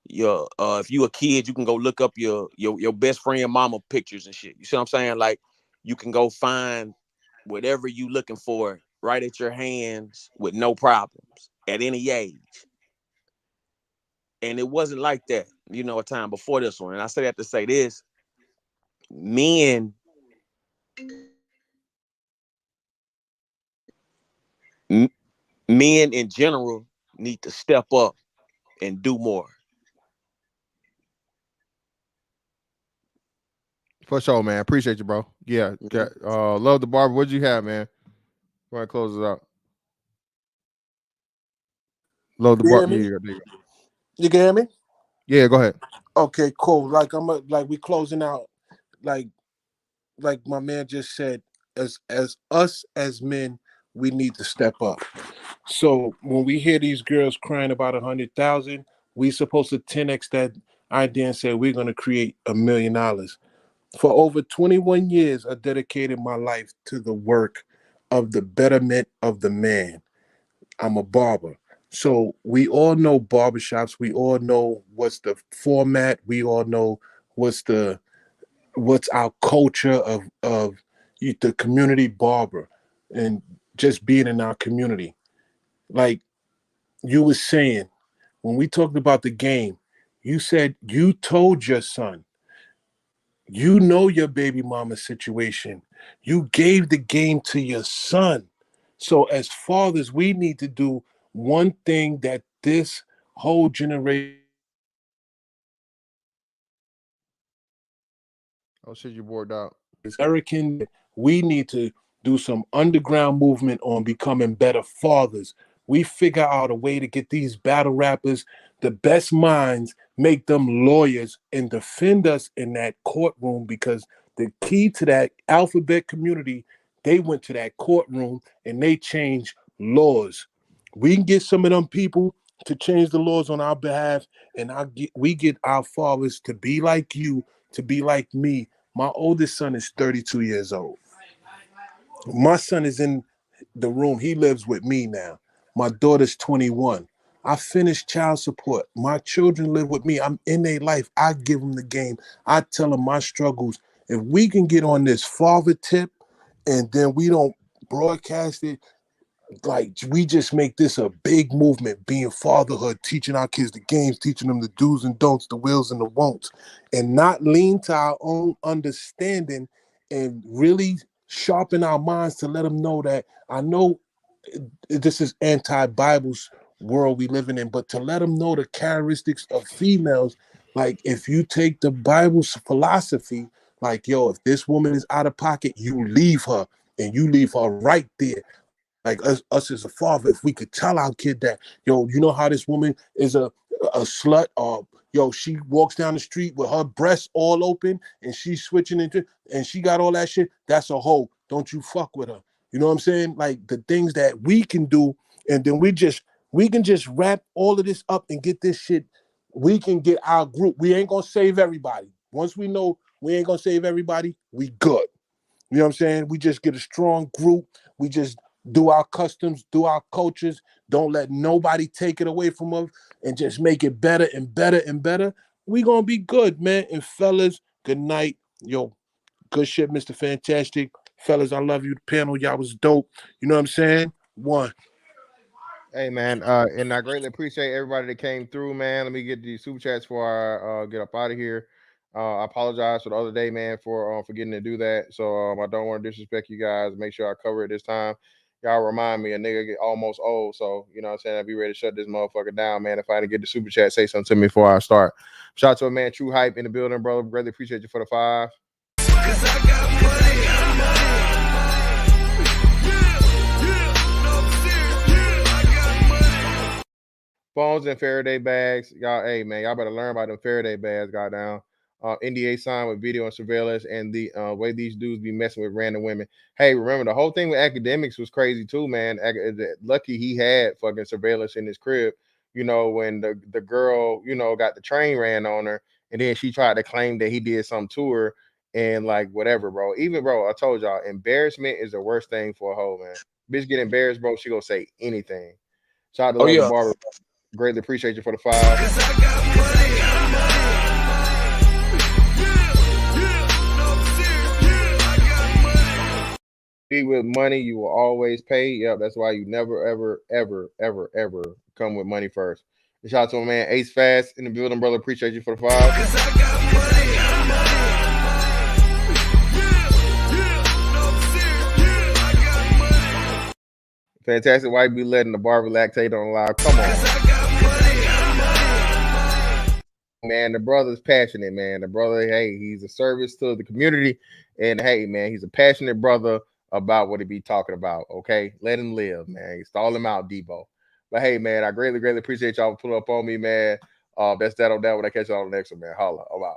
[SPEAKER 6] if you a kid, you can go look up your best friend mama pictures and shit. You see what I'm saying? Like you can go find whatever you looking for right at your hands with no problems at any age. And it wasn't like that, a time before this one. And I say that to say this: men in general need to step up and do more.
[SPEAKER 4] For sure, man. Appreciate you, bro. Yeah. Love the barber. What'd you have, man? Before I close it out. Love the
[SPEAKER 12] You hear
[SPEAKER 4] barber.
[SPEAKER 12] me?
[SPEAKER 4] Yeah,
[SPEAKER 12] You can hear me?
[SPEAKER 4] yeah, go ahead.
[SPEAKER 12] Okay, cool. Like we closing out. Like my man just said, as us as men, we need to step up. So when we hear these girls crying about 100,000, we supposed to 10x that idea and say we're gonna create $1 million. For over 21 years, I dedicated my life to the work of the betterment of the man. I'm a barber. So we all know barbershops. We all know what's the format. We all know what's our culture of the community barber and just being in our community. Like you were saying, when we talked about the game, you said you told your son, you know your baby mama situation. You gave the game to your son. So as fathers, we need to do one thing that this whole generation.
[SPEAKER 4] Oh shit, you bored out.
[SPEAKER 12] American, we need to do some underground movement on becoming better fathers. We figure out a way to get these battle rappers, the best minds, make them lawyers and defend us in that courtroom, because the key to that alphabet community, they went to that courtroom and they changed laws. We can get some of them people to change the laws on our behalf, and we get our fathers to be like you, to be like me. My oldest son is 32 years old. My son is in the room. He lives with me now. My daughter's 21. I finished child support. My children live with me. I'm in their life. I give them the game. I tell them my struggles. If we can get on this father tip and then we don't broadcast it, like we just make this a big movement, being fatherhood, teaching our kids the games, teaching them the do's and don'ts, the wills and the won'ts, and not lean to our own understanding, and really sharpen our minds to let them know that I know this is anti-Bible's world we living in, but to let them know the characteristics of females. Like if you take the Bible's philosophy, like, yo, if this woman is out of pocket, you leave her, and you leave her right there. Like us as a father, if we could tell our kid that, yo, you know how this woman is a slut, or yo, she walks down the street with her breasts all open and she's switching into, and she got all that shit, that's a hoe. Don't you fuck with her. You know what I'm saying? Like the things that we can do, and then we can just wrap all of this up and get this shit. We can get our group. We ain't gonna save everybody. Once we know we ain't gonna save everybody, we good. You know what I'm saying? We just get a strong group. We just do our customs, do our cultures. Don't let nobody take it away from us, and just make it better and better and better. We gonna be good, man. And fellas, good night. Yo, good shit, Mr. Fantastic. Fellas, I love you. The panel, y'all was dope. You know what I'm saying? One.
[SPEAKER 4] Hey man, and I greatly appreciate everybody that came through, man. Let me get the super chats before I get up out of here. I apologize for the other day, man, for forgetting to do that. So I don't want to disrespect you guys. Make sure I cover it this time. Y'all remind me, a nigga get almost old, so you know what I'm saying. I'll be ready to shut this motherfucker down, man. If I didn't get the super chat, say something to me before I start. Shout out to a man, True Hype in the building, brother. Greatly appreciate you for the 5. Phones and Faraday bags. Y'all, hey man, y'all better learn about them Faraday bags, goddamn. NDA signed with video and surveillance, and the way these dudes be messing with random women. Hey, remember the whole thing with academics was crazy too, man. Lucky he had fucking surveillance in his crib. You know, when the girl, you know, got the train ran on her, and then she tried to claim that he did something to her, and like whatever, bro. Even bro, I told y'all, embarrassment is the worst thing for a hoe, man. Bitch get embarrassed, bro. She gonna say anything. Shout out to
[SPEAKER 6] Oh
[SPEAKER 4] Love the
[SPEAKER 6] yeah.
[SPEAKER 4] Barber. Greatly appreciate you for the 5. With money, you will always pay. Yep, that's why you never, ever, ever, ever, ever come with money first. And shout out to my man Ace Fast in the building, brother. Appreciate you for the 5. Fantastic White be letting the barber lactate on live. Come on. Man, the brother's passionate, man. The brother, hey, he's a service to the community. And hey, man, he's a passionate brother about what he be talking about. Okay. Let him live, man. Stall him out, Debo. But hey, man, I greatly, greatly appreciate y'all for pulling up on me, man. That's that on that when I catch y'all on the next one, man. Holla. I'm out.